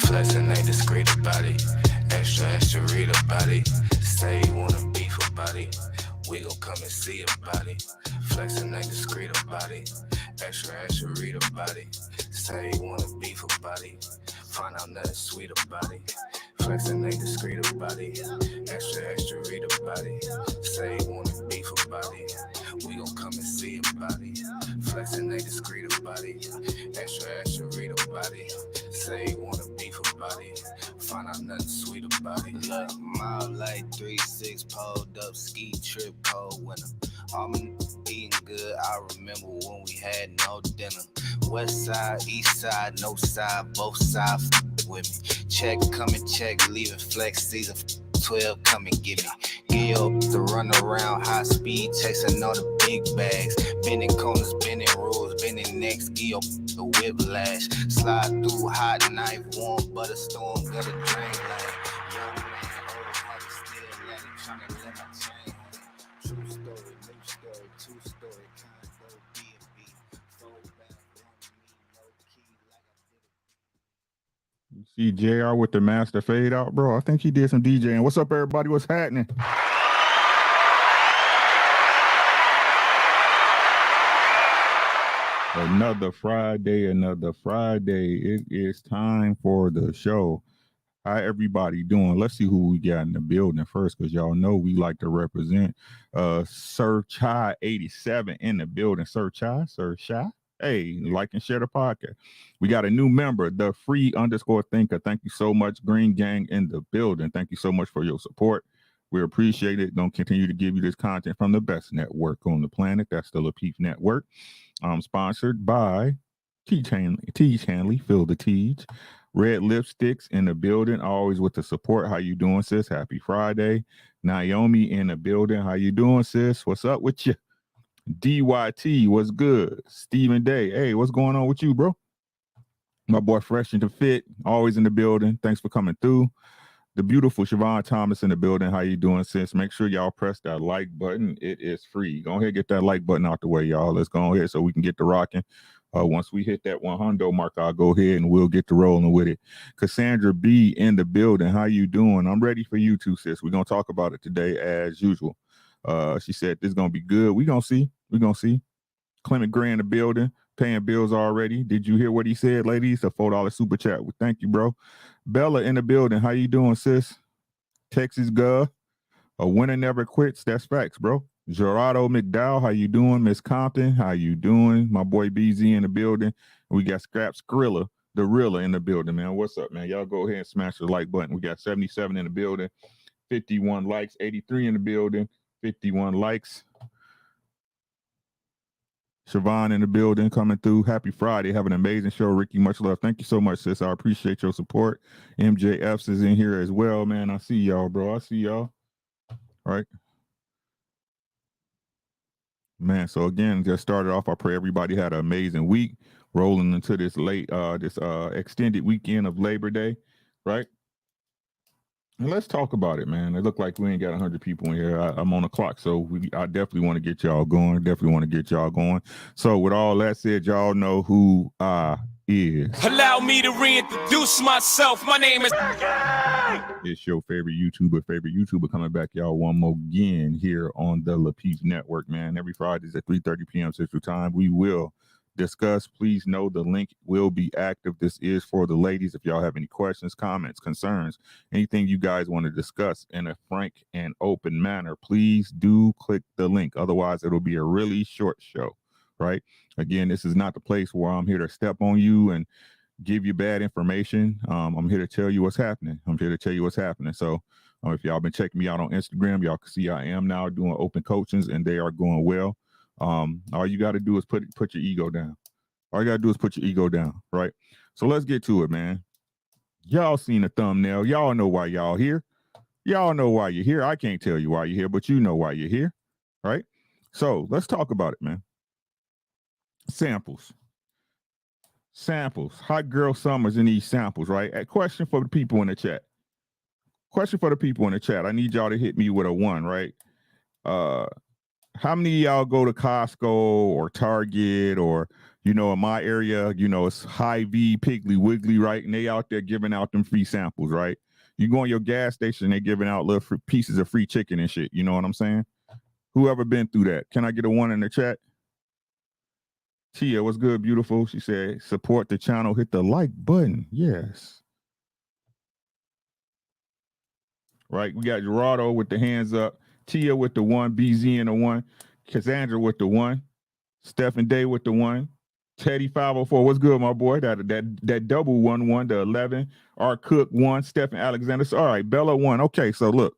Flexing ain't discreet about it. Extra read about it. Say you wanna beef about it. We gon' come and see about it. Flexing ain't discreet about it. Extra read about it. Say you wanna beef about it. Find out nothing sweet about it. Flexing ain't discreet about it. Extra read about it. Say you wanna beef about it. We gon' come and see about it. Flexing ain't discreet about it. Extra read about it. Say you wanna beef about it. Find out nothing sweet about it. Look, mile like 3-6, pulled up, ski trip, cold winter. All my eating good, I remember when we had no dinner. West side, east side, no side, both sides with me. Check, come and check, leaving flex season 12, come and get me. Gil to run around high speed, chasing all the big bags. Bending corners, bending rules, bending necks, Gil the whiplash. Slide through hot knife, warm butter storm, got a drain like young man, old heart still let it, trying to let my chain hang. True story, new story, two-story, condo, B&B, fold back, one me, no key, like I did it. You see JR with the master fade out, bro. I think he did some DJing. What's up, everybody? What's happening? Another Friday. It is time for the show. How everybody doing? Let's see who we got in the building first, because y'all know we like to represent Sir Chai 87 in the building. Sir Chai. Hey, like and share the podcast. We got a new member, the free_thinker. Thank you so much, Green Gang in the building. Thank you so much for your support. We appreciate it. Gonna continue to give you this content from the best network on the planet. That's the Lapeef Network. Sponsored by Teach Hanley, Feel the Teach. Red Lipsticks in the building, always with the support. How you doing, sis? Happy Friday. Naomi in the building. How you doing, sis? What's up with you? DYT, what's good? Stephen Day, hey, what's going on with you, bro? My boy Fresh and to Fit, always in the building. Thanks for coming through. The beautiful Siobhan Thomas in the building. How you doing, sis? Make sure y'all press that like button. It is free. Go ahead and get that like button out the way, y'all. Let's go ahead so we can get to rocking. Once we hit that 100 mark, I'll go ahead and we'll get to rolling with it. Cassandra B in the building. How you doing? I'm ready for you too, sis. We're going to talk about it today as usual. She said this is going to be good. We're going to see. Clement Gray in the building, paying bills already. Did you hear what he said, ladies? A $4 super chat. Well, thank you, bro. Bella in the building. How you doing, sis? Texas Gov. A winner never quits. That's facts, bro. Gerardo McDowell. How you doing? Miss Compton. How you doing? My boy BZ in the building. We got Scrap Skrilla, the Rilla in the building, man. What's up, man? Y'all go ahead and smash the like button. We got 77 in the building, 51 likes, 83 in the building, 51 likes. Siobhan in the building coming through. Happy Friday. Have an amazing show, Ricky. Much love. Thank you so much, sis. I appreciate your support. MJFs is in here as well, man. I see y'all, bro. I see y'all. All right. Man, so again, just started off. I pray everybody had an amazing week. Rolling into this extended weekend of Labor Day, right? And let's talk about it, man. It looked like we ain't got 100 people in here. I'm on the clock, so I definitely want to get y'all going. So with all that said, y'all know who I is. Allow me to reintroduce myself. My name is... It's your favorite YouTuber coming back, y'all, one more again here on the Lapeef Network, man. Every Fridays at 3:30 p.m. Central Time, we will discuss. Please know the link will be active. This is for the ladies. If y'all have any questions, comments, concerns, anything you guys want to discuss in a frank and open manner, please do click the link. Otherwise, it'll be a really short show, right? Again, this is not the place where I'm here to step on you and give you bad information. I'm here to tell you what's happening. So if y'all been checking me out on Instagram, y'all can see I am now doing open coachings and they are going well. All you got to do is put your ego down. Right? So let's get to it, man. Y'all seen the thumbnail. Y'all know why y'all here. Y'all know why you're here. I can't tell you why you're here, but you know why you're here, right? So let's talk about it, man. Samples. Hot girl summers in these samples, right? A question for the people in the chat. I need y'all to hit me with a 1, right? How many of y'all go to Costco or Target or, You know, in my area, you know, it's High V, Piggly Wiggly, right? And they out there giving out them free samples, right? You go in your gas station, they giving out little pieces of free chicken and shit. You know what I'm saying? Whoever been through that? Can I get a one in the chat? Tia, what's good, beautiful? She said, support the channel, hit the like button. Yes. Right, we got Gerardo with the hands up, Tia with the one, BZ and the one, Cassandra with the one, Stephen Day with the one, Teddy 504. What's good, my boy? That double 1-1, the 11. R Cook 1, Stephen Alexander. So, all right, Bella 1. Okay, so look.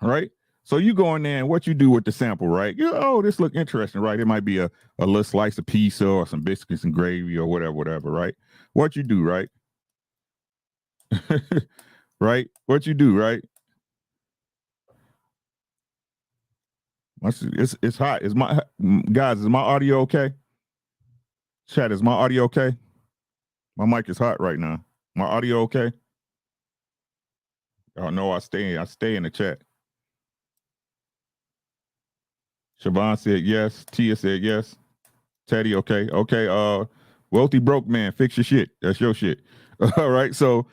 Right? So you go in there and what you do with the sample, right? Oh, this look interesting, right? It might be a little slice of pizza or some biscuits and gravy or whatever, right? What you do, right? Right? What you do, right? It's hot. Is my guys, is my audio okay? Chat, is my audio okay? My mic is hot right now. My audio okay? Y'all know I stay in the chat. Siobhan said yes. Tia said yes. Teddy, okay. Okay. Wealthy broke man, fix your shit. That's your shit. All right. So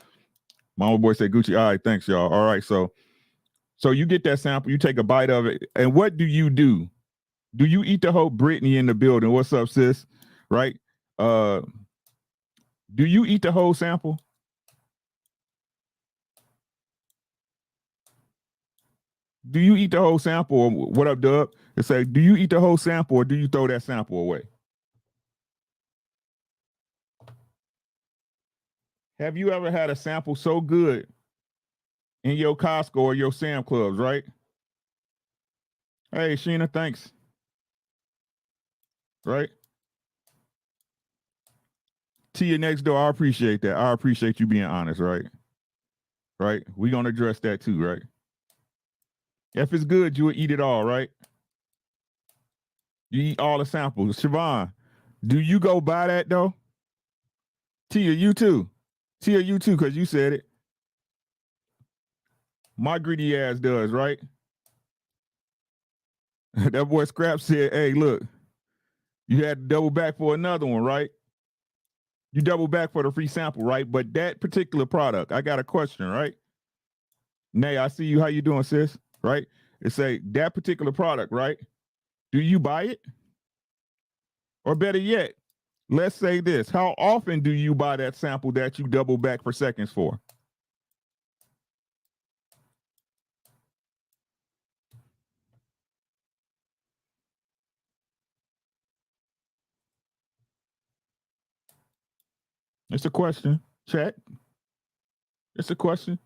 Mama boy said Gucci. All right, thanks, y'all. All right. So you get that sample, you take a bite of it, and what do you do? Do you eat the whole Brittany in the building? What's up, sis? Right? Do you eat the whole sample? Do you eat the whole sample? Or what up, Dub? It say, do you eat the whole sample or do you throw that sample away? Have you ever had a sample so good in your Costco or your Sam Clubs, right? Hey, Sheena, thanks. Right? Tia next door, I appreciate that. I appreciate you being honest, right? Right? We gonna address that too, right? If it's good, you will eat it all, right? You eat all the samples. Siobhan, do you go buy that though? Tia, you too. Tia, you too, because you said it. My greedy ass does, right? That boy Scrap said, hey, look, you had to double back for another one, right? You double back for the free sample, right? But that particular product, I got a question, right? Nay, I see you. How you doing, sis? Right? It say that particular product, right? Do you buy it? Or better yet, let's say this. How often do you buy that sample that you double back for seconds for? It's a question. Chat. It's a question.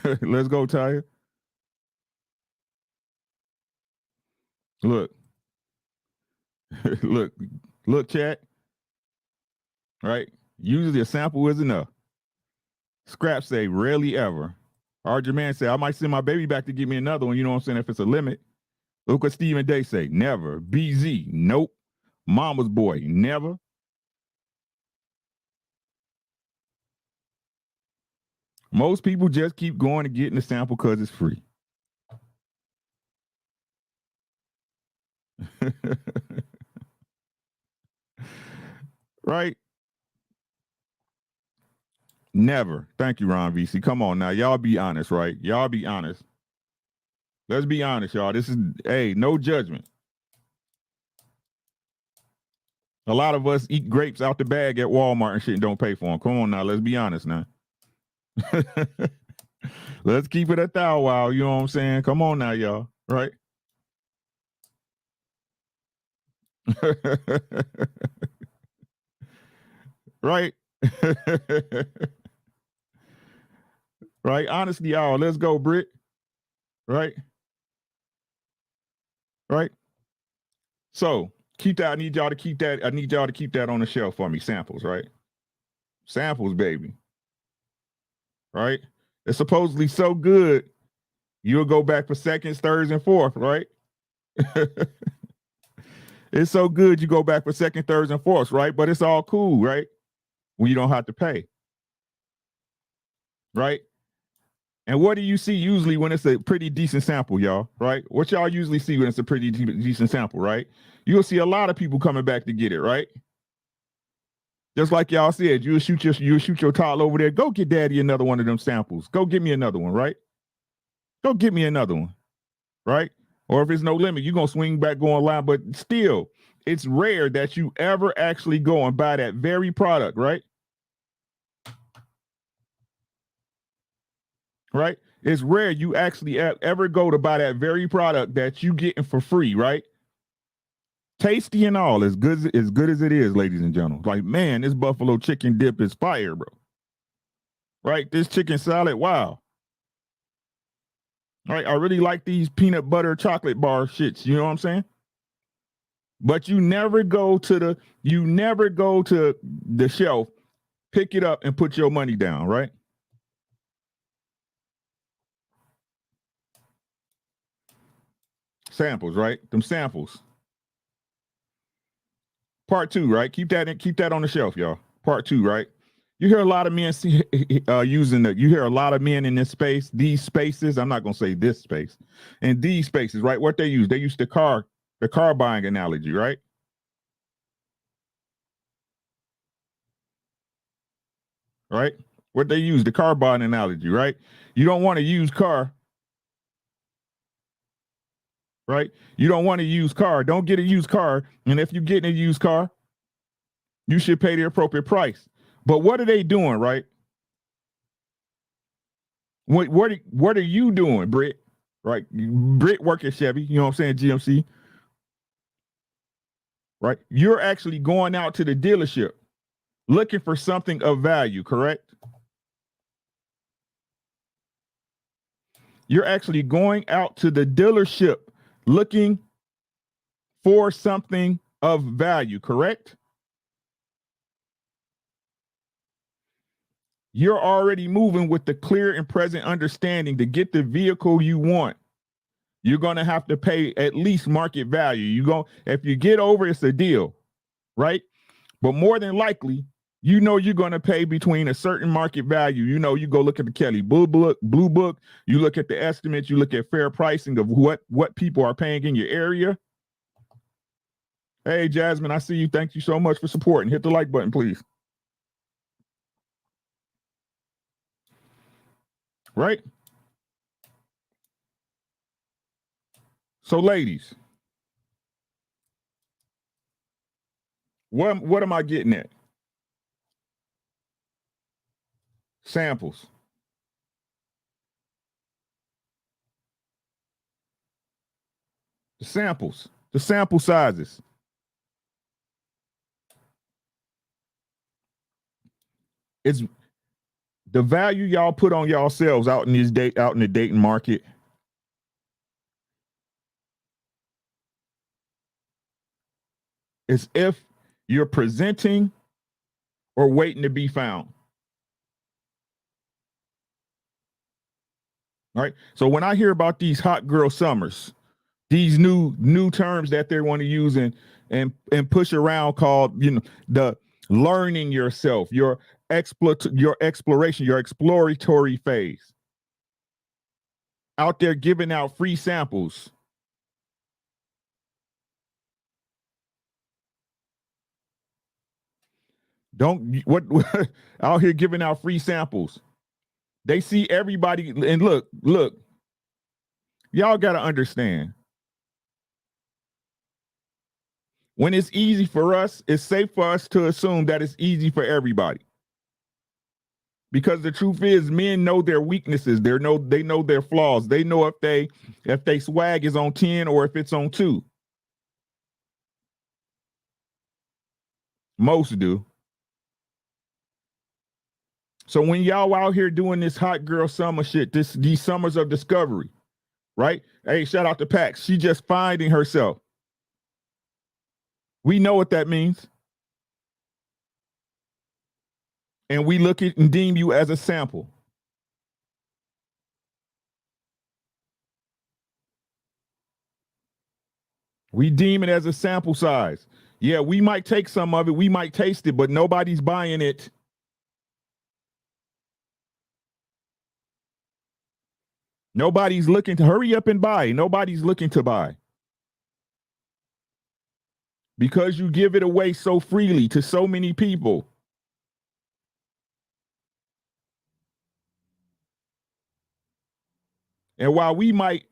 Let's go, Taya. Look. look, chat. Right? Usually a sample is enough. Scrap say rarely ever. Archer man say I might send my baby back to give me another one. You know what I'm saying? If it's a limit. Look what Stephen Day say. Never. BZ. Nope. Mama's boy. Never. Most people just keep going and getting the sample because it's free. Right? Never. Thank you, Ron VC. Come on now. Y'all be honest, right? Y'all be honest. Let's be honest, y'all. This is, hey, no judgment. A lot of us eat grapes out the bag at Walmart and shit and don't pay for them. Come on now. Let's be honest now. Let's keep it a thou wow. You know what I'm saying? Come on now, y'all. Right? Right? Right? Honestly, y'all, let's go, Britt. Right? Right? So keep that. I need y'all to keep that. I need y'all to keep that on the shelf for me. Samples, right? Samples, baby. Right? It's supposedly so good, you'll go back for seconds, thirds, and fourth, right? It's so good you go back for second, thirds, and fourths, right? But it's all cool, right? When you don't have to pay. Right? And what do you see usually when it's a pretty decent sample, y'all, right? What y'all usually see when it's a pretty decent sample, right? You'll see a lot of people coming back to get it, right? Just like y'all said, you'll shoot your toddler over there. Go get daddy another one of them samples. Go get me another one, right? Go get me another one, right? Or if it's no limit, you're going to swing back, go online. But still, it's rare that you ever actually go and buy that very product, right? Right? It's rare you actually ever go to buy that very product that you getting for free, right? Tasty and all, as good as it is, ladies and gentlemen. Like, man, this buffalo chicken dip is fire, bro. Right? This chicken salad, wow. Right? I really like these peanut butter chocolate bar shits. You know what I'm saying? But you never go to the shelf, pick it up, and put your money down, right? Samples, right? Them samples. Part 2, right? Keep that on the shelf, y'all. Part 2, right? You hear a lot of men you hear a lot of men in this space, these spaces. I'm not gonna say this space, in these spaces, right? What they use the car buying analogy, right? Right? What they use, the car buying analogy, right? You don't want a used car, right? You don't want a used car. Don't get a used car. And if you're getting a used car, you should pay the appropriate price. But what are they doing, right? What are you doing, Britt? Right? Britt work at Chevy, you know what I'm saying, GMC. Right? You're actually going out to the dealership looking for something of value, correct? You're actually going out to the dealership looking for something of value, correct? You're already moving with the clear and present understanding to get the vehicle you want. You're going to have to pay at least market value. If you get over, it's a deal, right? But more than likely, you're going to pay between a certain market value. You go look at the Kelly Blue Book, you look at the estimates, you look at fair pricing of what people are paying in your area. Hey, Jasmine, I see you. Thank you so much for supporting. Hit the like button, please. Right? So, ladies, what am I getting at? Samples. The sample sizes. It's the value y'all put on yourselves out in the dating market. Is if you're presenting or waiting to be found. Right? So when I hear about these hot girl summers, these new terms that they want to use and push around called, the learning yourself, your exploration, your exploratory phase. Out there giving out free samples. What out here giving out free samples. They see everybody, and look, y'all got to understand. When it's easy for us, it's safe for us to assume that it's easy for everybody. Because the truth is, men know their weaknesses. They know their flaws. They know if they swag is on 10 or if it's on 2. Most do. So when y'all out here doing this hot girl summer shit, these summers of discovery, right? Hey, shout out to Pax. She just finding herself. We know what that means. And we look at and deem you as a sample. We deem it as a sample size. Yeah, we might take some of it, we might taste it, but nobody's buying it. Nobody's looking to hurry up and buy. Nobody's looking to buy. Because you give it away so freely to so many people. And while we might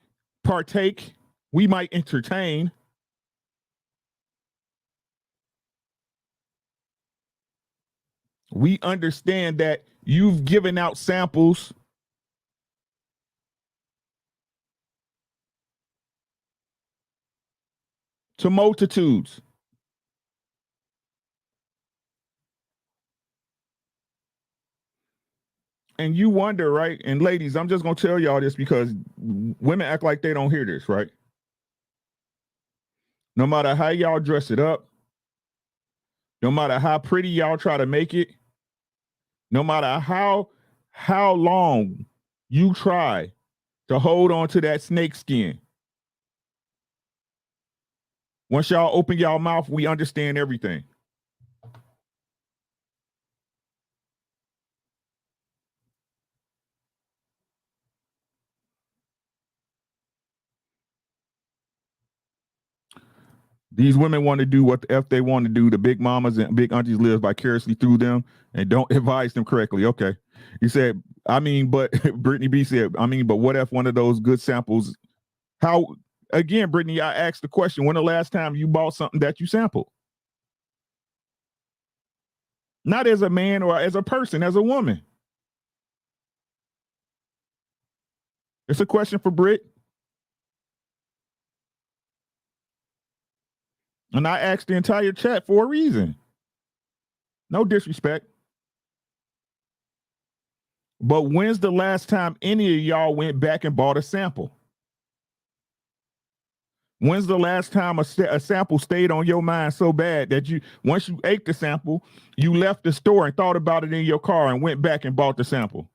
partake, we might entertain, we understand that you've given out samples to multitudes. And you wonder, right? And ladies, I'm just going to tell y'all this because women act like they don't hear this, right? No matter how y'all dress it up, no matter how pretty y'all try to make it, no matter how long you try to hold on to that snake skin, once y'all open y'all mouth, we understand everything. These women want to do what the F they want to do. The big mamas and big aunties live vicariously through them and don't advise them correctly. Okay. He said, I mean, but Brittany B said, I mean, but what if one of those good samples, how, again, Brittany, I asked the question, when the last time you bought something that you sampled? Not as a man or as a person, as a woman. It's a question for Britt. And I asked the entire chat for a reason. No disrespect. But when's the last time any of y'all went back and bought a sample? When's the last time a sample stayed on your mind so bad that you, once you ate the sample, you left the store and thought about it in your car and went back and bought the sample?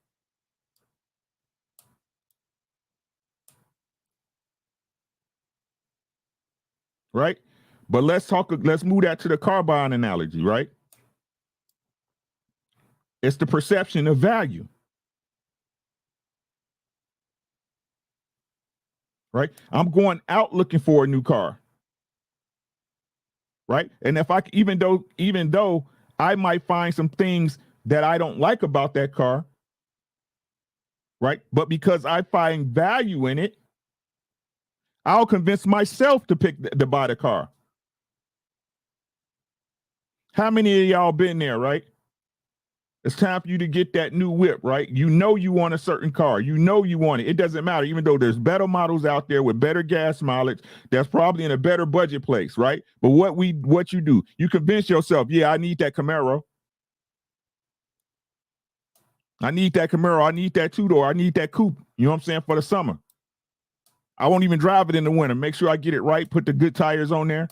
Right? But let's move that to the car buying analogy, right? It's the perception of value. Right? I'm going out looking for a new car. Right? And if I, even though I might find some things that I don't like about that car, right? But because I find value in it, I'll convince myself to buy the car. How many of y'all been there, right? It's time for you to get that new whip, right? You know you want a certain car. You know you want it. It doesn't matter, even though there's better models out there with better gas mileage, that's probably in a better budget place, right? But what you do, you convince yourself, yeah, I need that Camaro. I need that Camaro. I need that two-door. I need that coupe. You know what I'm saying? For the summer. I won't even drive it in the winter. Make sure I get it right. Put the good tires on there.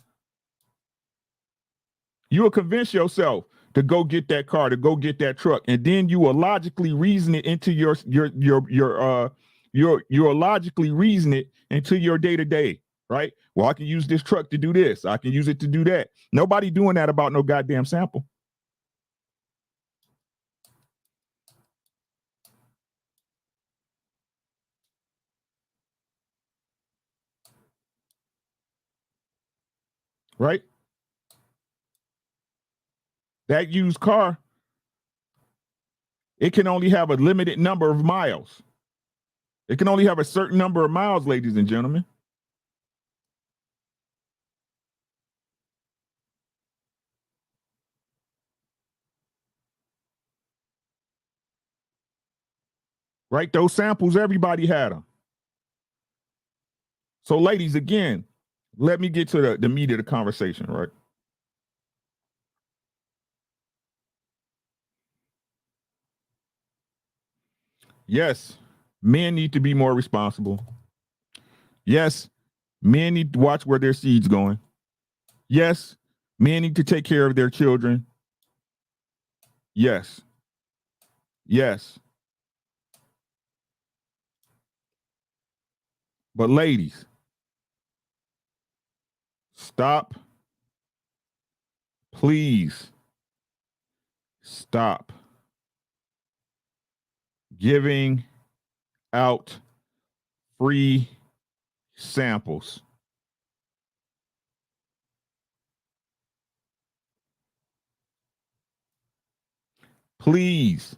You will convince yourself to go get that car, to go get that truck, and then you will logically reason it into you'll logically reason it into your day-to-day, right? Well, I can use this truck to do this. I can use it to do that. Nobody doing that about no goddamn sample. Right? That used car, it can only have a limited number of miles. It can only have a certain number of miles, ladies and gentlemen. Right? Those samples, everybody had them. So, ladies, again, let me get to the meat of the conversation, right? Yes, men need to be more responsible. Yes, men need to watch where their seed's going. Yes, men need to take care of their children. Yes. Yes. But ladies, stop. Please stop giving out free samples. Please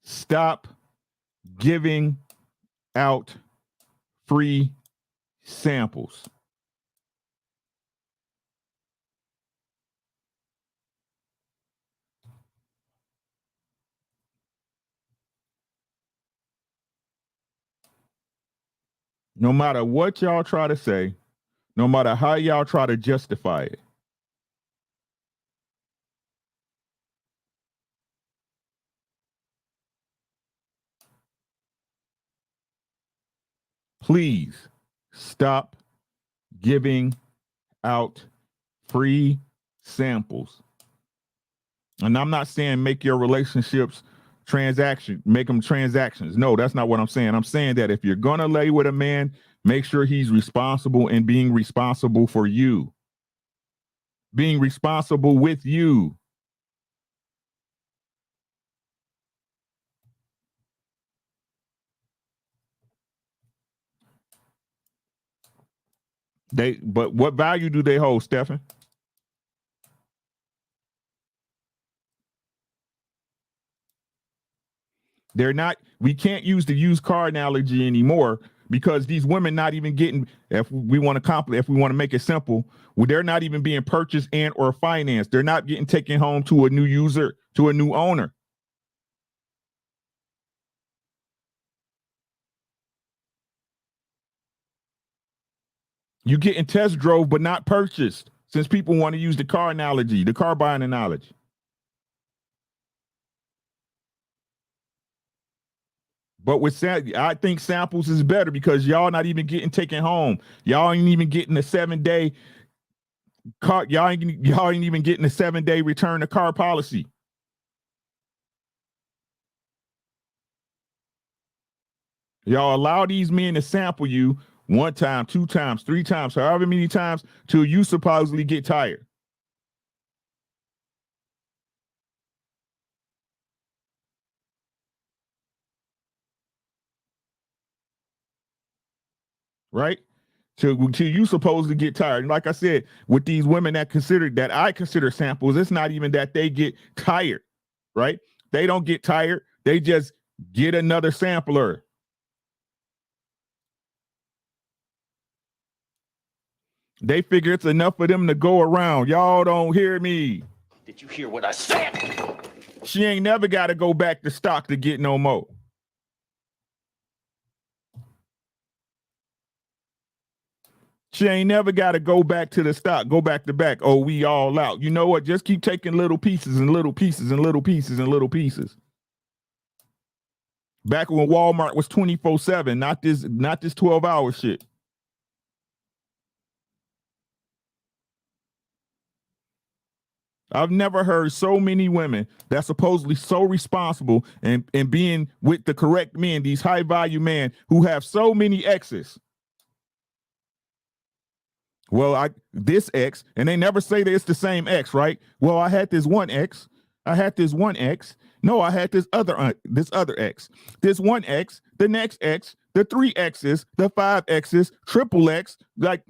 stop giving out free samples. No matter what y'all try to say, no matter how y'all try to justify it, please stop giving out free samples. And I'm not saying make your relationships make them transactions. No, that's not what I'm saying. I'm saying that if you're going to lay with a man, make sure he's responsible and being responsible for you, being responsible with you. But what value do they hold, Stefan? They're not, we can't use the used car analogy anymore because these women not even getting, if we want to make it simple, well, they're not even being purchased and or financed. They're not getting taken home to a new user, to a new owner. You getting test drove, but not purchased, since people want to use the car analogy, the car buying analogy. But I think samples is better because y'all not even getting taken home. Y'all ain't even getting a 7-day car. Y'all ain't even getting a 7-day return to car policy. Y'all allow these men to sample you 1 time, 2 times, 3 times, however many times till you supposedly get tired. Right? Till you supposed to get tired. And like I said, with these women that I consider samples, it's not even that they get tired, right? They don't get tired. They just get another sampler. They figure it's enough for them to go around. Y'all don't hear me. Did you hear what I said? She ain't never got to go back to stock to get no more. She ain't never got to go back to the stock, go back to back. Oh, we all out. You know what? Just keep taking little pieces and little pieces and little pieces and little pieces. Back when Walmart was 24/7, not this 12-hour shit. I've never heard so many women that's supposedly so responsible and being with the correct men, these high value men who have so many exes. Well, this ex, and they never say that it's the same ex, right? Well, I had this one ex. I had this one ex. No, I had this other ex. This one ex, the next ex, the 3 exes, the 5 exes, triple X, like.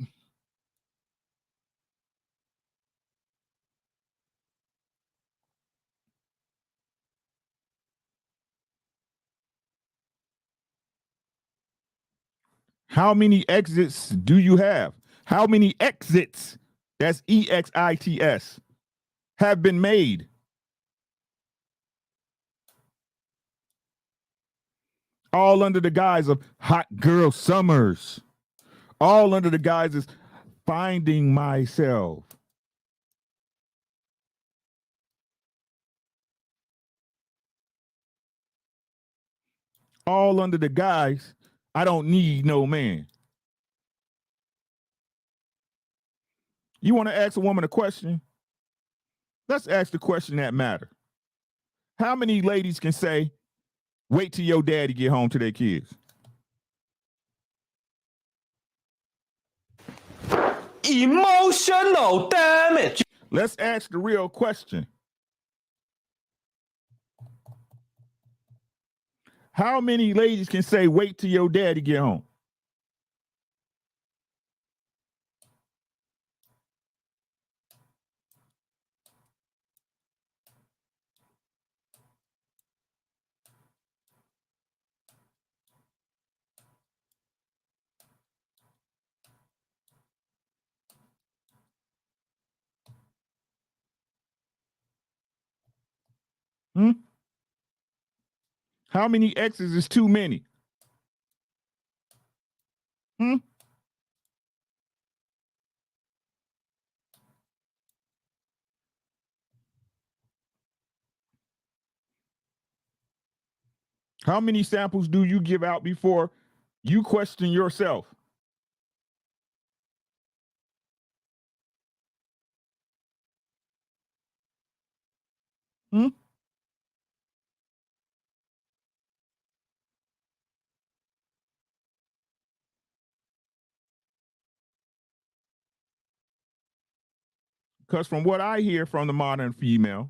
How many exits do you have? How many exits, that's EXITS, have been made? All under the guise of hot girl summers. All under the guise of finding myself. All under the guise, I don't need no man. You want to ask a woman a question? Let's ask the question that matter. How many ladies can say, wait till your daddy get home to their kids? Emotional damage. Let's ask the real question. How many ladies can say, wait till your daddy get home? Hmm? How many X's is too many? Hmm? How many samples do you give out before you question yourself? Hmm? Because from what I hear from the modern female,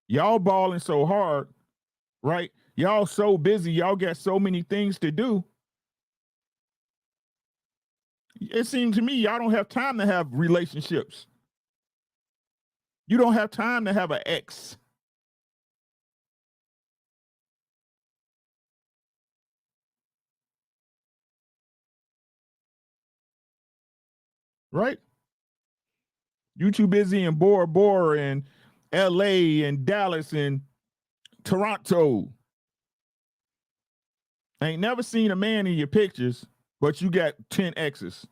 y'all balling so hard, right? Y'all so busy, y'all got so many things to do. It seems to me y'all don't have time to have relationships. You don't have time to have an ex, right? You too busy in Bora Bora and LA and Dallas and Toronto. I ain't never seen a man in your pictures, but you got 10 exes.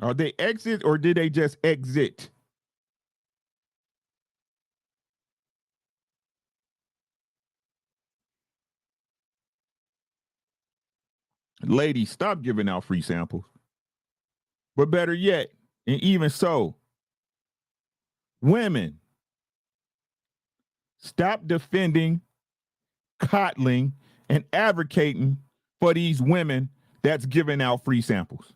Are they exit or did they just exit? Ladies, stop giving out free samples. But better yet, and even so, women, stop defending, coddling, and advocating for these women that's giving out free samples.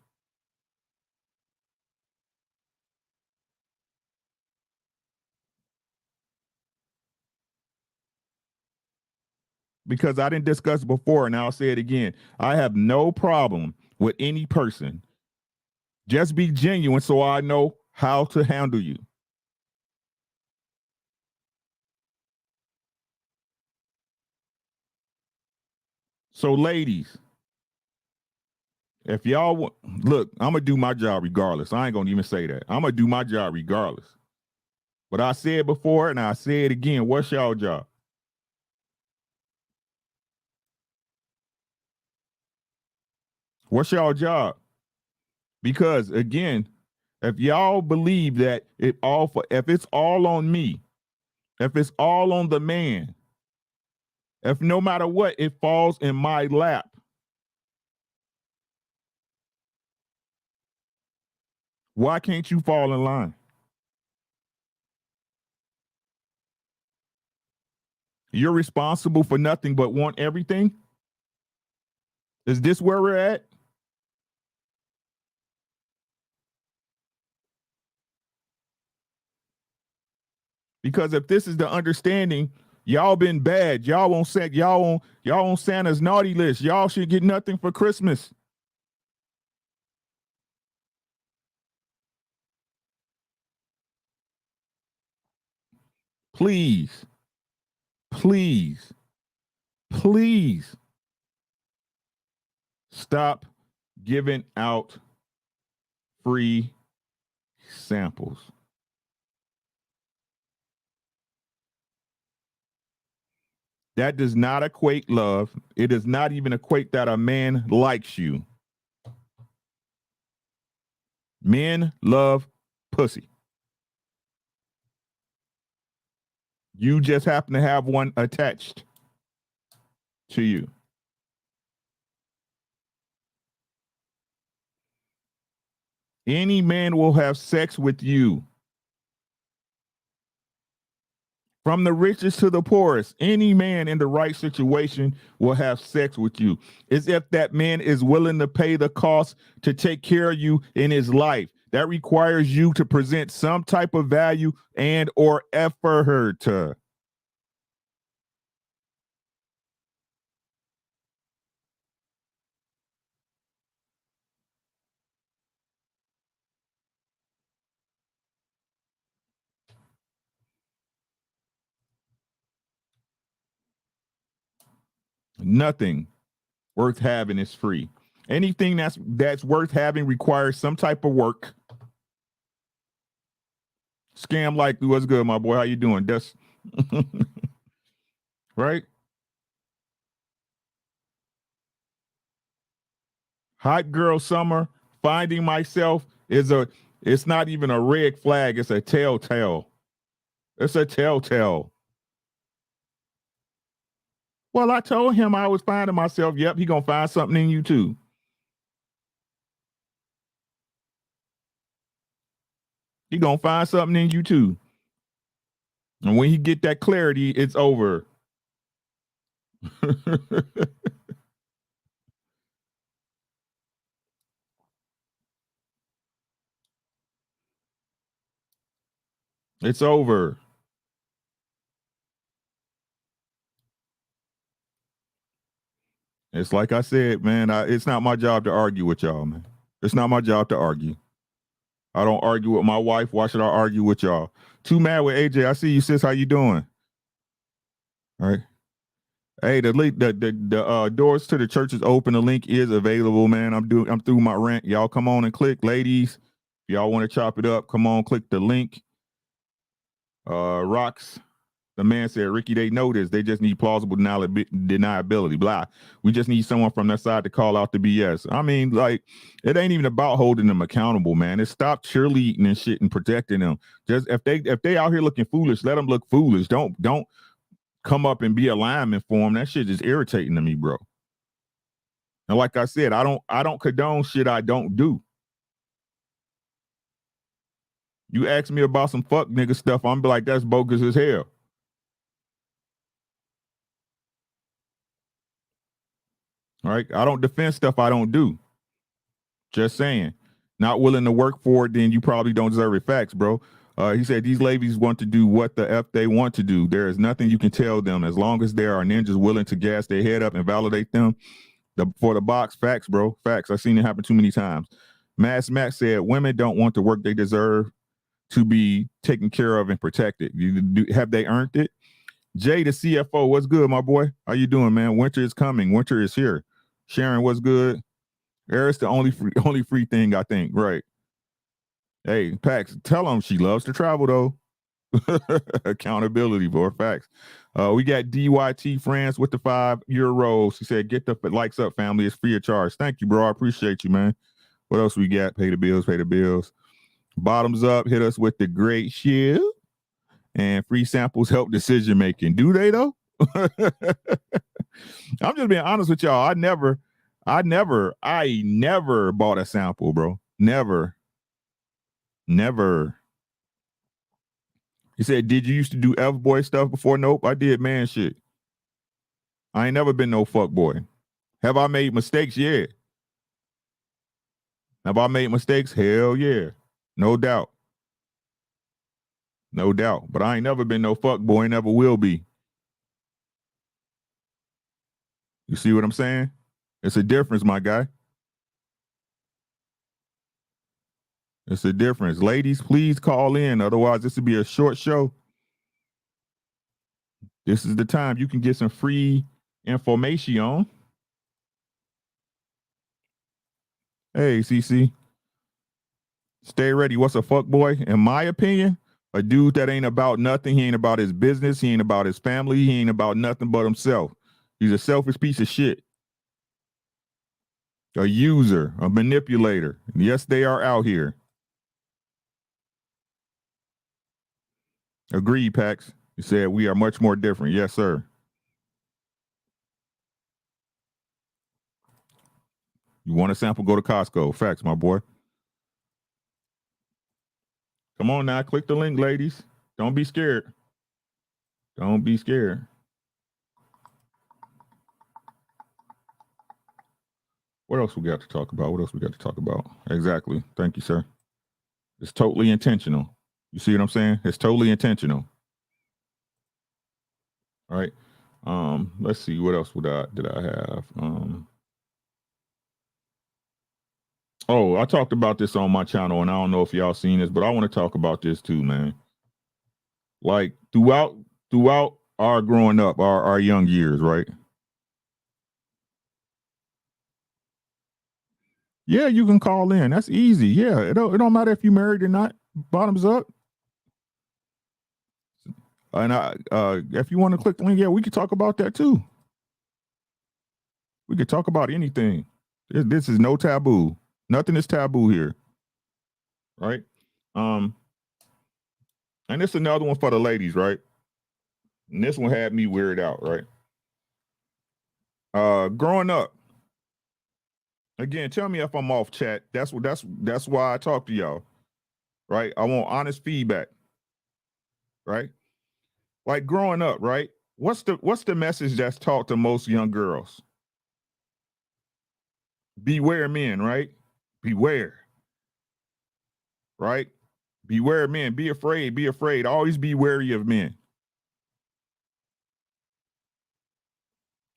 Because I didn't discuss before, and I'll say it again. I have no problem with any person. Just be genuine so I know how to handle you. So, ladies, if y'all want, look, I'm gonna do my job regardless. I ain't gonna even say that. I'm gonna do my job regardless. But I said before, and I say it again. What's y'all job? What's y'all job? Because again, if y'all believe that if it's all on me, if it's all on the man, if no matter what, it falls in my lap, why can't you fall in line? You're responsible for nothing but want everything? Is this where we're at? Because if this is the understanding, y'all been bad. Y'all on Santa's naughty list. Y'all should get nothing for Christmas. Please, please, please stop giving out free samples. That does not equate love. It does not even equate that a man likes you. Men love pussy. You just happen to have one attached to you. Any man will have sex with you. From the richest to the poorest, any man in the right situation will have sex with you. It's if that man is willing to pay the cost to take care of you in his life. That requires you to present some type of value and or effort. Nothing worth having is free. Anything that's worth having requires some type of work. Scam Likely, what's good, my boy? How you doing? That's right. Hot girl summer. Finding myself it's not even a red flag. It's a telltale. It's a telltale. Well, I told him I was finding myself. Yep, he gonna find something in you too. He gonna find something in you too. And when he get that clarity, it's over. It's over. It's like I said, man, it's not my job to argue with y'all, man. It's not my job to argue. I don't argue with my wife. Why should I argue with y'all? Too mad with AJ. I see you, sis. How you doing? All right. Hey, the link, the doors to the church is open. The link is available, man. I'm through my rant. Y'all come on and click, ladies. If y'all want to chop it up, come on, click the link. Rocks. The man said, Ricky, they know this. They just need plausible deniability. Blah. We just need someone from their side to call out the BS. I mean, like, it ain't even about holding them accountable, man. It's stop cheerleading and shit and protecting them. Just if they out here looking foolish, let them look foolish. Don't come up and be a lineman for them. That shit is irritating to me, bro. And like I said, I don't condone shit I don't do. You ask me about some fuck nigga stuff, I'm be like, that's bogus as hell. All right, I don't defend stuff I don't do. Just saying. Not willing to work for it, then you probably don't deserve it. Facts, bro. He said these ladies want to do what the F they want to do. There is nothing you can tell them as long as there are ninjas willing to gas their head up and validate them. For the box, facts, bro. Facts. I've seen it happen too many times. Mass Max said women don't want the work they deserve to be taken care of and protected. Have they earned it? Jay, the CFO, what's good, my boy? How you doing, man? Winter is coming. Winter is here. Sharon, what's good? Eric's the only free thing, I think. Right. Hey, Pax, tell him she loves to travel, though. Accountability for facts. We got DYT France with the €5. He said, get the likes up, family. It's free of charge. Thank you, bro. I appreciate you, man. What else we got? Pay the bills, pay the bills. Bottoms up, hit us with the great shit. And free samples help decision making. Do they, though? I'm just being honest with y'all. I never bought a sample, bro. Never. He said, did you used to do F-boy stuff before? Nope, I did man shit. I ain't never been no fuck boy. Have I made mistakes? Yeah. Have I made mistakes? Hell yeah. No doubt. No doubt. But I ain't never been no fuck boy, never will be. You see what I'm saying? It's a difference, my guy. It's a difference. Ladies, please call in. Otherwise, this will be a short show. This is the time you can get some free information. Hey, CC. Stay ready. What's a fuck boy? In my opinion, a dude that ain't about nothing. He ain't about his business. He ain't about his family. He ain't about nothing but himself. He's a selfish piece of shit. A user, a manipulator. Yes, they are out here. Agreed, Pax. He said we are much more different. Yes, sir. You want a sample? Go to Costco. Facts, my boy. Come on now. Click the link, ladies. Don't be scared. Don't be scared. What else we got to talk about? Exactly. Thank you, sir. It's totally intentional. You see what I'm saying? It's totally intentional. All right. Let's see. What else did I have? I talked about this on my channel, and I don't know if y'all seen this, but I want to talk about this too, man. Like throughout our growing up, our young years, right? Yeah, you can call in. That's easy. Yeah, it don't matter if you married or not. Bottoms up. And if you want to click the link, yeah, we could talk about that too. We could talk about anything. This is no taboo. Nothing is taboo here, right? And it's another one for the ladies, right? And this one had me weirded out, right? Growing up, again, tell me if I'm off, chat. That's why I talk to y'all, right? I want honest feedback, right? Like growing up, right? What's the message that's taught to most young girls? Beware men, right? Beware, right? Beware men. Be afraid. Be afraid. Always be wary of men,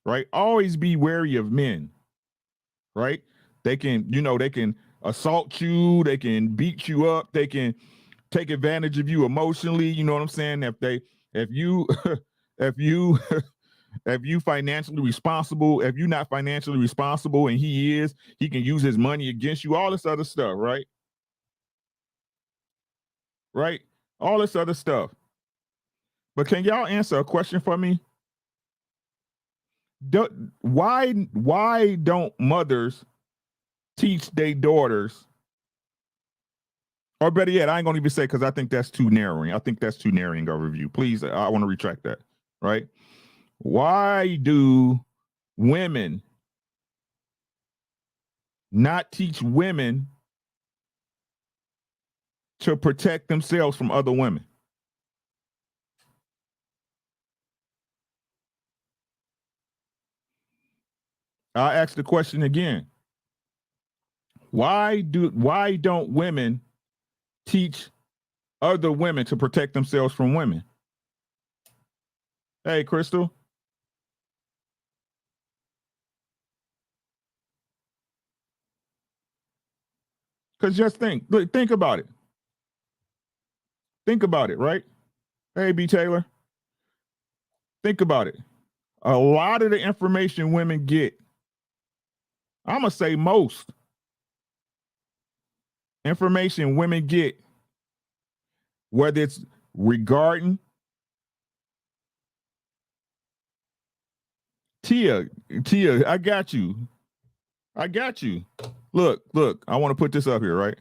right? Always be wary of men, right? They can assault you. They can beat you up. They can take advantage of you emotionally. You know what I'm saying? If you, if you, if you financially responsible, if you're not financially responsible and he can use his money against you, all this other stuff, right? Right? All this other stuff. But can y'all answer a question for me? Why don't mothers teach their daughters, or better yet, I ain't gonna even say because I think that's too narrowing. I think that's too narrowing of a review. Please, I want to retract that. Right? Why do women not teach women to protect themselves from other women? I'll ask the question again. Why don't women teach other women to protect themselves from women? Hey, Crystal. Because just think about it. Think about it, right? Hey, B. Taylor. Think about it. A lot of the information women get, I'm going to say most information women get, whether it's regarding Tia, I got you. Look, I want to put this up here, right?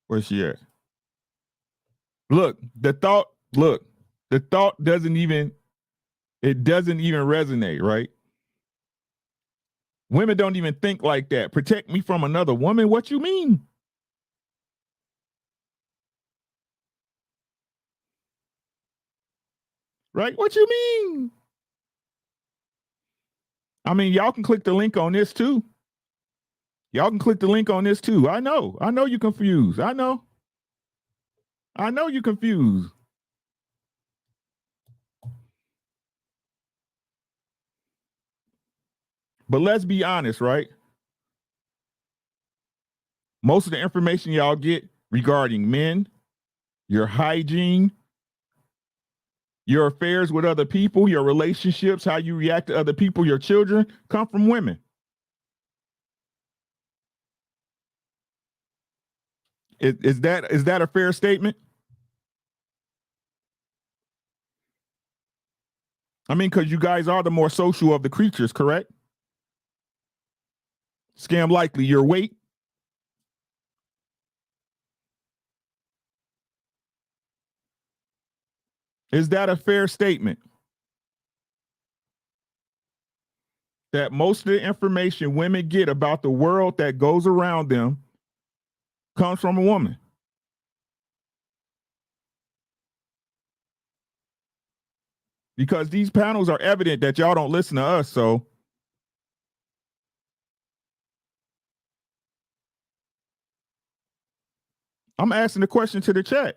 Where's she at? Look, the thought doesn't even resonate, right? Women don't even think like that. Protect me from another woman? What you mean? Right? What you mean? I mean, y'all can click the link on this too. I know you're confused. I know you're confused. But let's be honest, right? Most of the information y'all get regarding men, your hygiene, your affairs with other people, your relationships, how you react to other people, your children, come from women. Is that a fair statement? I mean, because you guys are the more social of the creatures, correct? Scam likely your weight. Is that a fair statement? That most of the information women get about the world that goes around them comes from a woman. Because these panels are evident that y'all don't listen to us, so I'm asking the question to the chat.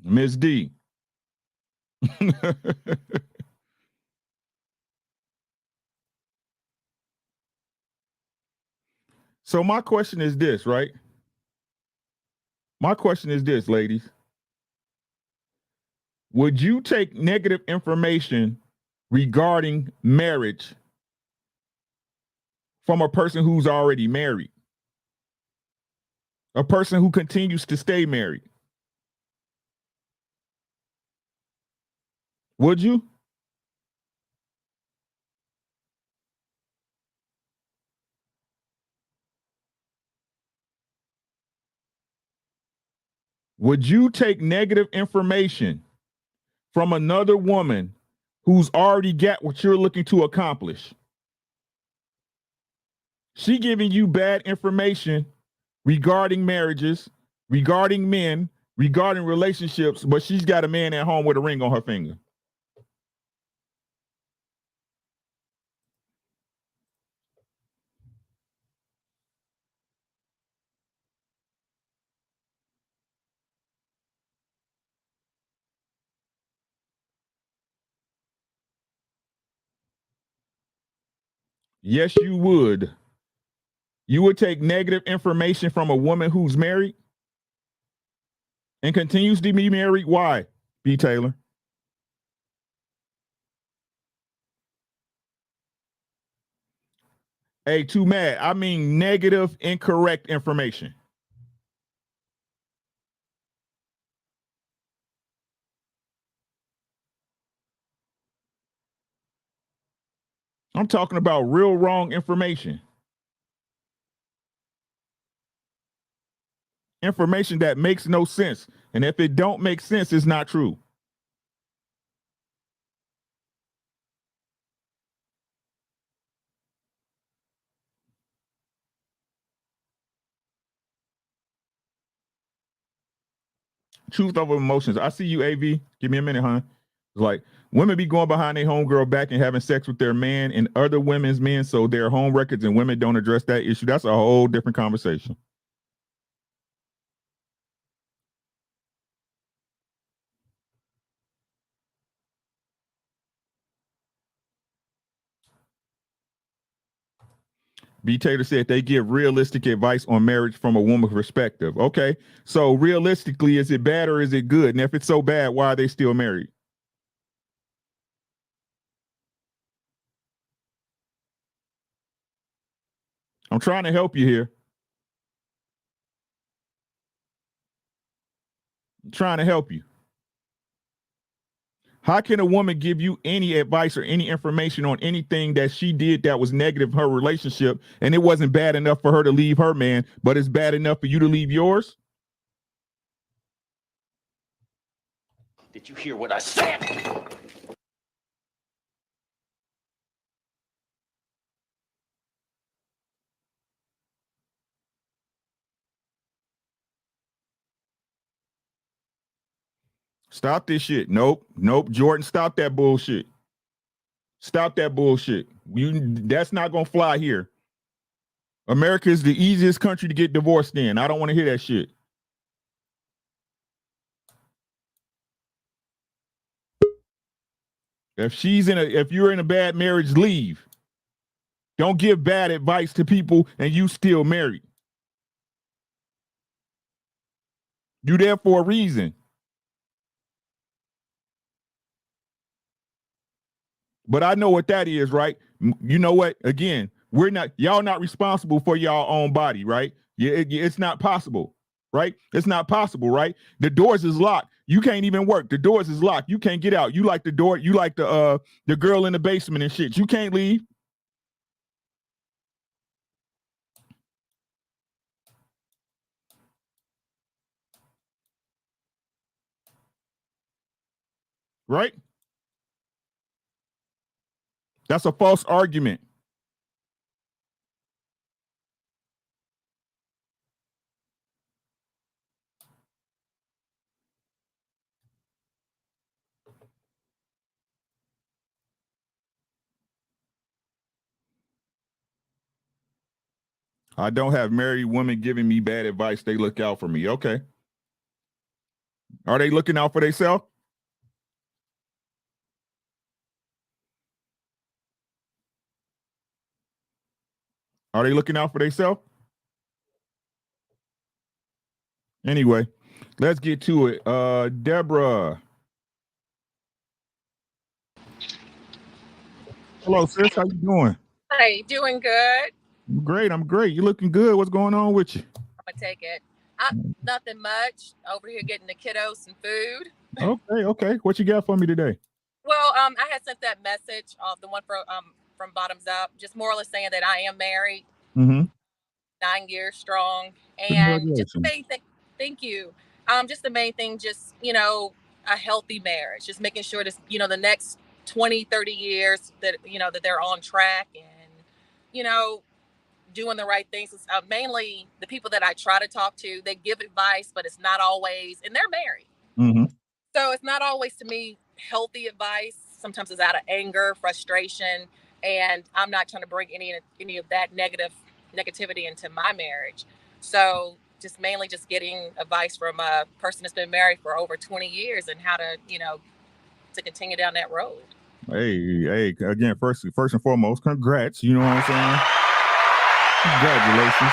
Ms. D. So my question is this, right? My question is this, ladies. Would you take negative information regarding marriage from a person who's already married? A person who continues to stay married? Would you? Would you take negative information from another woman who's already got what you're looking to accomplish? She giving you bad information regarding marriages, regarding men, regarding relationships, but she's got a man at home with a ring on her finger. Yes, you would. You would take negative information from a woman who's married and continues to be married. Why, B. Taylor? Hey, too mad. I mean negative, incorrect information. I'm talking about real wrong information. Information that makes no sense. And if it don't make sense, it's not true. Truth over emotions. I see you, AV. Give me a minute, huh? It's like women be going behind their homegirl back and having sex with their man and other women's men, so their home records and women don't address that issue. That's a whole different conversation. B. Taylor said they give realistic advice on marriage from a woman's perspective. Okay, so realistically, is it bad or is it good? And if it's so bad, why are they still married? I'm trying to help you here. I'm trying to help you. How can a woman give you any advice or any information on anything that she did that was negative in her relationship and it wasn't bad enough for her to leave her man, but it's bad enough for you to leave yours? Did you hear what I said? Stop this shit. Nope. Jordan, stop that bullshit. Stop that bullshit. That's not gonna fly here. America is the easiest country to get divorced in. I don't want to hear that shit. If you're in a bad marriage, leave. Don't give bad advice to people and you still married. You there for a reason. But I know what that is, right? You know what? Again, y'all not responsible for y'all own body, right? It's not possible, right? It's not possible, right? The doors is locked. You can't even work. The doors is locked. You can't get out. You like the door. You like the girl in the basement and shit. You can't leave. Right? That's a false argument. I don't have married women giving me bad advice. They look out for me. Okay. Are they looking out for themselves? Are they looking out for themselves? Anyway, let's get to it. Deborah. Hello, sis. How you doing? Hey, doing good. Great. I'm great. You looking good. What's going on with you? I'm gonna take it. Nothing much over here getting the kiddos some food. Okay. What you got for me today? Well, I had sent that message of the one from Bottoms Up, just more or less saying that I am married, 9 years strong, and just the Congratulations. main thing. Thank you. Just the main thing, just a healthy marriage, just making sure this, the next 20, 30 years that that they're on track and doing the right things. Mainly the people that I try to talk to, they give advice, but it's not always, and they're married. So it's not always, to me, healthy advice. Sometimes it's out of anger, frustration, and I'm not trying to bring any of that negativity into my marriage. So just mainly just getting advice from a person that's been married for over 20 years and how to, to continue down that road. Hey, again, first and foremost, congrats. You know what I'm saying? Congratulations.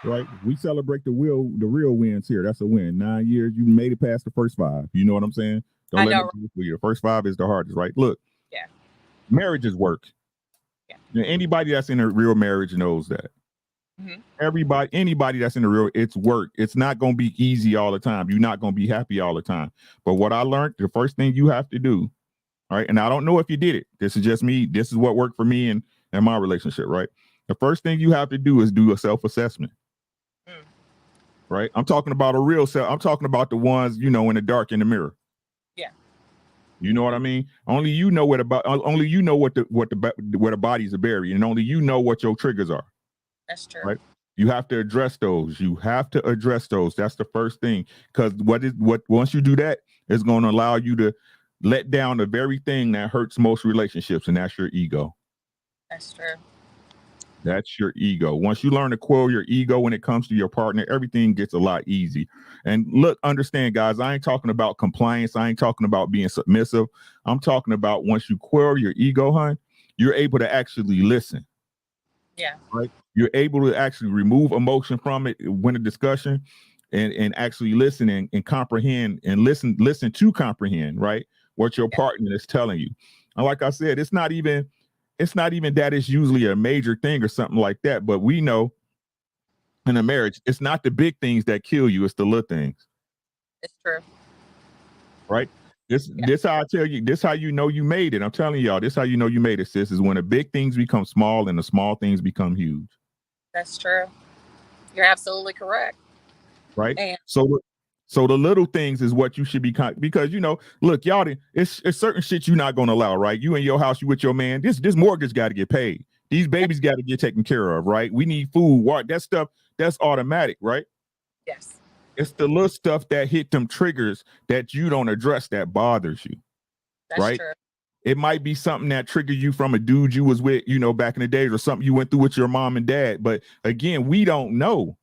Right? We celebrate the real wins here. That's a win. 9 years, you made it past the first 5. You know what I'm saying? Don't let me do it. The first 5 is the hardest, right? Look, marriages work. Yeah. Anybody that's in a real marriage knows that. Anybody that's in the real, it's work. It's not going to be easy all the time. You're not going to be happy all the time. But what I learned, the first thing you have to do, right? And I don't know if you did it. This is just me. This is what worked for me and my relationship, right? The first thing you have to do is do a self-assessment. Right? I'm talking about a real self. I'm talking about the ones, in the dark in the mirror. Yeah. You know what I mean? Only you know what the bodies are buried, and only you know what your triggers are. That's true. Right? You have to address those. That's the first thing. Because once you do that, it's going to allow you to let down the very thing that hurts most relationships, and that's your ego. That's true. That's your ego. Once you learn to quell your ego when it comes to your partner, everything gets a lot easy. And look, understand, guys, I ain't talking about compliance. I ain't talking about being submissive. I'm talking about once you quell your ego, hon, you're able to actually listen. Yeah. Right. You're able to actually remove emotion from it when a discussion and actually listen and comprehend and listen to comprehend, right, what your partner is telling you. And like I said, it's not even that it's usually a major thing or something like that. But we know in a marriage, it's not the big things that kill you. It's the little things. It's true. Right. This how I tell you, this how you know you made it. I'm telling y'all, this how you know you made it, sis, is when the big things become small and the small things become huge. That's true. You're absolutely correct. Right. And so the little things is what you should be, because, look, y'all, it's certain shit you're not going to allow, right? You in your house, you with your man, this mortgage got to get paid. These babies got to get taken care of, right? We need food, water, that stuff, that's automatic, right? Yes. It's the little stuff that hit them triggers that you don't address that bothers you. That's right? True. It might be something that triggered you from a dude you was with, back in the days, or something you went through with your mom and dad. But again, we don't know.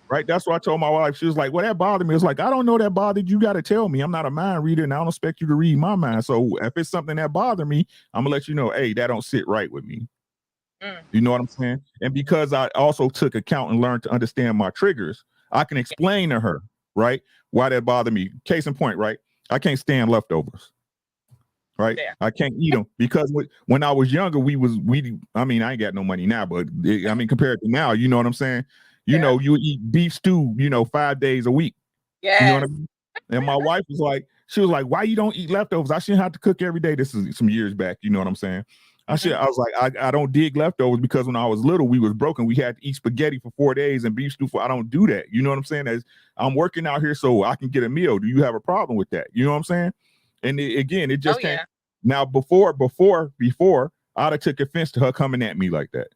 Right. That's what I told my wife. She was like, well, that bothered me. It's like, I don't know that bothered you. Got to tell me. I'm not a mind reader and I don't expect you to read my mind. So if it's something that bothered me, I'm going to let you know, hey, that don't sit right with me. You know what I'm saying? And because I also took account and learned to understand my triggers, I can explain to her, right, why that bothered me. Case in point, right? I can't stand leftovers. Right. Yeah. I can't eat them because when I was younger, I mean, I ain't got no money now, but compared to now, you know what I'm saying? You know, you eat beef stew, 5 days a week. Yeah. You know what I mean? And my wife was like, why you don't eat leftovers? I shouldn't have to cook every day. This is some years back. You know what I'm saying? I was like, I don't dig leftovers because when I was little, we was broken. We had to eat spaghetti for 4 days and beef stew I don't do that. You know what I'm saying? As I'm working out here so I can get a meal. Do you have a problem with that? You know what I'm saying? And it just can't. Now, before, I'd have took offense to her coming at me like that.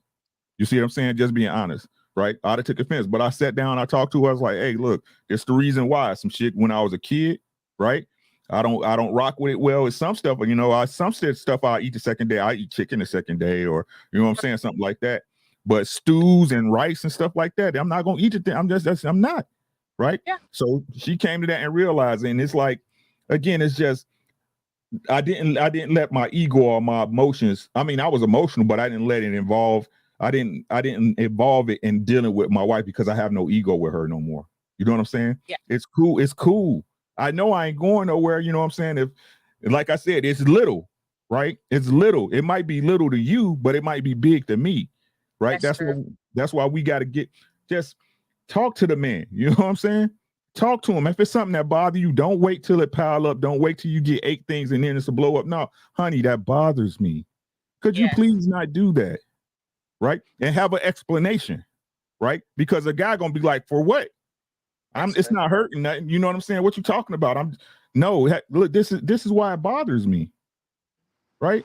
You see what I'm saying? Just being honest, right? I'd have took offense, but I sat down, I talked to her. I was like, hey, look, it's the reason why. Some shit when I was a kid, right? I don't rock with it well. It's some stuff, some stuff I eat the second day. I eat chicken the second day, or you know what I'm saying, something like that. But stews and rice and stuff like that, I'm not gonna eat it. I'm not, right? Yeah. So she came to that and realized, and it's like, again, it's just. I didn't let my ego or my emotions. I mean, I was emotional, but I didn't let it involve. I didn't involve it in dealing with my wife because I have no ego with her no more. You know what I'm saying? Yeah. It's cool. It's cool. I know I ain't going nowhere. You know what I'm saying? If, like I said, it's little, right? It's little. It might be little to you, but it might be big to me, right? That's why we got to just talk to the man. You know what I'm saying? Talk to him. If it's something that bothers you, don't wait till it pile up. Don't wait till you get 8 things and then it's a blow up. No, honey, that bothers me. Could you please not do that? Right? And have an explanation, right? Because a guy gonna be like, for what? It's not hurting nothing. You know what I'm saying? What you talking about? Look, this is why it bothers me. Right?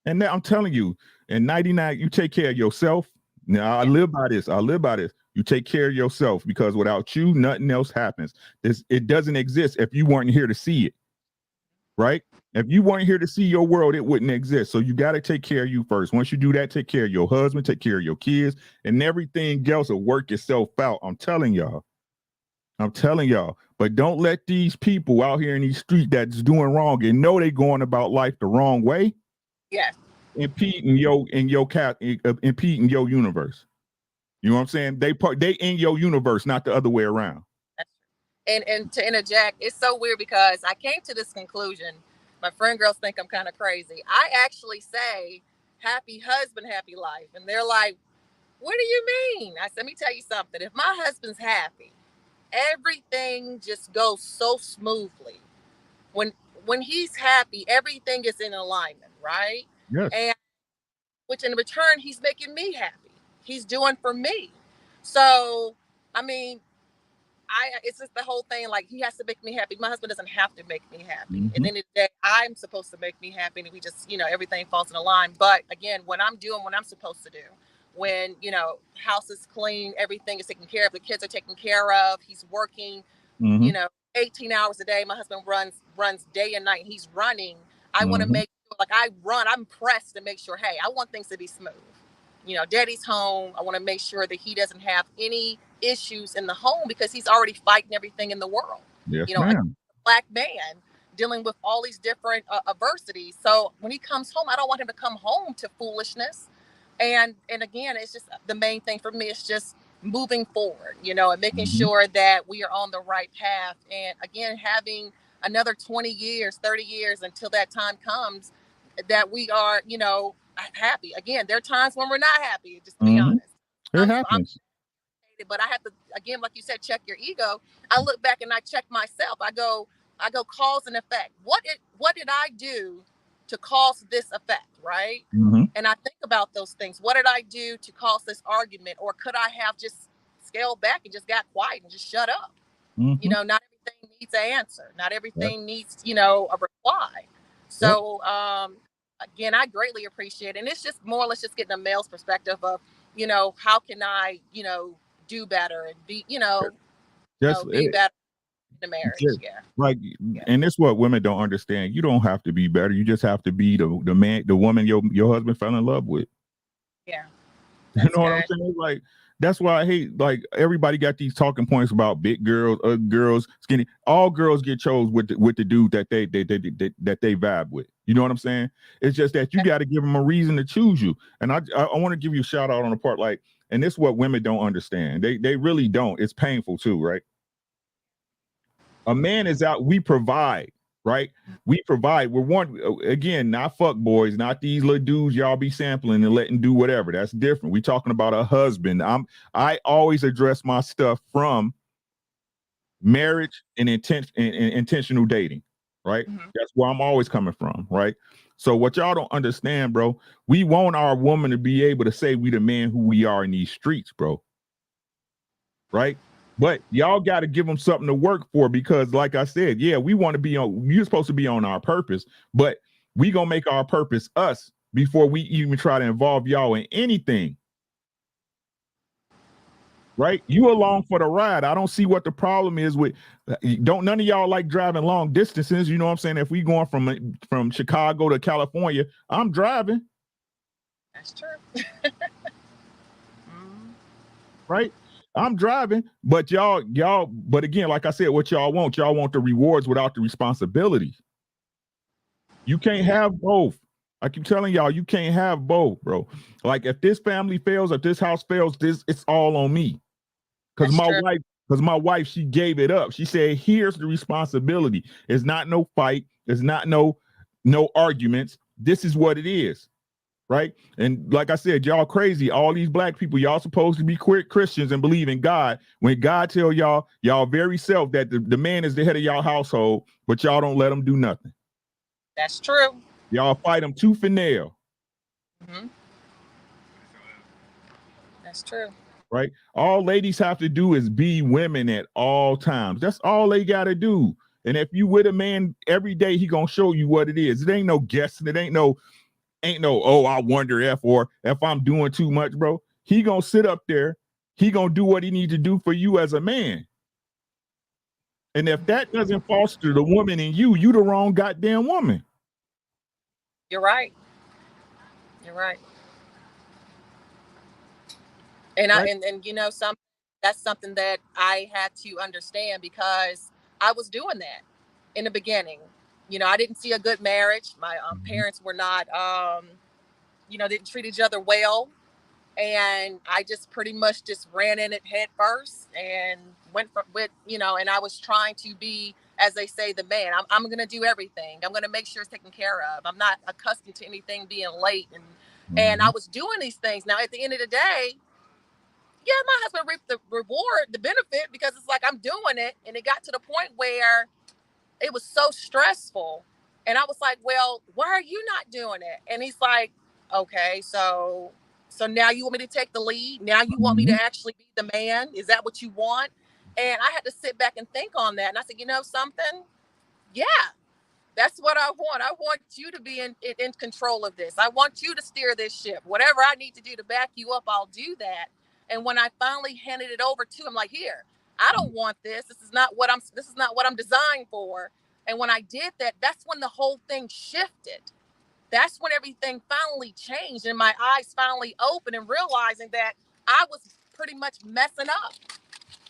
And now I'm telling you, in 99, you take care of yourself. Now I live by this. You take care of yourself, because without you, nothing else happens. It doesn't exist if you weren't here to see it. Right? If you weren't here to see your world, it wouldn't exist. So you got to take care of you first. Once you do that, take care of your husband, take care of your kids, and everything else will work itself out. I'm telling y'all. But don't let these people out here in these streets that's doing wrong and know they going about life the wrong way. Yes. Impede in your universe. You know what I'm saying? They in your universe, not the other way around. And to interject, it's so weird because I came to this conclusion. My friend girls think I'm kind of crazy. I actually say, happy husband, happy life. And they're like, what do you mean? I said, let me tell you something. If my husband's happy, everything just goes so smoothly. When he's happy, everything is in alignment, right? Yes. And which in return, he's making me happy. He's doing for me. So, I mean, it's just the whole thing, like, he has to make me happy. My husband doesn't have to make me happy. Mm-hmm. At the end of the day, I'm supposed to make me happy, and we just, everything falls in a line. But again, when I'm doing what I'm supposed to do, when, house is clean, everything is taken care of, the kids are taken care of, he's working, 18 hours a day. My husband runs day and night. He's running. I want to make sure, like, I'm pressed to make sure, hey, I want things to be smooth. Daddy's home. I want to make sure that he doesn't have any issues in the home because he's already fighting everything in the world. Yes, A black man dealing with all these different adversities. So when he comes home, I don't want him to come home to foolishness. And again, it's just the main thing for me is just moving forward, and making sure that we are on the right path. And again, having another 20 years, 30 years until that time comes, that we are, happy. Again, there are times when we're not happy, just to be honest. It happens. But I have to, again, like you said, check your ego. I look back and I check myself. I go cause and effect. What did I do to cause this effect, right? And I think about those things. What did I do to cause this argument? Or could I have just scaled back and just got quiet and just shut up? Not everything needs an answer. Not everything needs, a reply. So, again, I greatly appreciate it. And it's just more or less just getting a male's perspective of, how can I, do better and be, be better in the marriage. And that's what women don't understand. You don't have to be better. You just have to be the woman your husband fell in love with. Yeah. You know what I'm saying? Like, that's why I hate, like, everybody got these talking points about big girls, girls, skinny. All girls get chose with the dude that they vibe with. You know what I'm saying? It's just that you got to give them a reason to choose you. And I want to give you a shout out on the part, like, and this is what women don't understand. They really don't. It's painful too, right? A man is out. We provide, right? We provide. We're one, again, not fuck boys, not these little dudes y'all be sampling and letting do whatever. That's different. We talking about a husband. I always address my stuff from marriage and intentional dating, right? That's where I'm always coming from, right? So what y'all don't understand, bro, we want our woman to be able to say we the man who we are in these streets, bro. Right? But y'all got to give them something to work for, because like I said, we want to be on, you're supposed to be on our purpose, but we gonna make our purpose us before we even try to involve y'all in anything. Right? You along for the ride. I don't see what the problem is with, none of y'all like driving long distances. You know what I'm saying? If we going from Chicago to California, I'm driving. That's true. Right? I'm driving, but but again, like I said, what y'all want the rewards without the responsibilities. You can't have both. I keep telling y'all, you can't have both, bro. Like if this family fails, if this house fails, it's all on me. Because my wife, she gave it up. She said, here's the responsibility. It's not no fight. It's not no arguments. This is what it is. Right. And like I said, y'all crazy. All these black people, y'all supposed to be Christians and believe in God. When God tell y'all very self that the man is the head of y'all household, but y'all don't let him do nothing. That's true. Y'all fight him tooth and nail. Mm-hmm. That's true. Right. All ladies have to do is be women at all times. That's all they got to do. And if you with a man every day, he gonna show you what it is. It ain't no guessing. It ain't no, oh, I wonder if I'm doing too much, bro. He gonna sit up there. He gonna do what he needs to do for you as a man. And if that doesn't foster the woman in you, you the wrong goddamn woman. You're right. You're right. And right. and you know, that's something that I had to understand because I was doing that in the beginning. You know, I didn't see a good marriage. My parents were not, didn't treat each other well. And I just pretty much just ran in it head first and went and I was trying to be, as they say, the man. I'm going to do everything. I'm going to make sure it's taken care of. I'm not accustomed to anything being late. And I was doing these things. Now, at the end of the day, yeah, my husband reaped the reward, the benefit, because it's like I'm doing it. And it got to the point where it was so stressful. And I was like, well, why are you not doing it? And he's like, okay, so now you want me to take the lead? Now you want me to actually be the man? Is that what you want? And I had to sit back and think on that. And I said, you know something? Yeah, that's what I want. I want you to be in control of this. I want you to steer this ship. Whatever I need to do to back you up, I'll do that. And when I finally handed it over to him, like, here, I don't want this. This is not what I'm designed for. And when I did that, that's when the whole thing shifted. That's when everything finally changed and my eyes finally opened and realizing that I was pretty much messing up.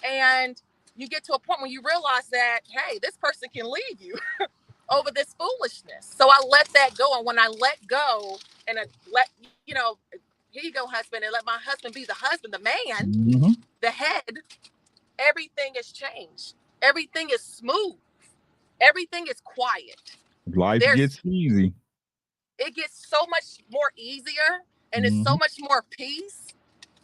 And you get to a point when you realize that, hey, this person can leave you over this foolishness. So I let that go. And when I let go and here you go, husband, and let my husband be the husband, the man, the head, everything has changed. Everything is smooth. Everything is quiet. Life gets easy. It gets so much more easier and it's so much more peace.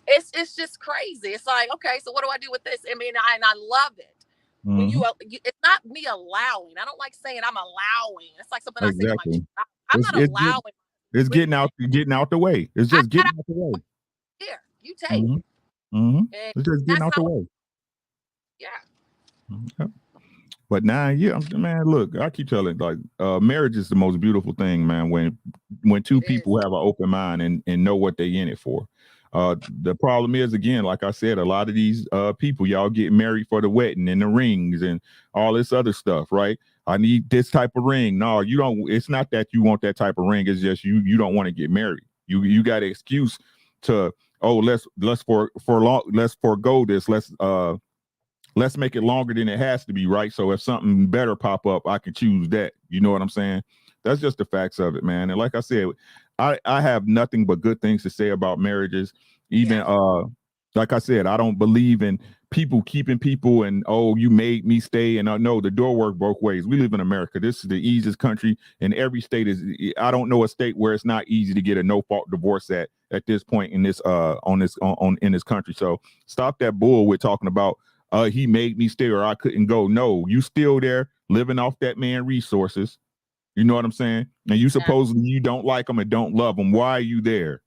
It's just crazy. It's like, okay, so what do I do with this? I mean, I love it. When it's not me allowing. I don't like saying I'm allowing. It's like something I say to my child. I'm not allowing. It's getting out the way. It's just getting out the way. Here, you take it. It's just getting out the way. Yeah. But now, man, look, I keep telling, like, marriage is the most beautiful thing, man, when two people have an open mind and know what they in it for. The problem is, again, like I said, a lot of these people, y'all get married for the wedding and the rings and all this other stuff, right? I need this type of ring. No, you don't. It's not that you want that type of ring. It's just you don't want to get married. You got an excuse to, let's forego this. Let's make it longer than it has to be, right? So if something better pop up, I can choose that. You know what I'm saying? That's just the facts of it, man. And like I said, I have nothing but good things to say about marriages. Even like I said, I don't believe in people keeping people and, you made me stay. And no, the door works both ways. We live in America. This is the easiest country, and every state is. I don't know a state where it's not easy to get a no-fault divorce at this point in this in this country. So stop that bull with talking about he made me stay or I couldn't go. No, you still there living off that man resources. You know what I'm saying? And you supposedly you don't like them and don't love them. Why are you there?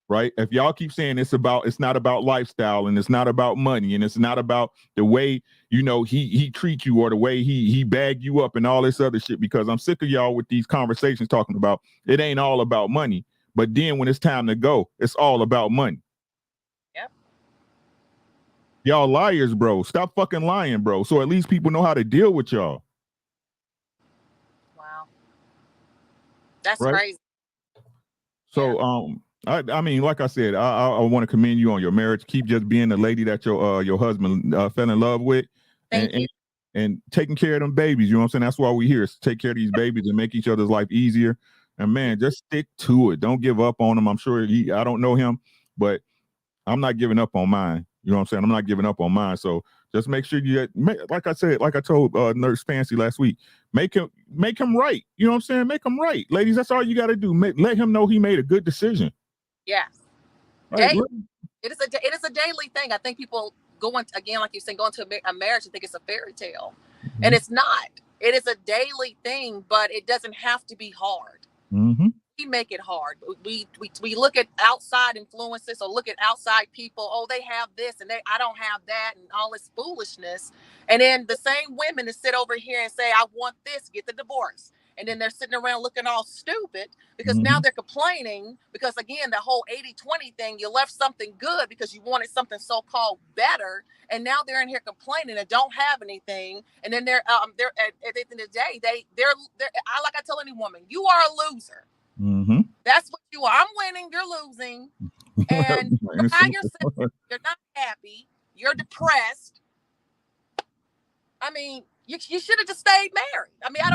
Right? If y'all keep saying it's not about lifestyle and it's not about money and it's not about the way, he treats you or the way he bag you up and all this other shit, because I'm sick of y'all with these conversations talking about it ain't all about money. But then when it's time to go, it's all about money. Yep. Y'all liars, bro. Stop fucking lying, bro. So at least people know how to deal with y'all. That's right? Crazy. So, I mean, like I said, I want to commend you on your marriage. Keep just being the lady that your husband fell in love with, and taking care of them babies. You know what I'm saying? That's why we're here, is to take care of these babies and make each other's life easier. And man, just stick to it. Don't give up on him. I'm sure I don't know him, but I'm not giving up on mine. You know what I'm saying? I'm not giving up on mine. So just make sure like I said, like I told Nurse Fancy last week, make him right. You know what I'm saying? Make him right. Ladies, that's all you got to do. Let him know he made a good decision. Yes. Right, it is a daily thing. I think people go into, again, like you said, go into a marriage and think it's a fairy tale. Mm-hmm. And it's not. It is a daily thing, but it doesn't have to be hard. Mm-hmm. We make it hard. We look at outside influences or look at outside people. Oh, they have this and I don't have that, and all this foolishness. And then the same women that sit over here and say, I want this, get the divorce. And then they're sitting around looking all stupid because mm-hmm. now they're complaining because, again, the whole 80-20 thing, you left something good because you wanted something so-called better. And now they're in here complaining and don't have anything. And then they're at the end of the day, they're like I tell any woman, you are a loser. Mm-hmm. That's what you are. I'm winning, you're losing. And you're by yourself. You're not happy. You're depressed. I mean, you should have just stayed married. I mean, I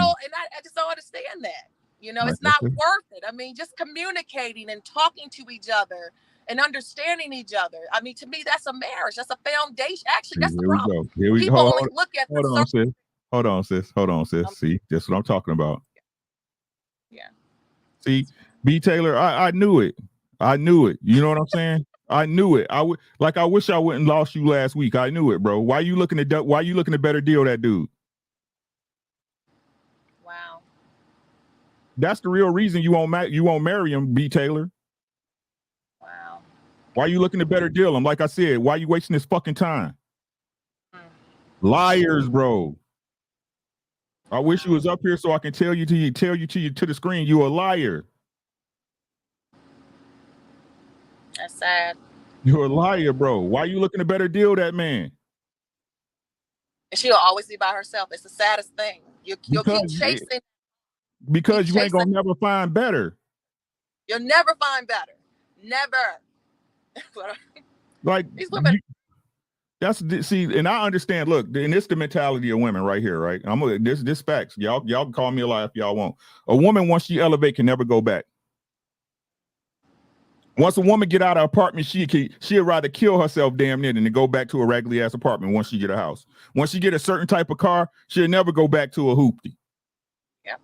just don't understand that. You know, it's not worth it. I mean, just communicating and talking to each other and understanding each other. I mean, to me, that's a marriage. That's a foundation. Actually, that's the problem. People only look at the surface. Hold on, sis. See, that's what I'm talking about. Yeah. See, B. Taylor, I knew it. I knew it. You know what I'm saying? I knew it. I wish I wouldn't lost you last week. I knew it, bro. Why you looking at better deal that dude? Wow. That's the real reason you won't marry him, B. Taylor. Wow. Why you looking to better deal him? Like I said, why you wasting this fucking time? Liars, bro. I wish you was up here so I can tell you to the screen you a liar. That's sad. You're a liar, bro. Why you looking to better deal that man? And she'll always be by herself. It's the saddest thing. You'll keep chasing. Because you ain't gonna never find better. You'll never find better. Never. Like these women. And I understand. Look, and it's the mentality of women right here, right? This facts. Y'all can call me a liar if y'all want. A woman, once she elevate, can never go back. Once a woman get out of her apartment, she'll rather kill herself damn near than to go back to a raggedy ass apartment once she get a house. Once she get a certain type of car, she'll never go back to a hoopty. Yeah,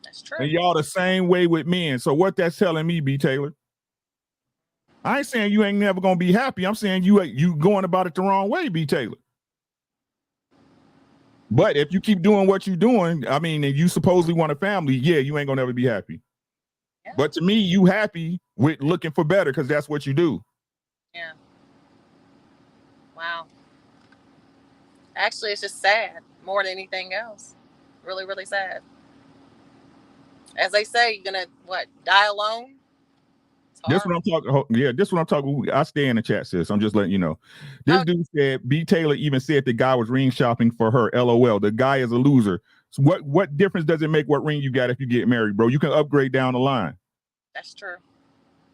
that's true. And y'all the same way with men. So what that's telling me, B. Taylor, I ain't saying you ain't never gonna be happy. I'm saying you going about it the wrong way, B. Taylor. But if you keep doing what you're doing, I mean, and you supposedly want a family, yeah, you ain't gonna ever be happy. Yeah. But to me, you happy with looking for better because that's what you do. Yeah. Wow. Actually, it's just sad more than anything else. Really, really sad. As they say, you're gonna die alone? This what I'm talking. Yeah, this what I'm talking. I stay in the chat, sis. I'm just letting you know. This dude said B. Taylor even said the guy was ring shopping for her. LOL. The guy is a loser. So what difference does it make what ring you got if you get married, bro? You can upgrade down the line. That's true.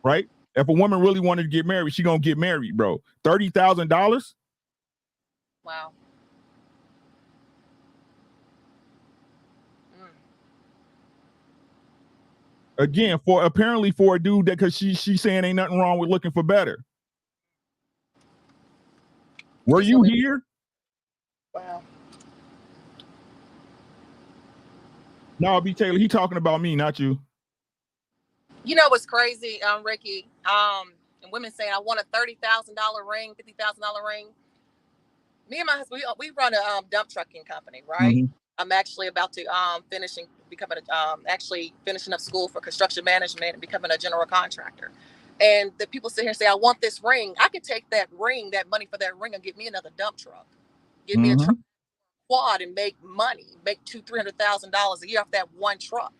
Right? If a woman really wanted to get married, she gonna get married, bro. $30,000. Wow. Again, for a dude that because she's saying ain't nothing wrong with looking for better. Were you here? Wow. No, B. Taylor, he talking about me, not you. You know what's crazy, Ricky? And women saying I want a $30,000 ring, $50,000 ring. Me and my husband, we run a dump trucking company, right? Mm-hmm. I'm actually about to finishing up school for construction management and becoming a general contractor. And the people sit here and say, I want this ring. I could take that money for that ring, and get me another dump truck. Give me a truck quad and make money, make $200,000-$300,000 a year off that one truck.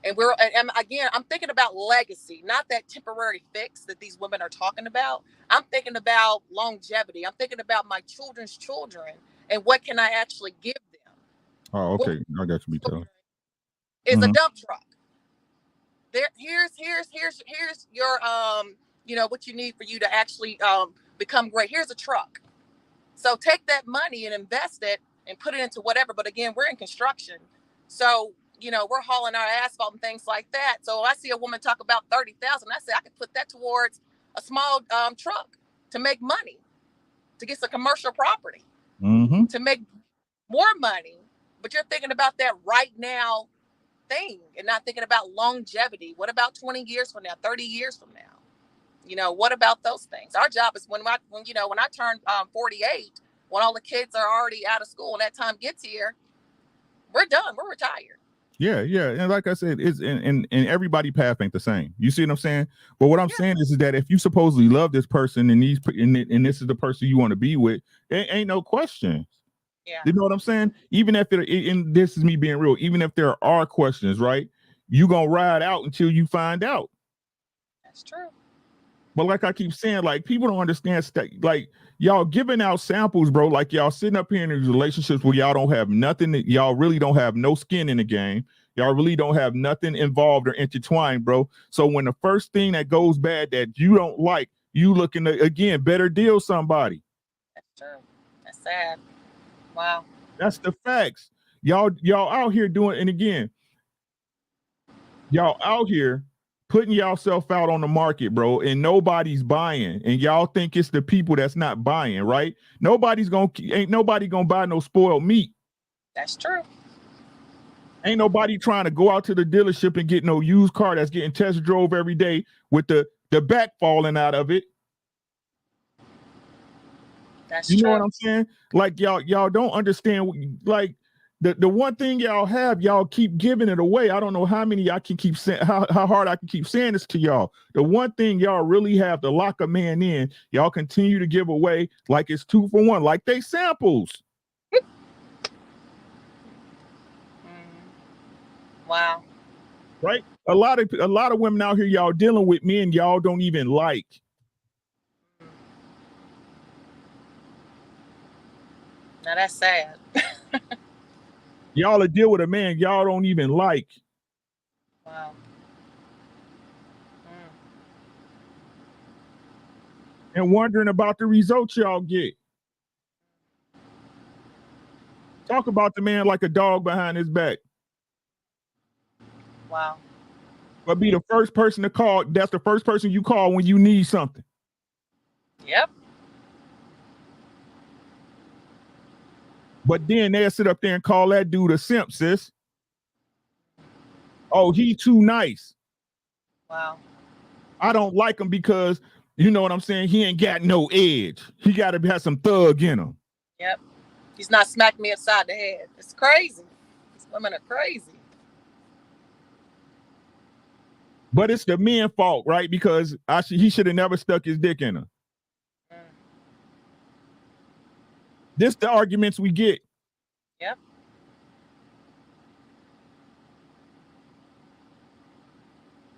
And I'm thinking about legacy, not that temporary fix that these women are talking about. I'm thinking about longevity. I'm thinking about my children's children and what can I actually give them. Oh, okay. I got you, B. Taylor. Is a dump truck. Here's your what you need for you to actually become great. Here's a truck. So take that money and invest it and put it into whatever. But again, we're in construction. So we're hauling our asphalt and things like that. So I see a woman talk about 30,000. I say I could put that towards a small truck to make money, to get some commercial property, to make more money. But you're thinking about that right now thing and not thinking about longevity. What about 20 years from now, 30 years from now? What about those things? Our job is when I turn 48, when all the kids are already out of school and that time gets here, we're done. We're retired. Yeah, and like I said, it's and everybody path ain't the same. You see what I'm saying? But what I'm saying is that if you supposedly love this person and this is the person you want to be with, there ain't no questions. Yeah. You know what I'm saying? Even if and this is me being real, even if there are questions, right? You gonna ride out until you find out. That's true. But like I keep saying, like people don't understand like y'all giving out samples, bro. Like y'all sitting up here in these relationships where y'all don't have nothing, y'all really don't have no skin in the game. Y'all really don't have nothing involved or intertwined, bro. So when the first thing that goes bad that you don't like, you looking to again better deal somebody. That's true. That's sad. Wow. That's the facts. Y'all out here doing, and again, y'all out here putting yourself out on the market, bro, and nobody's buying, and y'all think it's the people that's not buying, right? Ain't nobody gonna buy no spoiled meat. That's true. Ain't nobody trying to go out to the dealership and get no used car that's getting test drove every day with the back falling out of it. That's you true. know what I'm saying? Like y'all don't understand. Like the one thing y'all keep giving it away. I don't know how many I can keep saying, how hard I can keep saying this to y'all. The one thing y'all really have to lock a man in, y'all continue to give away like it's 2 for 1, like they samples. Wow. Right? A lot of women out here y'all dealing with men y'all don't even like. Now that's sad. Y'all deal with a man y'all don't even like. Wow. And wondering about the results y'all get. Talk about the man like a dog behind his back. Wow. But be the first person to call. That's the first person you call when you need something. Yep. But then they'll sit up there and call that dude a simp, sis. Oh, he too nice. Wow. I don't like him because, you know what I'm saying, he ain't got no edge. He got to have some thug in him. Yep. He's not smacking me upside the head. It's crazy. These women are crazy. But it's the men's fault, right? Because he should have never stuck his dick in her. This the arguments we get. Yep.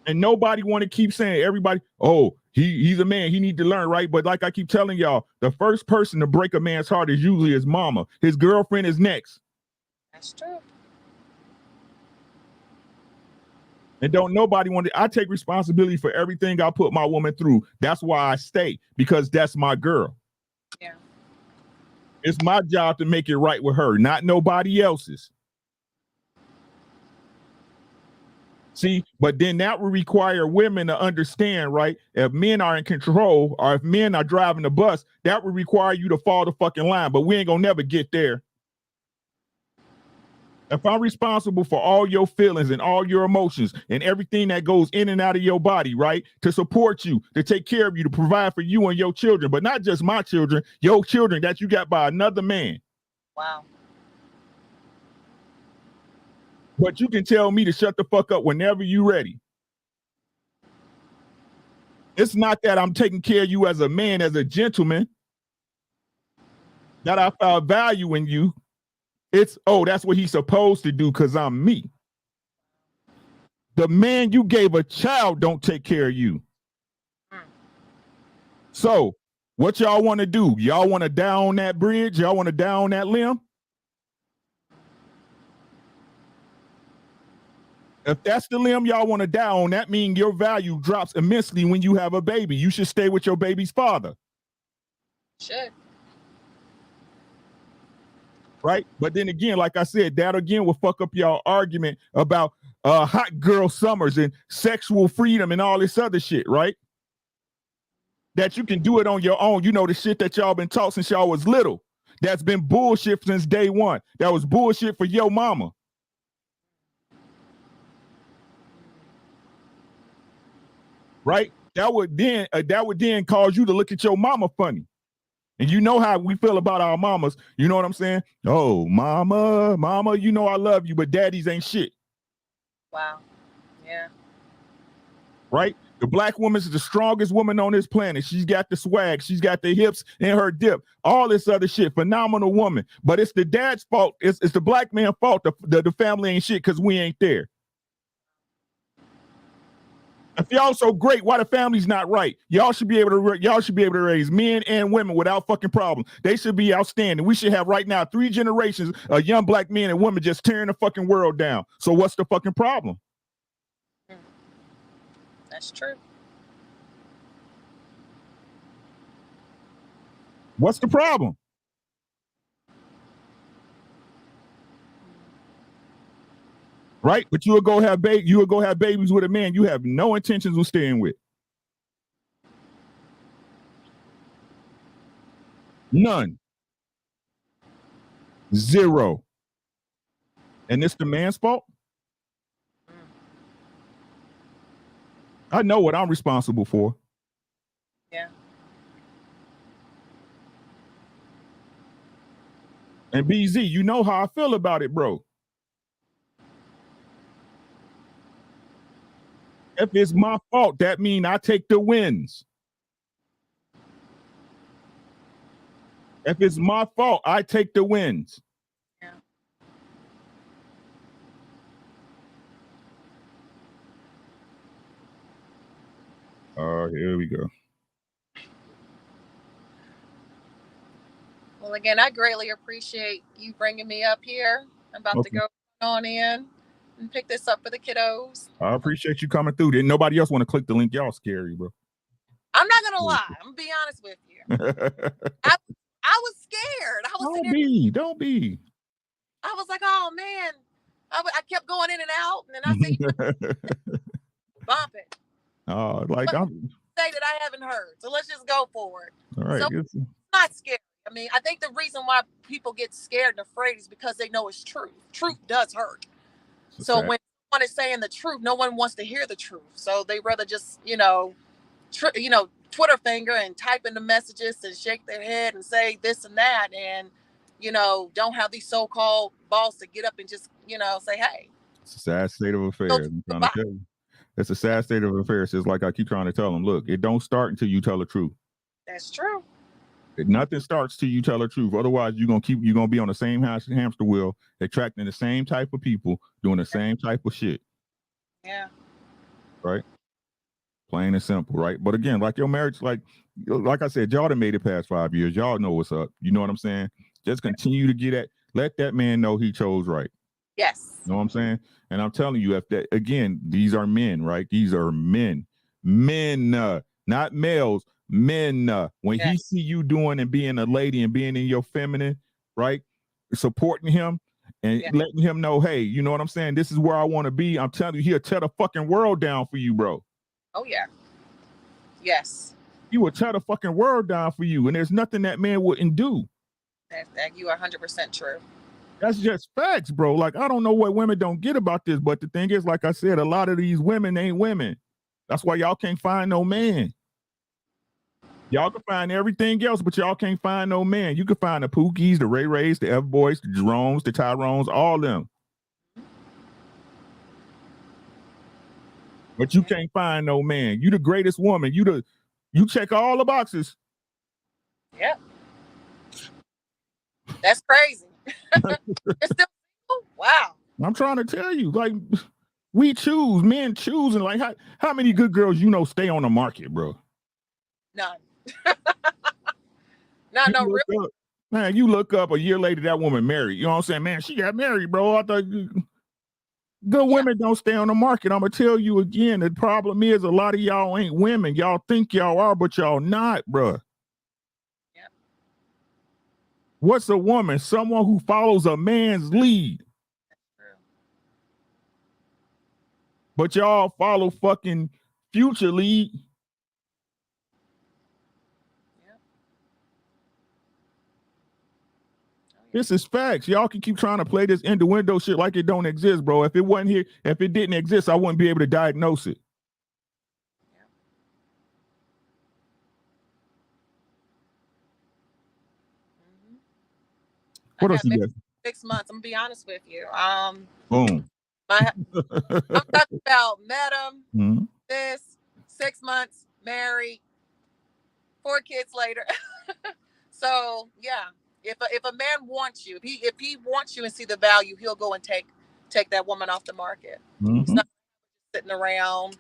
And nobody want to keep saying, everybody, oh, he's a man, he need to learn, right? But like I keep telling y'all, the first person to break a man's heart is usually his mama. His girlfriend is next. That's true. And don't nobody want to. I take responsibility for everything I put my woman through. That's why I stay, because that's my girl. Yeah. It's my job to make it right with her, not nobody else's. See, but then that would require women to understand, right? If men are in control or if men are driving the bus, that would require you to fall the fucking line. But we ain't gonna never get there. If I'm responsible for all your feelings and all your emotions and everything that goes in and out of your body, right? To support you, to take care of you, to provide for you and your children, but not just my children, your children that you got by another man. Wow. But you can tell me to shut the fuck up whenever you ready. It's not that I'm taking care of you as a man, as a gentleman, that I found value in you. It's, oh, that's what he's supposed to do because I'm me. The man you gave a child don't take care of you. So what y'all want to do? Y'all want to die on that bridge? Y'all want to die on that limb? If that's the limb y'all want to die on, that means your value drops immensely when you have a baby. You should stay with your baby's father. Should. right? But then again, like I said, that again will fuck up y'all argument about hot girl summers and sexual freedom and all this other shit, right? That you can do it on your own. You know, the shit that y'all been taught since y'all was little. That's been bullshit since day one. That was bullshit for your mama. Right? That would then cause you to look at your mama funny. And you know how we feel about our mamas. You know what I'm saying? Oh, mama, you know I love you, but daddies ain't shit. Wow. Yeah. Right? The black woman is the strongest woman on this planet. She's got the swag. She's got the hips in her dip. All this other shit. Phenomenal woman. But it's the dad's fault. It's the black man's fault. The family ain't shit because we ain't there. If y'all so great, why the family's not right? Y'all should be able to raise men and women without fucking problem. They should be outstanding. We should have right now 3 generations of young black men and women just tearing the fucking world down. So what's the fucking problem? That's true. What's the problem? Right? But you would go have babies with a man you have no intentions of staying with. None. 0. And it's the man's fault? I know what I'm responsible for. Yeah. And BZ, you know how I feel about it, bro. If it's my fault, that means I take the wins. If it's my fault, I take the wins. Yeah. Here we go. Well, again, I greatly appreciate you bringing me up here. I'm about to go on in and pick this up for the kiddos. I appreciate you coming through. Didn't nobody else want to click the link? Y'all scary, bro. I'm not gonna lie. I'm gonna be honest with you. I was scared. Don't be. I was like, oh man. I kept going in and out, and then I said, bump it. I'm say that I haven't heard. So let's just go for it. All right. So it's not scary. I mean, I think the reason why people get scared and afraid is because they know it's truth. Truth does hurt. So when someone is saying the truth, no one wants to hear the truth. So they rather just, Twitter finger and type in the messages and shake their head and say this and that, and don't have these so-called balls to get up and just say, hey. It's a sad state of affairs. I'm trying to tell you. It's a sad state of affairs. It's like I keep trying to tell them, look, it don't start until you tell the truth. That's true. Nothing starts till you tell the truth. Otherwise, you're gonna be on the same hamster wheel, attracting the same type of people, doing the same type of shit. Yeah. Right. Plain and simple, right? But again, like your marriage, like I said, y'all done made it past 5 years. Y'all know what's up. You know what I'm saying? Just continue to get at. Let that man know he chose right. Yes. You know what I'm saying? And I'm telling you, if that again, these are men, right? These are men, not males. Men, when he see you doing and being a lady and being in your feminine, right? Supporting him and letting him know, hey, you know what I'm saying? This is where I want to be. I'm telling you, he'll tear the fucking world down for you, bro. Oh, yeah. Yes. He will tear the fucking world down for you. And there's nothing that man wouldn't do. That you are 100% true. That's just facts, bro. Like, I don't know what women don't get about this, but the thing is, like I said, a lot of these women ain't women. That's why y'all can't find no man. Y'all can find everything else, but y'all can't find no man. You can find the Pookies, the Ray Rays, the F Boys, the Jeromes, the Tyrones, all them. But you can't find no man. You the greatest woman. You check all the boxes. Yep. That's crazy. It's still, wow. I'm trying to tell you, like, men choose, and like how many good girls stay on the market, bro? None. No, really. Man, you look up a year later, that woman married. You know what I'm saying? Man, she got married, bro. I thought good women don't stay on the market. I'm gonna tell you again, the problem is a lot of y'all ain't women. Y'all think y'all are, but y'all not, bro. Yep. What's a woman? Someone who follows a man's lead. But y'all follow fucking Future lead. This is facts. Y'all can keep trying to play this innuendo shit like it don't exist, bro. If it wasn't here, if it didn't exist, I wouldn't be able to diagnose it. What else you got? 6 months. I'm gonna be honest with you. Boom. I'm talking about met him. Mm-hmm. This 6 months, married, 4 kids later. So yeah, if a man wants you, if he wants you and see the value, he'll go and take that woman off the market. Mm-hmm. He's not sitting around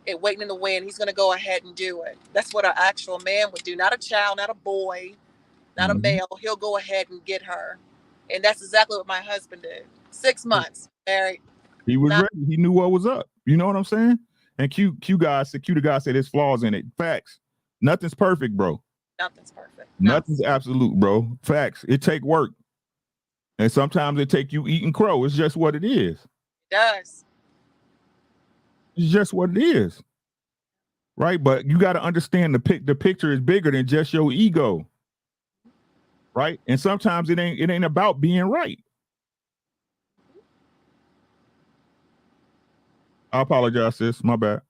and waiting in the wind. He's gonna go ahead and do it. That's what an actual man would do. Not a child, not a boy, not a male. He'll go ahead and get her. And that's exactly what my husband did. 6 months, married. He was ready. He knew what was up. You know what I'm saying? And Q the guy said there's flaws in it. Facts. Nothing's perfect, bro. Nothing's perfect. Nothing's absolute, bro. Facts. It take work. And sometimes it take you eating crow. It's just what it is. It does. It's just what it is. Right? But you got to understand the picture is bigger than just your ego. Right? And sometimes it ain't about being right. I apologize, sis. My bad.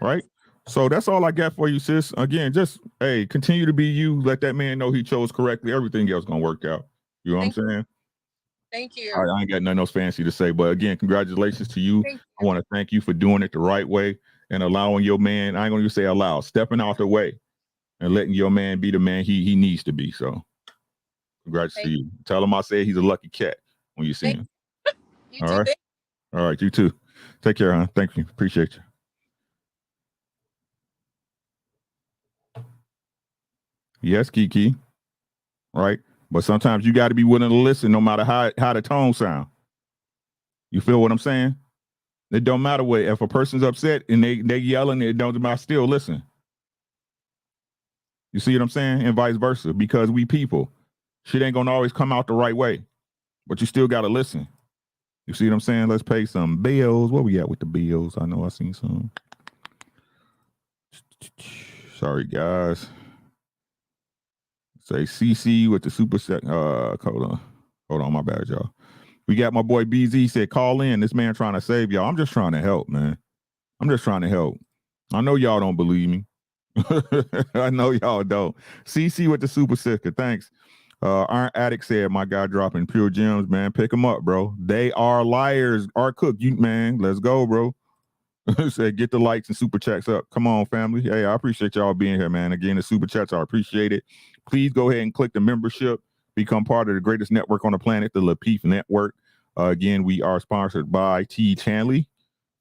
Right? So that's all I got for you, sis. Again, just continue to be you. Let that man know he chose correctly. Everything else gonna work out. You know what I'm saying? Thank you. I ain't got nothing else fancy to say, but again, congratulations to you. I want to thank you for doing it the right way and allowing your man. I ain't gonna say allow, stepping out the way and letting your man be the man he needs to be. So, congrats to you. Tell him I said he's a lucky cat when you see him. You all right? All right, you too. Take care, hon. Thank you. Appreciate you. Yes, Kiki. Right? But sometimes you got to be willing to listen no matter how the tone sound. You feel what I'm saying? It don't matter what. If a person's upset and they yelling, it don't matter. Still listen. You see what I'm saying? And vice versa. Because we people. Shit ain't going to always come out the right way. But you still got to listen. You see what I'm saying? Let's pay some bills. What we at with the bills? I know I seen some. Sorry, guys. Say CC with the super set. Hold on, my bad, y'all. We got my boy BZ. He said, call in. This man trying to save y'all. I'm just trying to help, man. I'm just trying to help. I know y'all don't believe me. I know y'all don't. CC with the super sicker. Thanks. Iron Addict said, my guy dropping pure gems, man. Pick them up, bro. They are liars. Art Cook, you man. Let's go, bro. Said, get the likes and super chats up. Come on, family. Hey, I appreciate y'all being here, man. Again, the super chats, I appreciate it. Please go ahead and click the membership. Become part of the greatest network on the planet, the Lapeef Network. Again, we are sponsored by T. Chanley.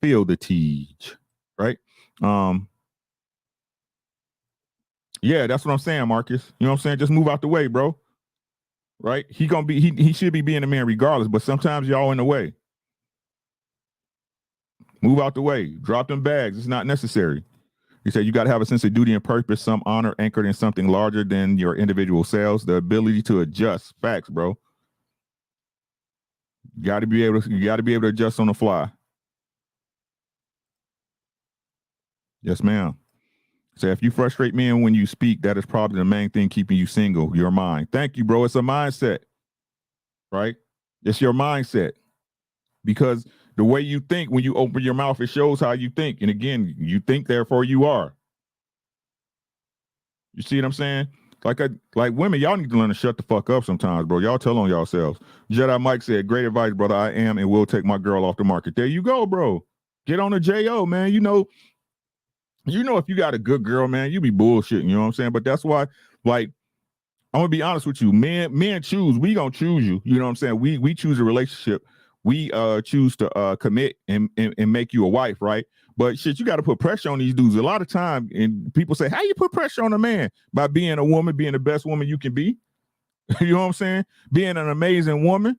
Feel the Teach, right? Yeah, that's what I'm saying, Marcus. You know what I'm saying? Just move out the way, bro. Right? He should be being a man regardless, but sometimes y'all in the way. Move out the way. Drop them bags. It's not necessary. He said you got to have a sense of duty and purpose, some honor anchored in something larger than your individual selves, the ability to adjust. Facts, bro. You got to be able to adjust on the fly. Yes, ma'am. So if you frustrate men when you speak, that is probably the main thing keeping you single, your mind. Thank you, bro. It's a mindset, right? It's your mindset. Because the way you think when you open your mouth, it shows how you think. And again, you think, therefore you are. You see what I'm saying? Like women, y'all need to learn to shut the fuck up sometimes, bro. Y'all tell on yourselves. Jedi Mike said, great advice, brother. I am and will take my girl off the market. There you go, bro. Get on the JO, man. You know, if you got a good girl, man, you be bullshitting, you know what I'm saying? But that's why, like, I'm gonna be honest with you. Men choose. We gonna choose you. You know what I'm saying? We choose a relationship. We choose to commit and make you a wife, right? But shit, you got to put pressure on these dudes. A lot of time, and people say, how you put pressure on a man? By being a woman, being the best woman you can be. You know what I'm saying? Being an amazing woman.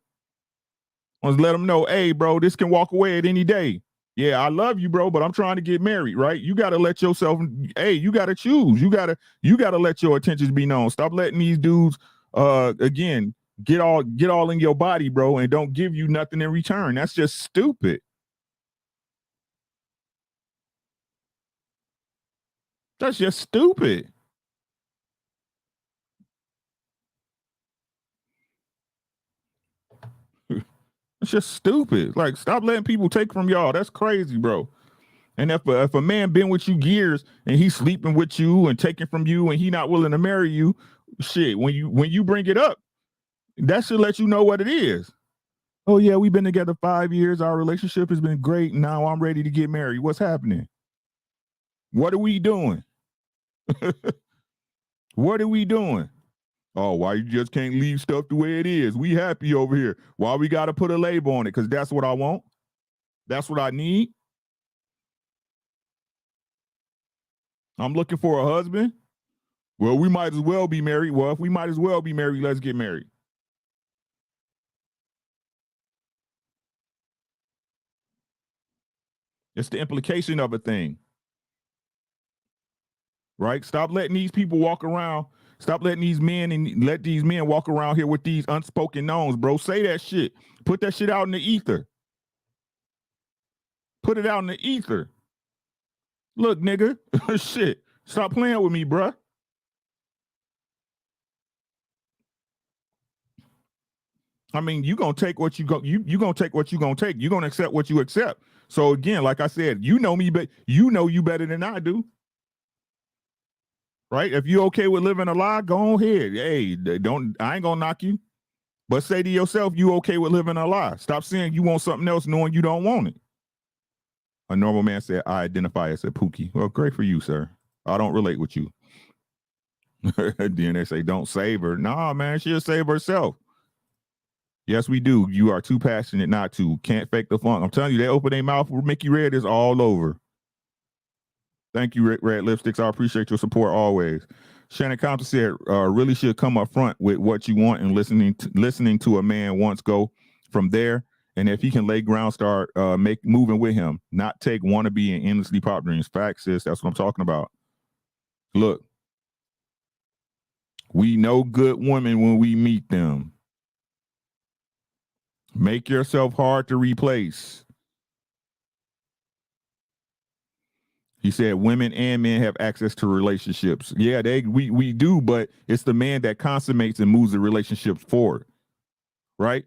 Let's let them know, hey, bro, this can walk away at any day. Yeah, I love you, bro, but I'm trying to get married, right? You got to let yourself, you got to choose. You got to let your intentions be known. Stop letting these dudes again, get all in your body, bro, and don't give you nothing in return. That's just stupid. That's just stupid. It's just stupid. Like, stop letting people take from y'all. That's crazy, bro. And if a man been with you years and he's sleeping with you and taking from you and he not willing to marry you, shit, when you bring it up, that should let you know what it is. Oh yeah, we've been together 5 years. Our relationship has been great. Now I'm ready to get married. What's happening? What are we doing? What are we doing? Oh, why you just can't leave stuff the way it is? We happy over here. Why we got to put a label on it? Because that's what I want. That's what I need. I'm looking for a husband. Well, we might as well be married. Well, if we might as well be married, let's get married. It's the implication of a thing. Right? Stop letting these people walk around. Stop letting these men walk around here with these unspoken knowns, bro. Say that shit. Put that shit out in the ether. Put it out in the ether. Look, nigga. Shit. Stop playing with me, bruh. I mean, you gonna take what you gonna take what you gonna take. You gonna accept what you accept. So again, like I said, you know me, but you know you better than I do. Right? If you okay with living a lie, go ahead. Hey, I ain't gonna knock you. But say to yourself, you okay with living a lie. Stop saying you want something else knowing you don't want it. A normal man said, I identify as a Pookie. Well, great for you, sir. I don't relate with you. Then they say, don't save her. Nah, man, she'll save herself. Yes, we do. You are too passionate not to. Can't fake the funk. I'm telling you, they open their mouth for Mickey Red is all over. Thank you, Red Lipsticks. I appreciate your support always. Shannon Compton said, really should come up front with what you want and listening to a man once go from there. And if he can lay ground, start moving with him, not take wannabe and endlessly pop dreams. Facts, sis. That's what I'm talking about. Look, we know good women when we meet them. Make yourself hard to replace. He said women and men have access to relationships. Yeah, we do, but it's the man that consummates and moves the relationships forward. Right?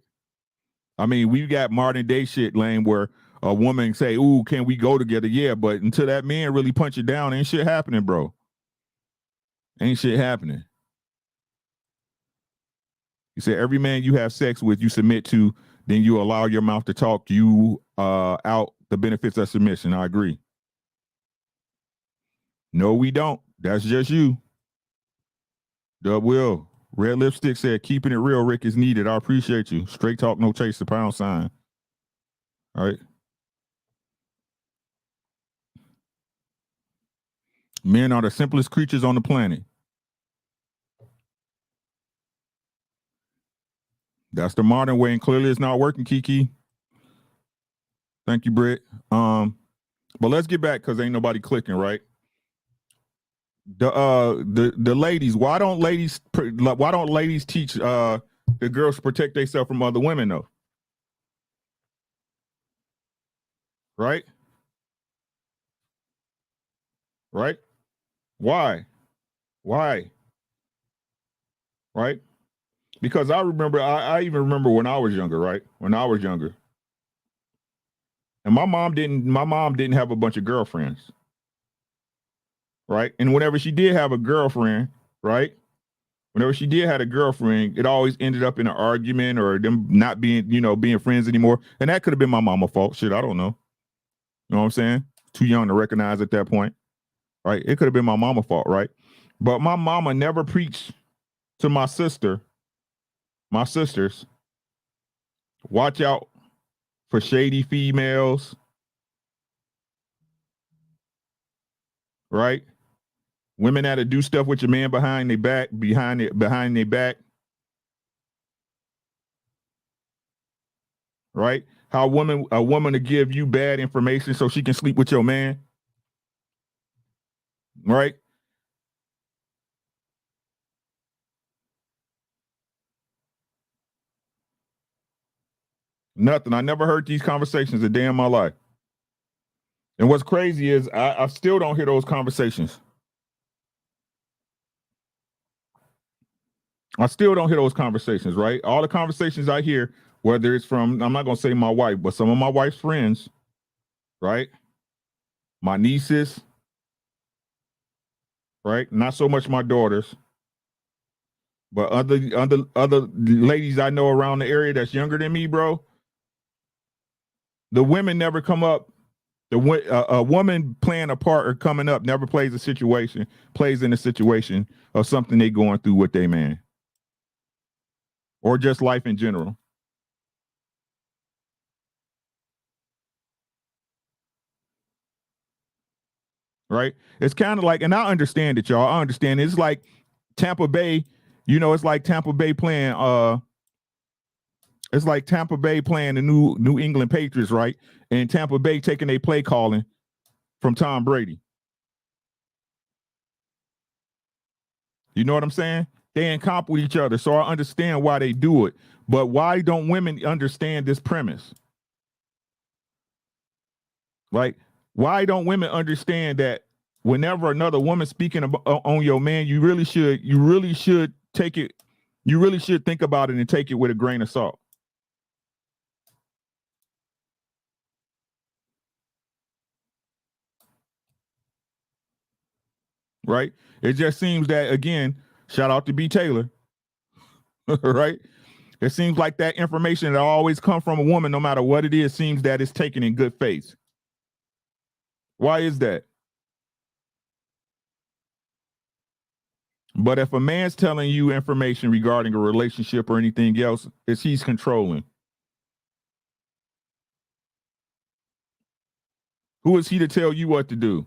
I mean, we got modern day shit, Lane, where a woman say, ooh, can we go together? Yeah, but until that man really punch it down, ain't shit happening, bro. Ain't shit happening. He said every man you have sex with, you submit to, then you allow your mouth to talk you out the benefits of submission. I agree. No, we don't. That's just you. Dub Will. Red Lipstick said, keeping it real, Rick, is needed. I appreciate you. Straight talk, no chase, the pound sign. All right. Men are the simplest creatures on the planet. That's the modern way, and clearly it's not working, Kiki. Thank you, Britt. But let's get back because ain't nobody clicking, right? The ladies, why don't ladies teach the girls to protect themselves from other women though? Right? Right? Why? Right? Because I remember, I even remember when I was younger, right? When I was younger. And my mom didn't have a bunch of girlfriends. Right? And whenever she did have a girlfriend, right? Whenever she did have a girlfriend, it always ended up in an argument or them not being, being friends anymore. And that could have been my mama's fault. Shit, I don't know. You know what I'm saying? Too young to recognize at that point. Right? It could have been my mama's fault, right? But my mama never preached to my sisters, watch out for shady females. Right? Women that do stuff with your man behind their back, behind their back. Right? How a woman to give you bad information so she can sleep with your man. Right? Nothing. I never heard these conversations a day in my life. And what's crazy is I still don't hear those conversations. I still don't hear those conversations, right? All the conversations I hear, whether it's from, I'm not going to say my wife, but some of my wife's friends, right? My nieces, right? Not so much my daughters, but other ladies I know around the area that's younger than me, bro. The women never come up. A woman playing a part or coming up never plays in a situation of something they going through with their man, or just life in general. Right? It's kind of like, and I understand it, y'all. I understand it. It's like Tampa Bay, it's like Tampa Bay playing the New England Patriots, right? And Tampa Bay taking a play calling from Tom Brady. You know what I'm saying? They in comp with each other. So I understand why they do it. But why don't women understand this premise? Right? Why don't women understand that whenever another woman speaking on your man, you really should take it, you really should think about it and take it with a grain of salt. Right? It just seems that, again, shout out to B. Taylor, right? It seems like that information that always comes from a woman, no matter what it is, seems that it's taken in good faith. Why is that? But if a man's telling you information regarding a relationship or anything else, he's controlling. Who is he to tell you what to do?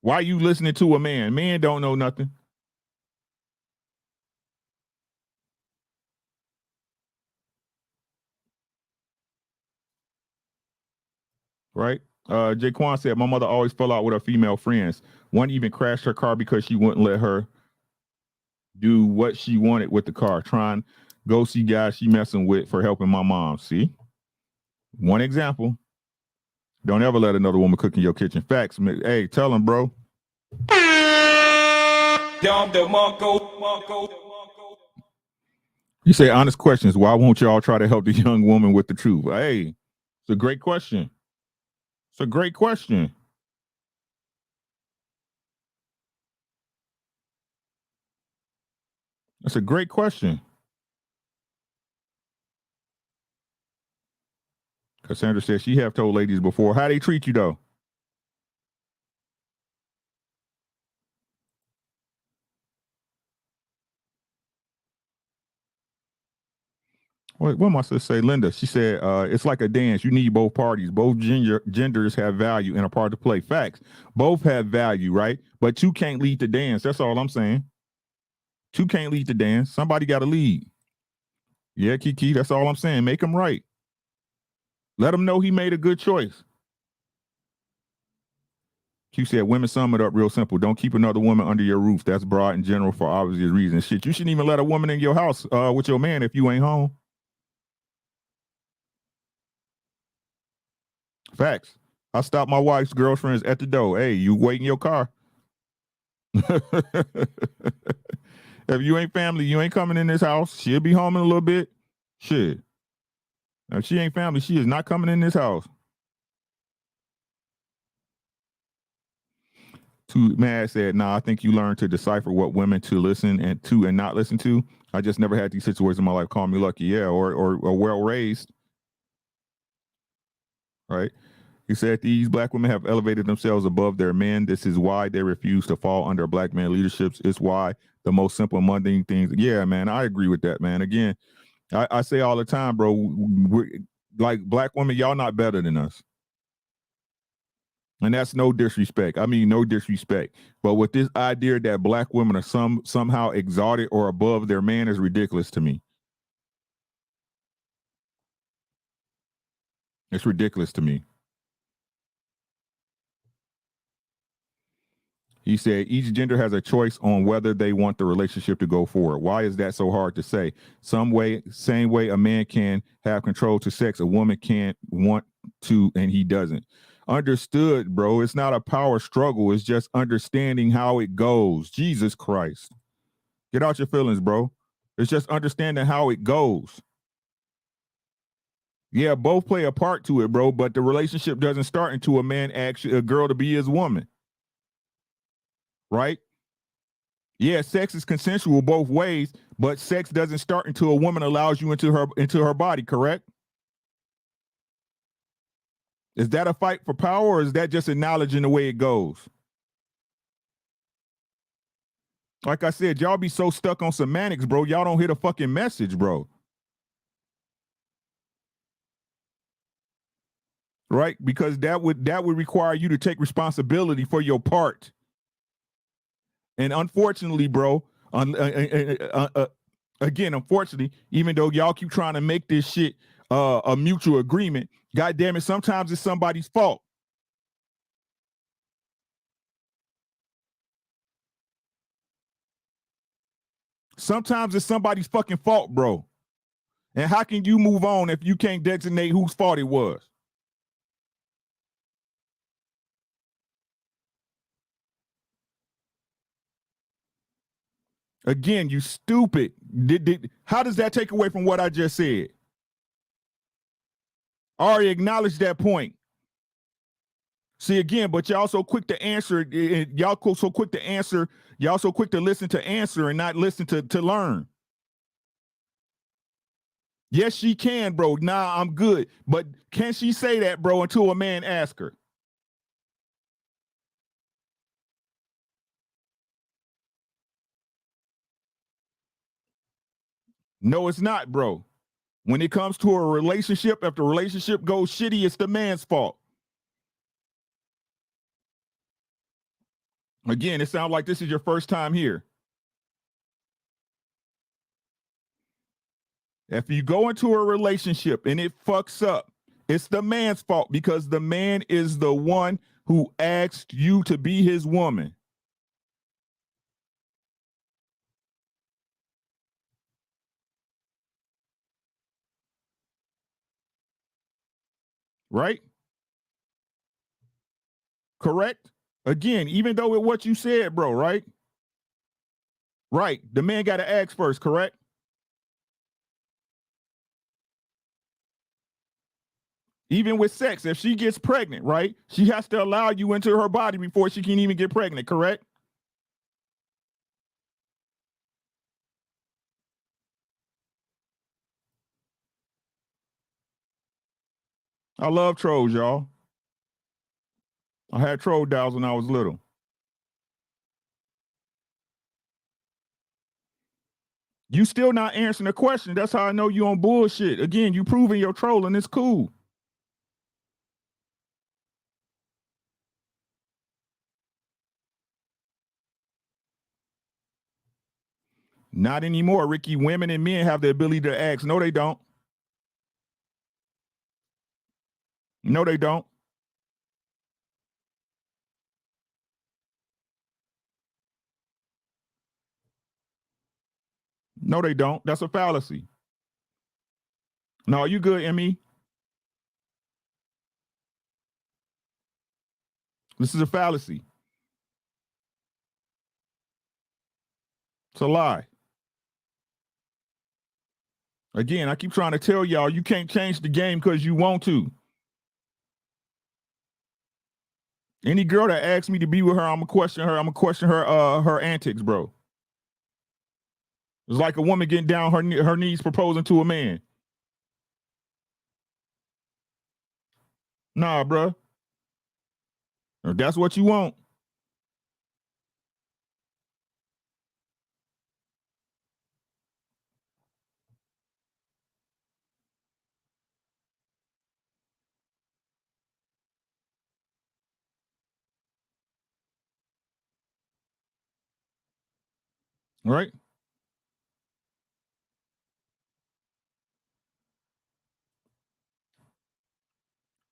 Why are you listening to a man? Men don't know nothing. Right? Jaquan said, my mother always fell out with her female friends. One even crashed her car because she wouldn't let her do what she wanted with the car, trying go see guys she messing with for helping my mom. See? One example. Don't ever let another woman cook in your kitchen. Facts. Hey, tell him, bro. You say honest questions. Why won't y'all try to help the young woman with the truth? Hey, it's a great question. It's a great question. That's a great question. Cassandra says she have told ladies before. How they treat you though? What my sister say, Linda? She said, it's like a dance. You need both parties. Both genders have value and a part to play. Facts. Both have value, right? But two can't lead the dance. That's all I'm saying. Two can't lead the dance. Somebody got to lead. Yeah, Kiki, that's all I'm saying. Make him right. Let him know he made a good choice. Q said, women sum it up real simple. Don't keep another woman under your roof. That's broad in general for obvious reasons. Shit, you shouldn't even let a woman in your house with your man if you ain't home. Facts. I stopped my wife's girlfriends at the door. Hey, you wait in your car. If you ain't family, you ain't coming in this house. She'll be home in a little bit. Shit. If she ain't family, she is not coming in this house. Too Mad said, nah, I think you learn to decipher what women to listen and to and not listen to. I just never had these situations in my life. Call me lucky. Yeah, or well raised. Right? He said these black women have elevated themselves above their men. This is why they refuse to fall under black man leaderships. It's why the most simple, mundane things. Yeah, man, I agree with that, man. Again, I say all the time, bro, we're, like black women, y'all not better than us. And that's no disrespect. I mean, no disrespect. But with this idea that black women are somehow exalted or above their man is ridiculous to me. It's ridiculous to me. He said each gender has a choice on whether they want the relationship to go forward. Why is that so hard to say? Same way a man can have control to sex, a woman can't want to, and he doesn't. Understood, bro. It's not a power struggle. It's just understanding how it goes. Jesus Christ. Get out your feelings, bro. It's just understanding how it goes. Yeah, both play a part to it, bro, but the relationship doesn't start until a man asks a girl to be his woman. Right? Yeah, sex is consensual both ways, but sex doesn't start until a woman allows you into her body, correct? Is that a fight for power, or is that just acknowledging the way it goes? Like I said, y'all be so stuck on semantics, bro. Y'all don't hit a fucking message, bro. Right? Because that would require you to take responsibility for your part. And unfortunately, bro, again, unfortunately, even though y'all keep trying to make this shit a mutual agreement, God damn it, sometimes it's somebody's fault. Sometimes it's somebody's fucking fault, bro. And how can you move on if you can't designate whose fault it was? Again, you stupid. How does that take away from what I just said? I already acknowledged that point. See, again, but y'all so quick to answer. Y'all so quick to answer. Y'all so quick to listen to answer and not listen to learn. Yes, she can, bro. Nah, I'm good. But can she say that, bro, until a man asks her? No, it's not, bro. When it comes to a relationship, if the relationship goes shitty, it's the man's fault. Again, it sounds like this is your first time here. If you go into a relationship and it fucks up, it's the man's fault because the man is the one who asked you to be his woman. Right? Correct? Again, even though it what you said, bro, right? Right. The man got to ask first, correct? Even with sex, if she gets pregnant, right? She has to allow you into her body before she can even get pregnant, correct? I love trolls, y'all. I had troll dolls when I was little. You still not answering the question. That's how I know you on bullshit. Again, you proving your trolling. It's cool. Not anymore, Ricky. Women and men have the ability to ask. No, they don't. No, they don't. No, they don't. That's a fallacy. No, you good, Emmy? This is a fallacy. It's a lie. Again, I keep trying to tell y'all you can't change the game because you want to. Any girl that asks me to be with her, I'm gonna question her. I'm gonna question her antics, bro. It's like a woman getting down her knees proposing to a man. Nah, bro. If that's what you want. Right?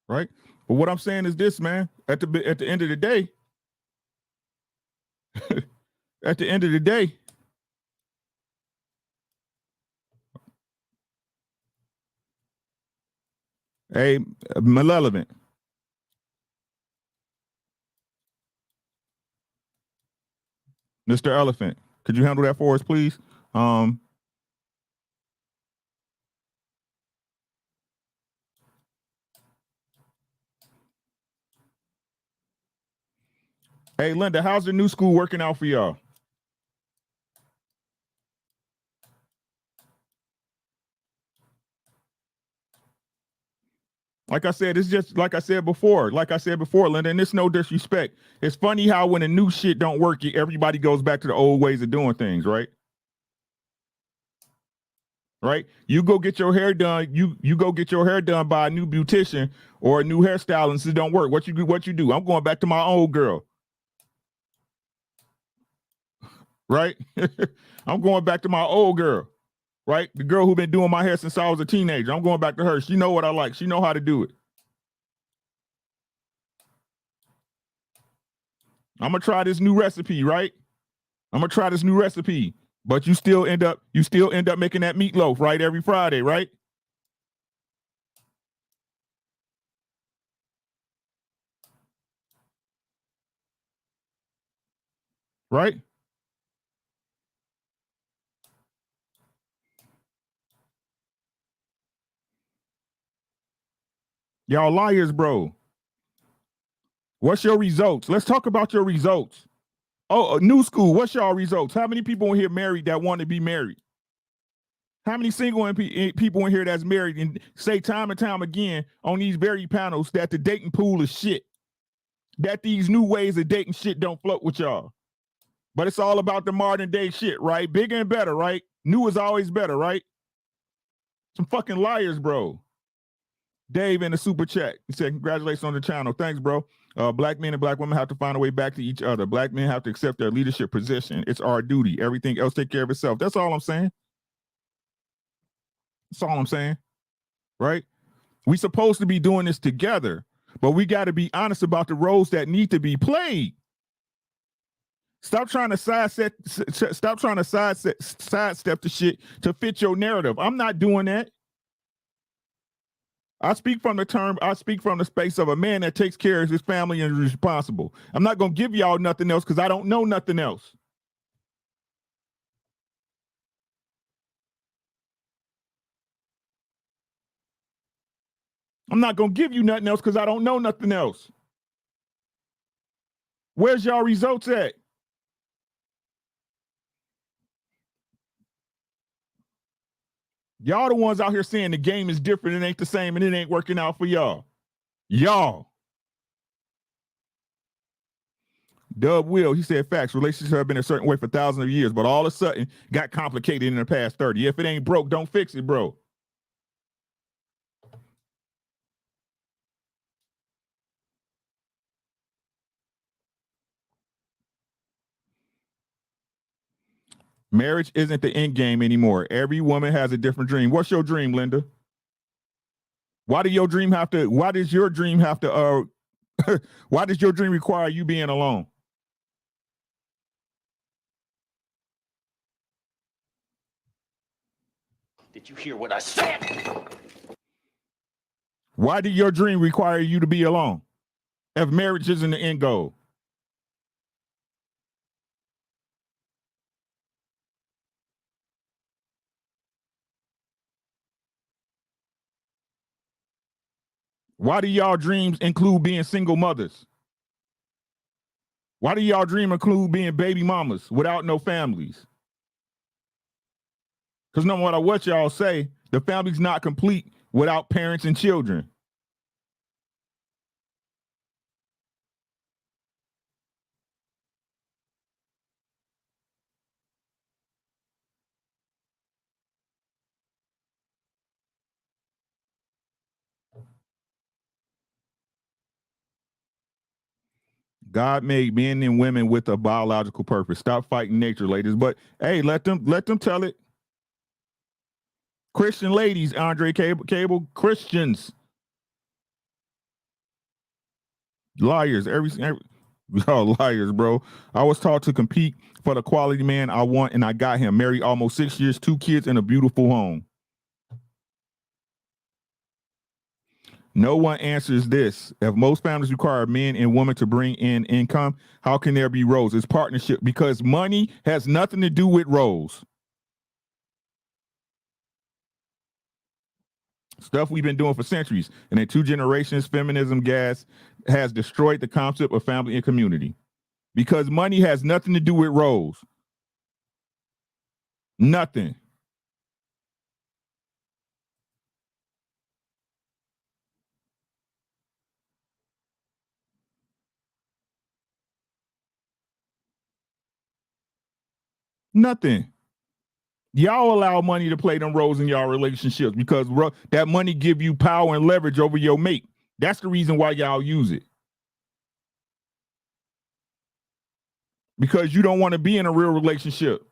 Right? But what I'm saying is this, man. At the end of the day, at the end of the day, hey, Malevolent. Mr. Elephant, could you handle that for us, please? Hey, Linda, how's the new school working out for y'all? Like I said, it's just like I said before, Linda, and it's no disrespect. It's funny how when the new shit don't work, everybody goes back to the old ways of doing things, right? Right? You go get your hair done. You go get your hair done by a new beautician or a new hairstylist. It don't work. What you do? I'm going back to my old girl. Right? I'm going back to my old girl. Right? The girl who been doing my hair since I was a teenager. I'm going back to her. She know what I like. She know how to do it. I'm gonna try this new recipe, right? But you still end up making that meatloaf, right? Every Friday, right? Right? Y'all liars, bro. What's your results? Let's talk about your results. Oh, new school. What's y'all results? How many people in here married that want to be married? How many single people in here that's married and say time and time again on these very panels that the dating pool is shit? That these new ways of dating shit don't float with y'all. But it's all about the modern day shit, right? Bigger and better, right? New is always better, right? Some fucking liars, bro. Dave in the super chat. He said, congratulations on the channel. Thanks, bro. Black men and black women have to find a way back to each other. Black men have to accept their leadership position. It's our duty. Everything else take care of itself. That's all I'm saying. That's all I'm saying. Right? We supposed to be doing this together, but we got to be honest about the roles that need to be played. Stop trying to sidestep the shit to fit your narrative. I'm not doing that. I speak from the space of a man that takes care of his family and is responsible. I'm not going to give y'all nothing else because I don't know nothing else. I'm not going to give you nothing else because I don't know nothing else. Where's y'all results at? Y'all the ones out here saying the game is different, it ain't the same, and it ain't working out for y'all. Y'all. Dub Will, he said facts. Relationships have been a certain way for thousands of years, but all of a sudden got complicated in the past 30. If it ain't broke, don't fix it, bro. Marriage isn't the end game anymore. Every woman has a different dream. What's your dream, Linda? Why does your dream have to why does your dream require you being alone? Did you hear what I said? Why did your dream require you to be alone if marriage isn't the end goal? Why do y'all dreams include being single mothers? Why do y'all dream include being baby mamas without no families? Because no matter what y'all say, the family's not complete without parents and children. God made men and women with a biological purpose. Stop fighting nature, ladies. But hey, let them tell it. Christian ladies, Andre Cable, Christians. Liars. Y'all liars, bro. I was taught to compete for the quality man I want, and I got him. Married almost 6 years, 2 kids, and a beautiful home. No one answers this. If most families require men and women to bring in income, how can there be roles? It's partnership because money has nothing to do with roles. Stuff we've been doing for centuries. And in 2 generations, feminism has destroyed the concept of family and community. Because money has nothing to do with roles. Nothing. Nothing. Y'all allow money to play them roles in y'all relationships because that money give you power and leverage over your mate. That's the reason why y'all use it. Because you don't want to be in a real relationship.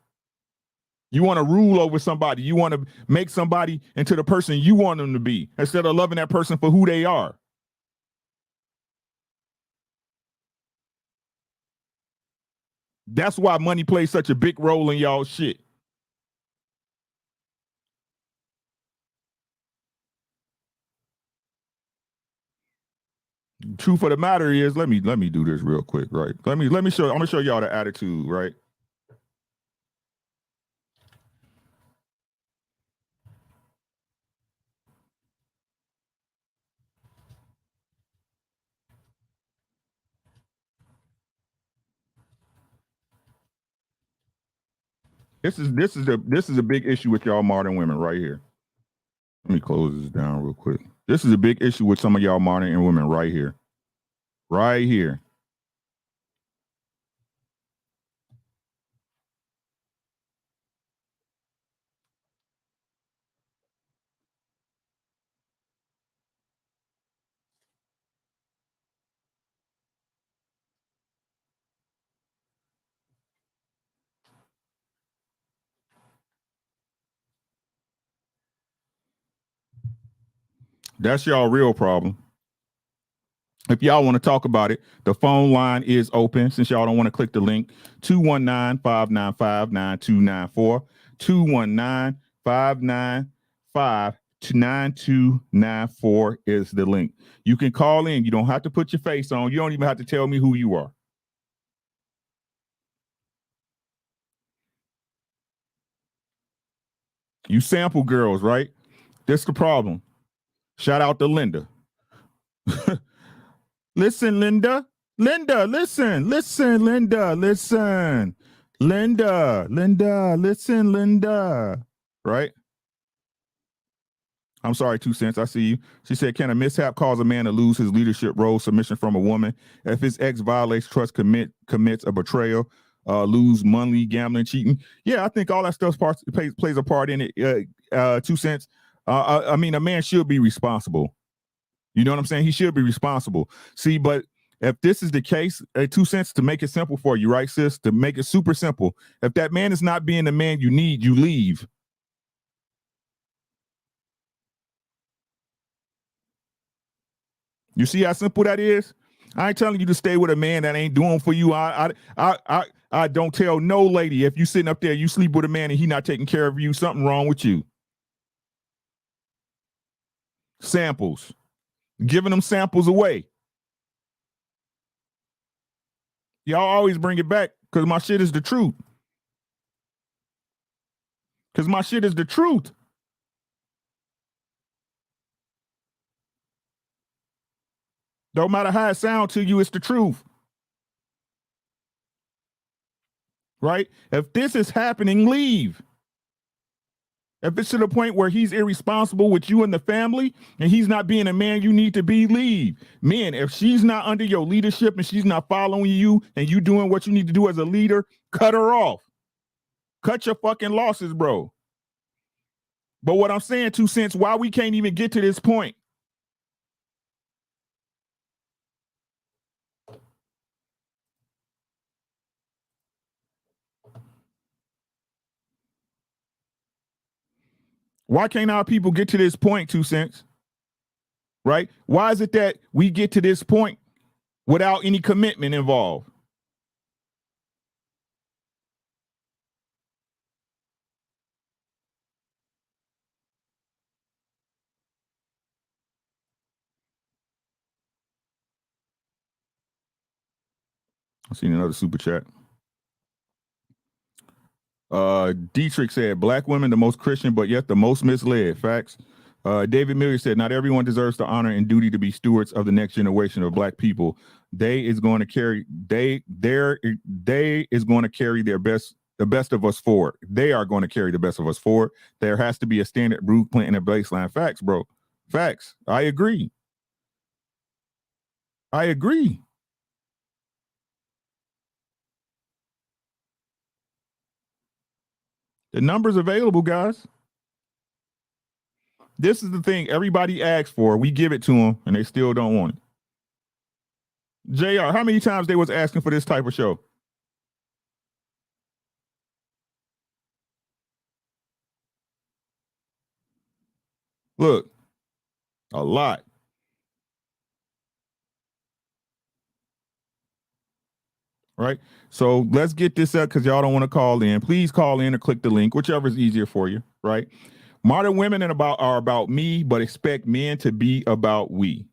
You want to rule over somebody. You want to make somebody into the person you want them to be instead of loving that person for who they are. That's why money plays such a big role in y'all shit. Truth of the matter is, let me do this real quick, right? Let me show. I'm gonna show y'all the attitude, right? This is a big issue with y'all modern women right here. Let me close this down real quick. This is a big issue with some of y'all modern women right here. Right here. That's y'all real problem. If y'all want to talk about it, the phone line is open. Since y'all don't want to click the link, 219-595-9294. 219-595-9294 is the link. You can call in. You don't have to put your face on. You don't even have to tell me who you are. You sample girls, right? That's the problem. Shout out to Linda. Listen, Linda. Linda, listen, Linda, listen. Linda, listen, Linda. Right? I'm sorry, 2 cents. I see you. She said, can a mishap cause a man to lose his leadership role, submission from a woman? If his ex violates trust, commits a betrayal, lose money, gambling, cheating. Yeah, I think all that stuff plays a part in it. 2 cents. I mean, a man should be responsible. You know what I'm saying? He should be responsible. See, but if this is the case, 2 cents, to make it simple for you, right, sis? To make it super simple. If that man is not being the man you need, you leave. You see how simple that is? I ain't telling you to stay with a man that ain't doing for you. I don't tell no lady, if you sitting up there, you sleep with a man and he not taking care of you, something wrong with you. Samples. Giving them samples away. Y'all always bring it back because my shit is the truth. Because my shit is the truth. Don't matter how it sounds to you, it's the truth. Right? If this is happening, leave. If it's to the point where he's irresponsible with you and the family and he's not being a man you need to be, leave. Men, if she's not under your leadership and she's not following you and you doing what you need to do as a leader, cut her off. Cut your fucking losses, bro. But what I'm saying, 2 cents, why we can't even get to this point? Why can't our people get to this point, 2 cents? Right? Why is it that we get to this point without any commitment involved. I seen another super chat. Dietrich said, black women the most Christian, but yet the most misled. Facts. David Miller said, not everyone deserves the honor and duty to be stewards of the next generation of black people. They is going to carry the best of us forward. They are going to carry the best of us forward. There has to be a standard blueprint and a baseline. Facts, bro. Facts. I agree. The number's available, guys. This is the thing everybody asks for. We give it to them, and they still don't want it. JR, how many times they was asking for this type of show? Look, a lot. Right? So let's get this up because y'all don't want to call in. Please call in or click the link, whichever is easier for you, right? Modern women are about me, but expect men to be about we.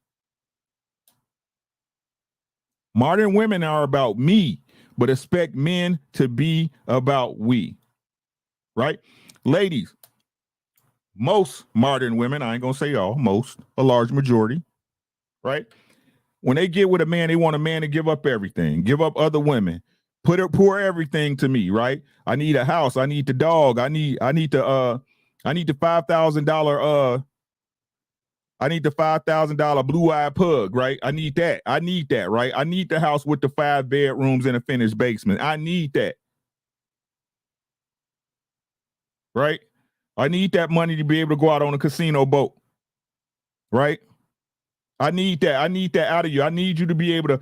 Modern women are about me, but expect men to be about we. Right? Ladies, most modern women, I ain't gonna say all, most, a large majority, right? When they get with a man, they want a man to give up everything, give up other women, pour everything to me, right? I need a house, I need the dog, I need the $5,000 I need the $5,000 blue-eyed pug, right? I need that, right? I need the house with the 5 bedrooms and a finished basement. I need that. Right? I need that money to be able to go out on a casino boat. Right? I need that. I need that out of you. I need you to be able to,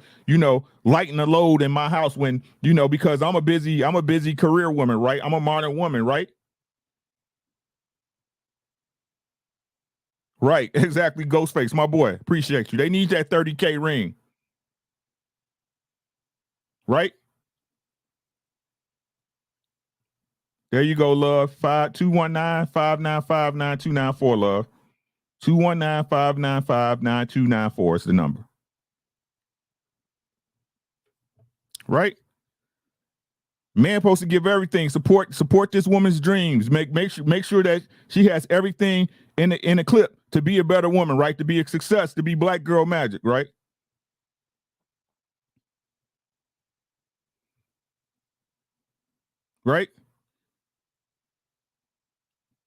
lighten the load in my house when, because I'm a busy career woman, right? I'm a modern woman, right? Right. Exactly. Ghostface, my boy. Appreciate you. They need that 30K ring. Right? There you go, love. 219-595-9294, love. 219-595-9294 is the number. Right? Man supposed to give everything. Support this woman's dreams. Make sure that she has everything in the clip to be a better woman, right? To be a success, to be black girl magic, right? Right?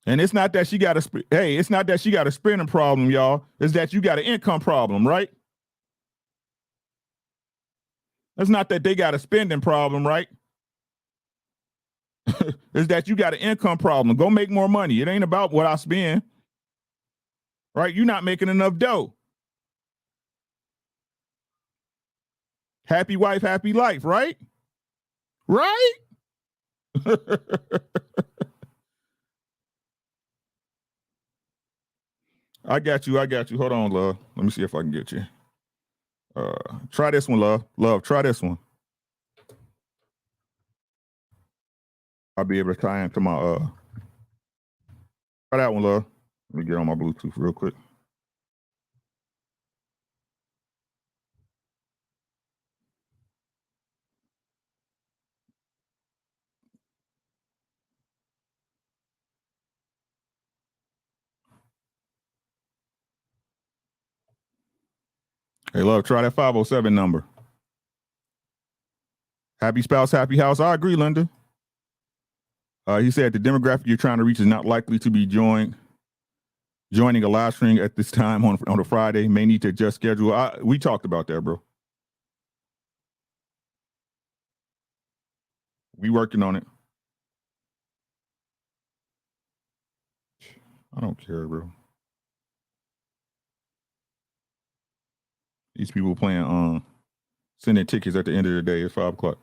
And it's not that she got it's not that she got a spending problem, y'all. It's that you got an income problem, right? It's not that they got a spending problem, right? It's that you got an income problem. Go make more money. It ain't about what I spend. Right? You're not making enough dough. Happy wife, happy life, right? Right? I got you. Hold on, love. Let me see if I can get you. Try this one, love. Love, try this one. I'll be able to tie into my try that one, love. Let me get on my Bluetooth real quick. Hey, love, try that 507 number. Happy spouse, happy house. I agree, Linda. He said the demographic you're trying to reach is not likely to be joining a live stream at this time on a Friday. May need to adjust schedule. We talked about that, bro. We working on it. I don't care, bro. These people playing sending tickets at the end of the day. It's 5 o'clock.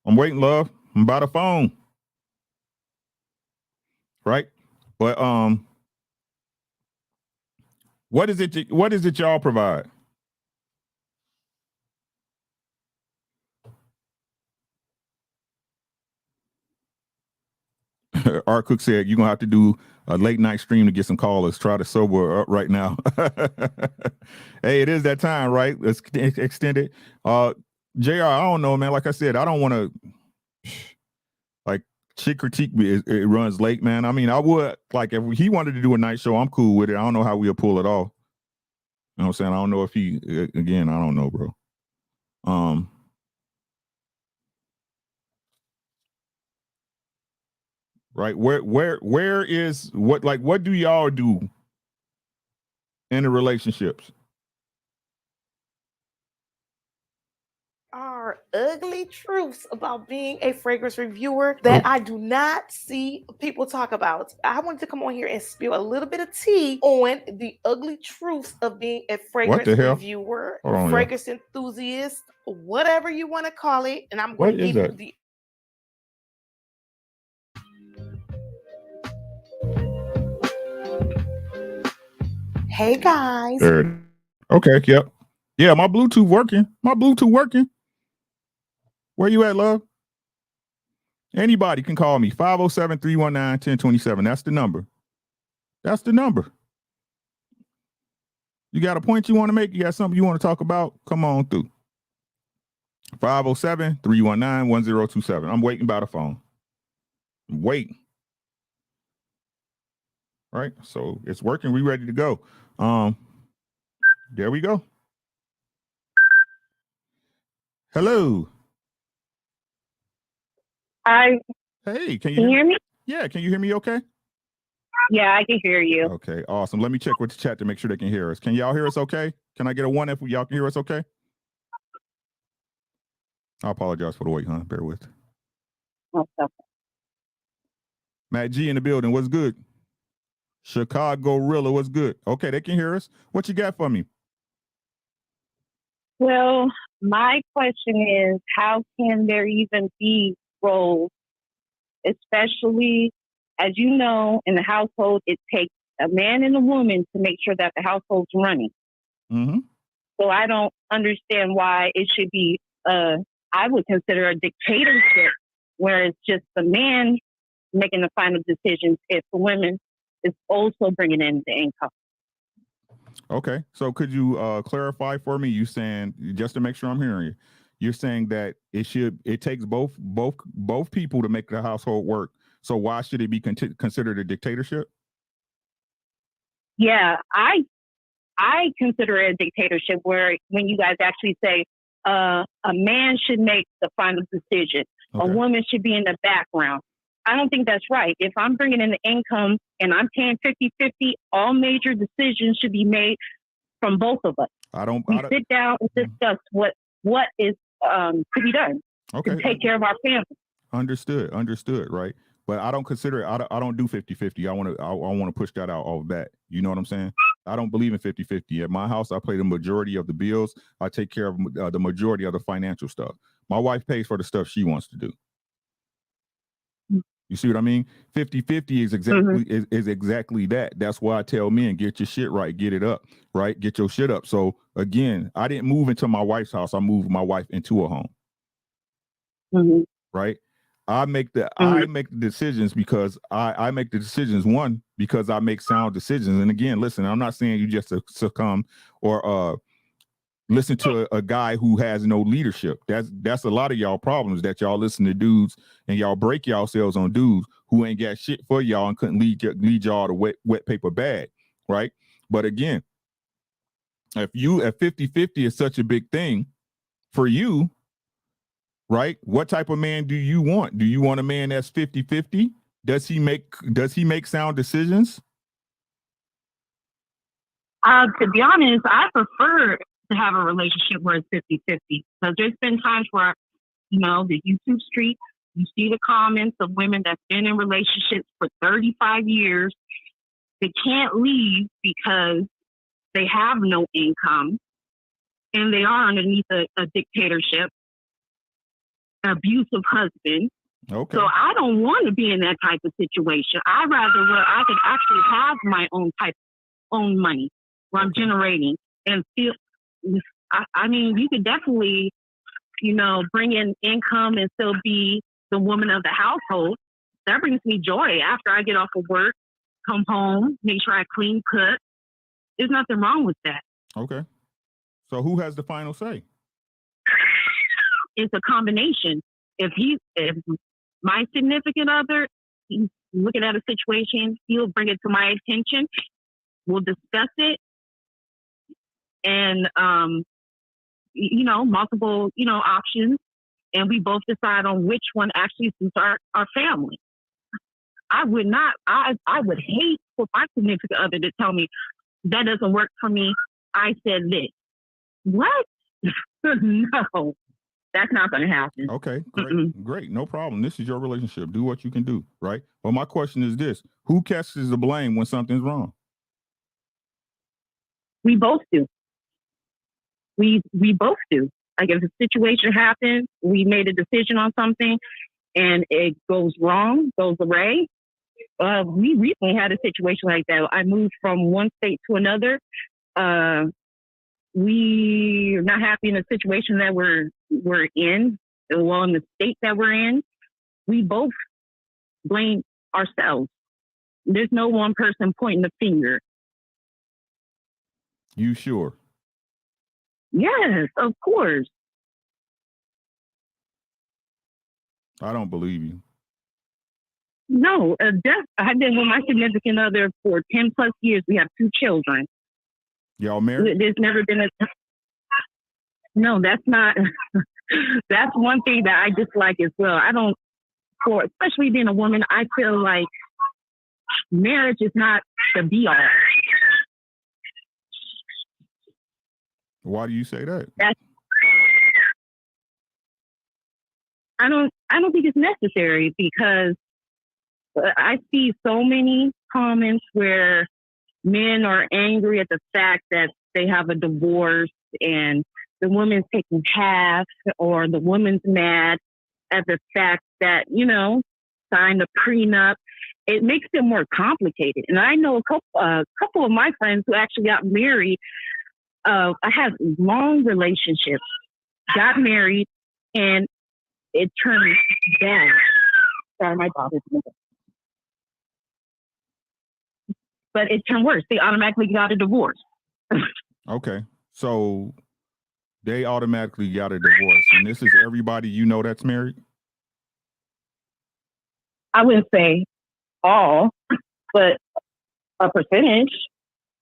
I'm waiting, love. I'm by the phone. Right? But what is it y'all provide? Art Cook said you're gonna have to do a late night stream to get some callers. Try to sober up right now. Hey, it is that time, right? Let's extend it. JR, I don't know, man. Like I said, I don't want to like chick critique me. It runs late, man. I mean, I would like if he wanted to do a night show, I'm cool with it. I don't know how we'll pull it off. You know what I'm saying? I don't know if he again, I don't know, bro. Right. Where is what do y'all do in the relationships? Are ugly truths about being a fragrance reviewer that I do not see people talk about. I wanted to come on here and spill a little bit of tea on the ugly truths of being a fragrance reviewer, fragrance enthusiast, whatever you want to call it. And I'm going to give you the Hey guys. There. Okay, yep. Yeah, my Bluetooth working. Where you at, love? Anybody can call me. 507-319-1027. That's the number. You got a point you want to make? You got something you want to talk about? Come on through. 507-319-1027. I'm waiting by the phone. I'm waiting. Right? So it's working. We ready to go. There we go. Hello. Hi. Hey, can you hear me? Yeah, can you hear me okay? Yeah, I can hear you. Okay, awesome. Let me check with the chat to make sure they can hear us. Can y'all hear us okay? Can I get a 1 if y'all can hear us okay? I apologize for the wait, huh? Bear with. Okay. Matt G in the building. What's good? Chicago Rilla. What's good? Okay, they can hear us. What you got for me? Well, my question is, how can there even be roles, especially, as you know, in the household, it takes a man and a woman to make sure that the household's running. Mm-hmm. So I don't understand why it should be, I would consider a dictatorship, where it's just the man making the final decisions if the women is also bringing in the income. Okay, so could you clarify for me? You saying, just to make sure I'm hearing you, you're saying that it takes both people to make the household work. So why should it be considered a dictatorship? Yeah, I consider it a dictatorship, where when you guys actually say a man should make the final decision, a woman should be in the background. I don't think that's right. If I'm bringing in the income and I'm paying 50-50, all major decisions should be made from both of us. We sit down and discuss what is to be done to take care of our family. Understood, right? But I don't consider it, I don't do 50-50. I want to push that out all that. You know what I'm saying? I don't believe in 50-50. At my house, I pay the majority of the bills. I take care of the majority of the financial stuff. My wife pays for the stuff she wants to do. You see what I mean? 50-50 is exactly is exactly that. That's why I tell men, get your shit right, get it up, right? Get your shit up. So again, I didn't move into my wife's house. I moved my wife into a home. Right? I make the decisions because I make the decisions, one, because I make sound decisions. And again, listen, I'm not saying you just succumb or listen to a guy who has no leadership. That's a lot of y'all problems, that y'all listen to dudes and y'all break yourselves on dudes who ain't got shit for y'all and couldn't lead y'all to wet paper bag, right? But again, if 50-50 is such a big thing for you, right? What type of man do you want? Do you want a man that's 50-50? Does he make sound decisions? To be honest, I prefer to have a relationship where it's 50-50. Because there's been times where, the YouTube streets, you see the comments of women that's been in relationships for 35 years. They can't leave because they have no income and they are underneath a dictatorship, an abusive husband. Okay. So I don't want to be in that type of situation. I'd rather where I could actually have my own money, where I'm generating and feel. I mean, you could definitely, bring in income and still be the woman of the household. that brings me joy. After I get off of work, come home, make sure I clean, cook. There's nothing wrong with that. Okay. So who has the final say? It's a combination. If my significant other, he's looking at a situation, he'll bring it to my attention. We'll discuss it, and multiple options, and we both decide on which one actually suits our family. I would not. I would hate for my significant other to tell me that doesn't work for me. I said this. What? No, that's not going to happen. Okay, great, no problem. This is your relationship. Do what you can do, right? Well, my question is this: who catches the blame when something's wrong? We both do. We both do. Like if a situation happens, we made a decision on something, and it goes wrong, goes away. We recently had a situation like that. I moved from one state to another. We're not happy in the situation that we're in, well, in the state that we're in. We both blame ourselves. There's no one person pointing the finger. You sure? Yes, of course. I don't believe you. No, I've been with my significant other for 10 plus years. We have 2 children. Y'all married? There's never been no, that's not, that's one thing that I dislike as well. Especially being a woman, I feel like marriage is not the be all. Why do you say that? I don't think it's necessary, because I see so many comments where men are angry at the fact that they have a divorce and the woman's taking half, or the woman's mad at the fact that, signed a prenup. It makes it more complicated. And I know a couple of my friends who actually got married. I had long relationships, got married, and it turned bad. Sorry, my daughter's moving. But it turned worse. They automatically got a divorce. Okay. So they automatically got a divorce. And this is everybody that's married? I wouldn't say all, but a percentage.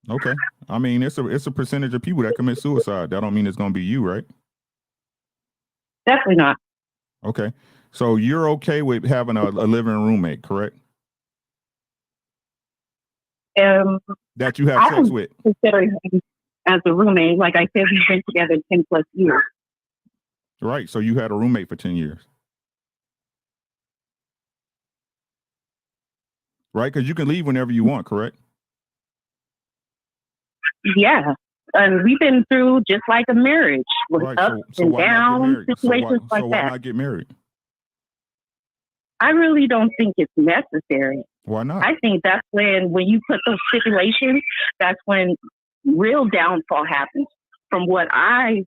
Okay. I mean, it's a percentage of people that commit suicide. That don't mean it's going to be you, right? Definitely not. Okay. So you're okay with having a living roommate, correct? That you have sex with? Consider him as a roommate. Like I said, we've been together 10 plus years. Right. So you had a roommate for 10 years. Right? Because you can leave whenever you want, correct? Yeah. And we've been through just like a marriage, with right. ups so and why downs, situations like so that. why not get married? I really don't think it's necessary. Why not? I think that's when you put those stipulations, that's when real downfall happens. From what I,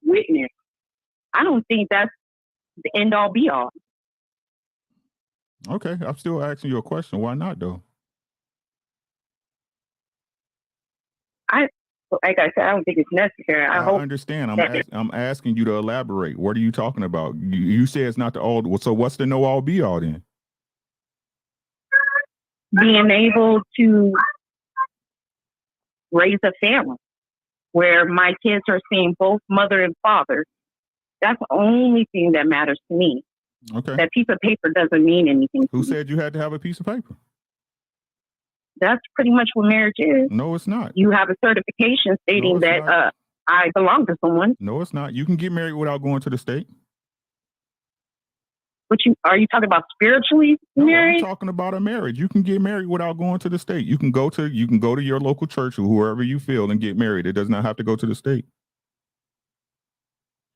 witnessed, I don't think that's the end all be all. Okay, I'm still asking you a question. Why not, though? Like I said, I don't think it's necessary. I understand. I'm asking you to elaborate. What are you talking about? You say it's not the all. So what's the no all be all then? Being able to raise a family where my kids are seeing both mother and father. That's the only thing that matters to me. Okay. That piece of paper doesn't mean anything. Who said you had to have a piece of paper? That's pretty much what marriage is. No, it's not. You have a certification stating that I belong to someone. No, it's not. You can get married without going to the state. Are you talking about spiritually married? I'm talking about a marriage. You can get married without going to the state. You can go to your local church or whoever you feel and get married. It does not have to go to the state.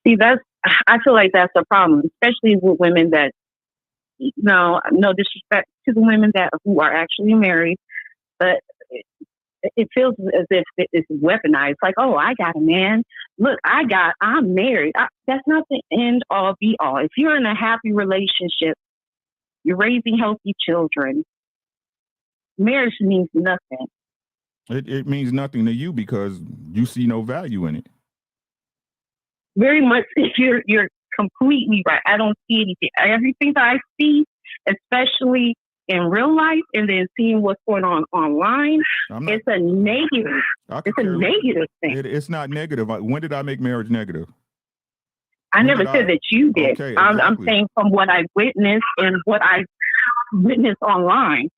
See, I feel like that's a problem, especially with women that, no disrespect to the women who are actually married, but it feels as if it's weaponized. Like, oh, I got a man. Look, I'm married. That's not the end all be all. If you're in a happy relationship, You're raising healthy children. Marriage means nothing. It means nothing to you because you see no value in it. Very much, you're completely right. I don't see anything. Everything that I see, especially in real life, and then seeing what's going on online, it's a negative. It's a negative thing. It's not negative. When did I make marriage negative? I never said that you did. Okay, I'm exactly. saying from what I witnessed and what I witnessed online,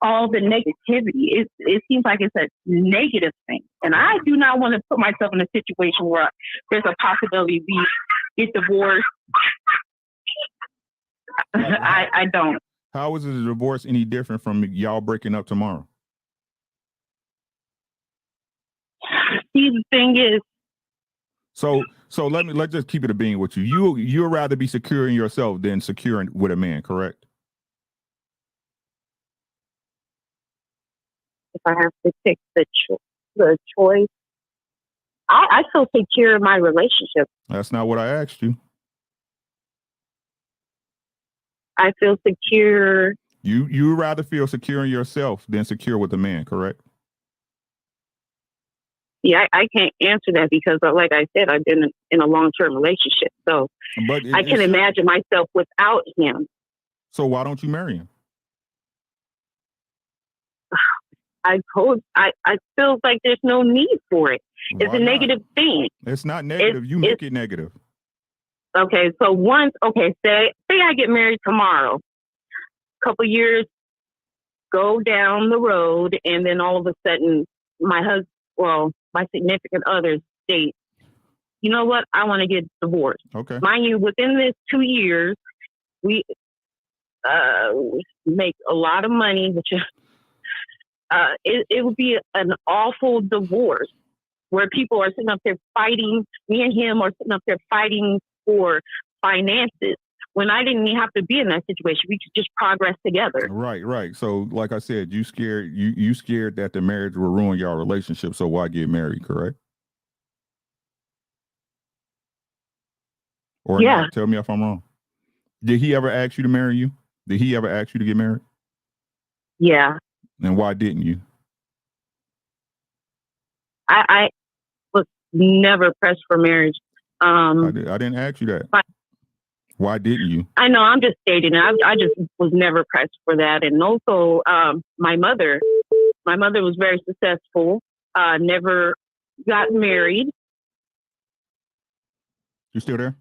all the negativity, it seems like it's a negative thing. And I do not want to put myself in a situation where there's a possibility we get divorced. I don't. How is a divorce any different from y'all breaking up tomorrow? See, the thing is, So let's just keep it a being with you. You'd rather be secure in yourself than secure with a man, correct? if I have to pick the choice, I feel secure in my relationship. That's not what I asked you. I feel secure. You rather feel secure in yourself than secure with a man, correct? Yeah, I can't answer that because, like I said, I've been in a long-term relationship, so I can imagine myself without him. So why don't you marry him? I feel like there's no need for it. It's a negative thing. It's not negative. You make it negative. Okay, so say I get married tomorrow. A couple years go down the road, and then all of a sudden, my significant other states, you know what? I want to get divorced. Okay. Mind you, within this 2 years, we make a lot of money, which it would be an awful divorce where people are sitting up there fighting. Me and him are sitting up there fighting for finances when I didn't even have to be in that situation. We could just progress together. Right. So, like I said, you scared that the marriage will ruin your relationship. So why get married? Correct? Or yeah. Not? Tell me if I'm wrong. Did he ever ask you to marry you? Did he ever ask you to get married? Yeah. And why didn't you? I was never pressed for marriage. I didn't ask you that. Why didn't you? I know, I'm just stating it. I just was never pressed for that. And also, my mother was very successful, never got married. You still there?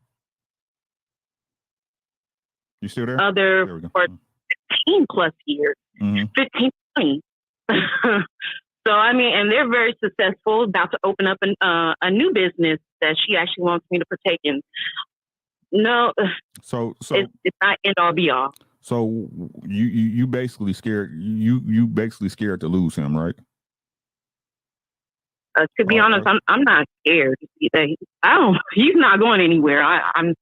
You still there? There for 15 plus years, 15, 20. So, I mean, and they're very successful, about to open up a new business that she actually wants me to partake in. No, so it's not end all be all. So you basically scared you basically scared to lose him, right? To be honest, I'm not scared. He's not going anywhere. I'm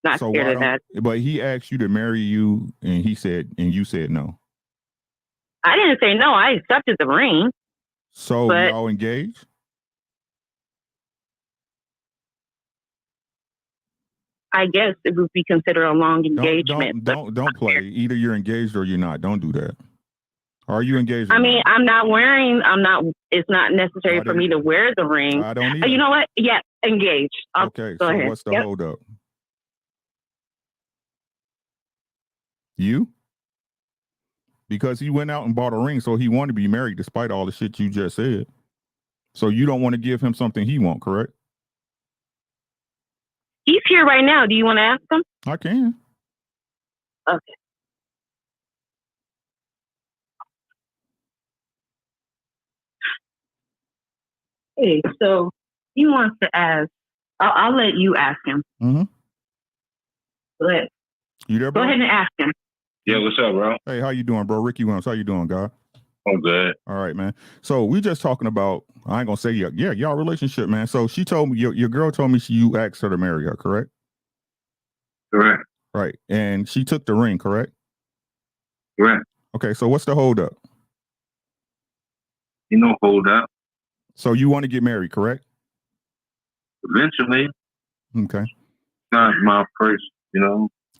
not scared of that. But he asked you to marry you, and you said no. I didn't say no. I accepted the ring. So y'all engaged? I guess it would be considered a long engagement. Don't play. Either you're engaged or you're not. Don't do that. Are you engaged? I mean, it's not necessary for me to wear the ring. I don't either. You know what? Yeah, engaged. Okay, so ahead. What's the hold up? You? Because he went out and bought a ring, so he wanted to be married despite all the shit you just said. So you don't want to give him something he wants, correct? He's here right now. Do you want to ask him? I can. Okay. Hey, so he wants to ask. I'll let you ask him. Mm-hmm. Go ahead. You there, bro? Go ahead and ask him. Yeah, what's up, bro? Hey, how you doing, bro? Ricky Williams, how you doing, guy? I'm good. All right, man. So we just talking about, I ain't gonna say y'all relationship, man. So she told me, your girl told me you asked her to marry her, correct? Correct. Right. And she took the ring, correct? Correct. Okay, so what's the hold up? You know, hold up. So you want to get married, correct? Eventually. Okay. Not my first,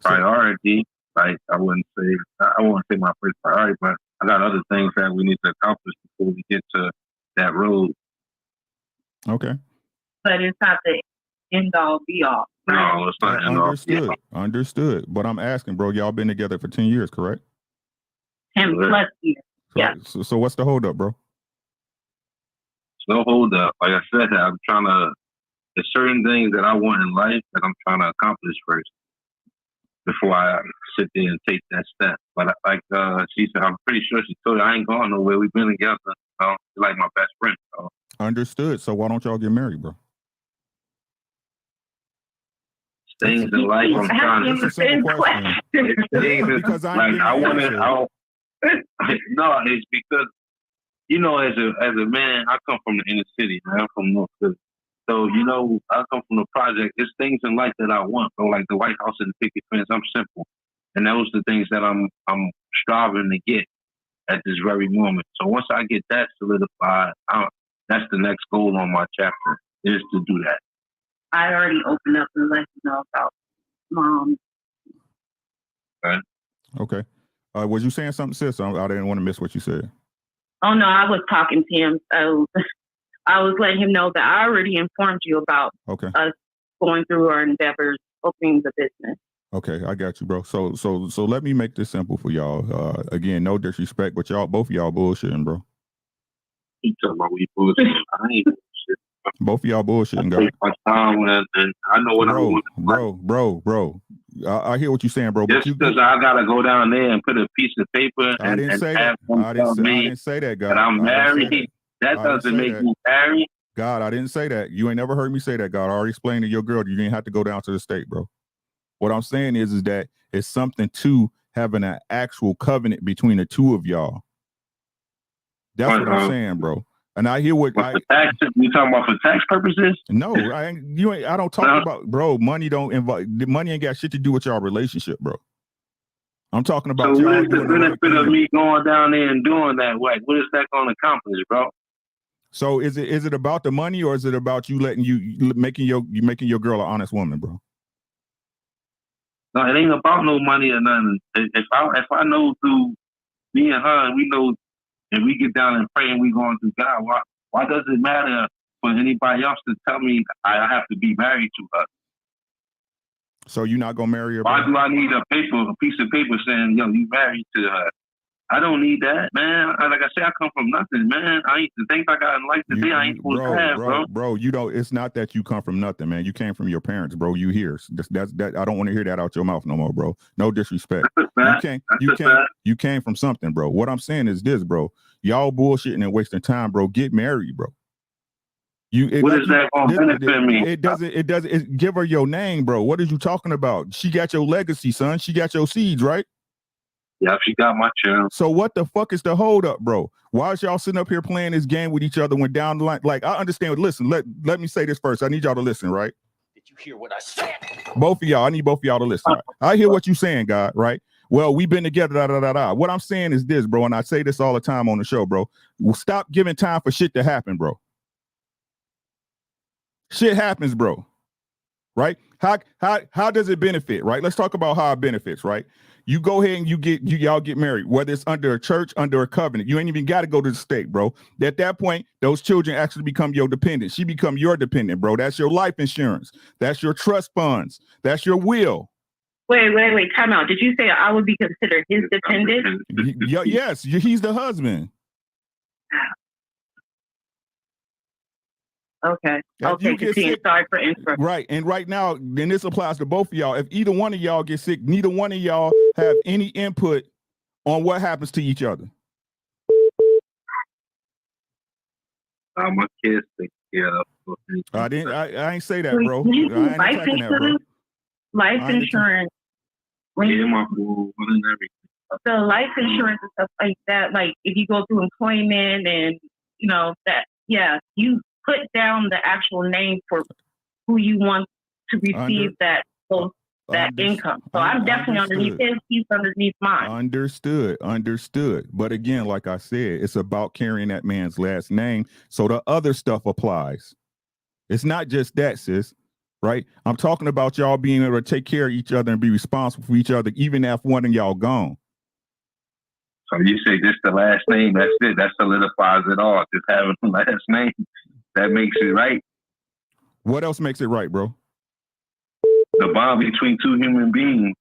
priority. like I wouldn't say my first priority, but I got other things that we need to accomplish before we get to that road. Okay. But it's not the end all be all. Right? No, it's not end all. Understood. Understood. But I'm asking, bro, y'all been together for 10 years, correct? 10 plus years. Yeah. So what's the hold up, bro? No hold up. Like I said, there's certain things that I want in life that I'm trying to accomplish first before I sit there and take that step. But like she said, I'm pretty sure she told you I ain't going nowhere. We've been together. You're like my best friend. So. Understood. So why don't y'all get married, bro? Things in life I'm trying to. It's a simple question. Because no, it's because you know, as a man, I come from the inner city. I'm from North Philly. So, you know, I come from the project. There's things in life that I want, bro, like the White House and the picket fence. I'm simple. And those are the things that I'm striving to get at this very moment. So once I get that solidified, that's the next goal on my chapter, is to do that. I already opened up and let you know about mom. Okay. Was you saying something, sis? I didn't want to miss what you said. Oh, no, I was talking to him. So I was letting him know that I already informed you about us going through our endeavors, opening the business. Okay, I got you, bro. So let me make this simple for y'all. Again, no disrespect, but both of y'all bullshitting, bro. You talking about we bullshit? I ain't bullshit. Both of y'all bullshitting, I take my time and I know what I want. Bro. I hear what you're saying, bro. Just because I gotta go down there and put a piece of paper I didn't say that, God. I'm married. That doesn't make me married. God, I didn't say that. You ain't never heard me say that, God. I already explained to your girl you didn't have to go down to the state, bro. What I'm saying is that it's something to having an actual covenant between the two of y'all. That's what I'm saying, bro. And I hear what you talking about for tax purposes? No, I don't talk about, bro. Money ain't got shit to do with y'all relationship, bro. I'm talking about so y'all doing the benefit of me going down there and doing that. Like, what is that going to accomplish, bro? So is it about the money, or is it about you making your girl an honest woman, bro? No, it ain't about no money or nothing. If I know through me and her, and we know, and we get down and pray and we going through God, why does it matter for anybody else to tell me I have to be married to her? So you're not gonna marry her? Why do I need a piece of paper saying, yo, you married to her? I don't need that, man. Like I say, I come from nothing, man. The things I got in life today, I ain't supposed to have, bro. Bro, you don't. It's not that you come from nothing, man. You came from your parents, bro. You here? That's I don't want to hear that out your mouth no more, bro. No disrespect. You came from something, bro. What I'm saying is this, bro. Y'all bullshitting and wasting time, bro. Get married, bro. What is that going to benefit me? It doesn't. Give her your name, bro. What are you talking about? She got your legacy, son. She got your seeds, right? Yeah, she got my chance. So what the fuck is the hold up, bro? Why is y'all sitting up here playing this game with each other when down the line? Like, I understand. Listen, let me say this first. I need y'all to listen, right? Did you hear what I said? Both of y'all. I need both of y'all to listen. Right? I hear what you saying, God, right? Well, we've been together, What I'm saying is this, bro, and I say this all the time on the show, bro. Stop giving time for shit to happen, bro. Shit happens, bro. Right? How does it benefit, right? Let's talk about how it benefits, right? You go ahead and y'all get married, whether it's under a church, under a covenant. You ain't even got to go to the state, bro. At that point, those children actually become your dependent. She become your dependent, bro. That's your life insurance. That's your trust funds. That's your will. Wait. Time out. Did you say I would be considered his dependent? Yes, he's the husband. Okay. Continue. Sorry for interrupting. Right. And right now, then this applies to both of y'all. If either one of y'all get sick, neither one of y'all have any input on what happens to each other. My kids take care of. I ain't say that, bro. Life insurance. Life insurance. Yeah, my food and everything. So life insurance and stuff like that. Like if you go through employment and you put down the actual name for who you want to receive that income. So I'm definitely underneath his, he's underneath mine. Understood. But again, like I said, it's about carrying that man's last name. So the other stuff applies. It's not just that, sis. right? I'm talking about y'all being able to take care of each other and be responsible for each other, even if one of y'all gone. So you say just the last name, that's it. That solidifies it all. Just having the last name, that makes it right. What else makes it right, bro? The bond between two human beings,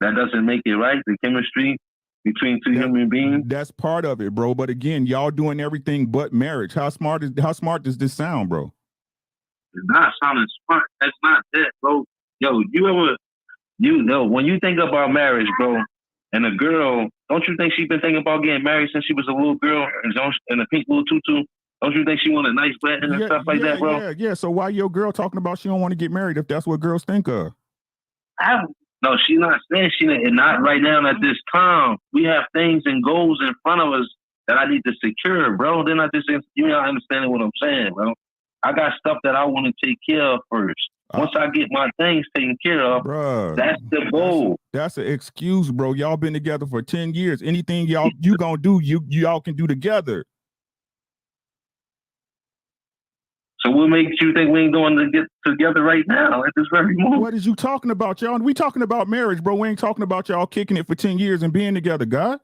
that doesn't make it right. The chemistry between two human beings. That's part of it, bro. But again, y'all doing everything but marriage. How smart does this sound, bro? It's not sounding smart. That's not that, bro. Yo, you know, when you think about marriage, bro, and a girl, don't you think she's been thinking about getting married since she was a little girl in a pink little tutu? Don't you think she want a nice wedding and stuff like that, bro? Yeah. So why your girl talking about she don't want to get married if that's what girls think of? No, she's not saying and not right now at this time. We have things and goals in front of us that I need to secure, bro. Then you're not understanding what I'm saying, bro. I got stuff that I want to take care of first. Once I get my things taken care of, bruh, that's the goal. That's an excuse, bro. Y'all been together for 10 years. Anything you gonna do, y'all can do together. So what makes you think we ain't going to get together right now at this very moment? What is you talking about, y'all? We talking about marriage, bro. We ain't talking about y'all kicking it for 10 years and being together, God.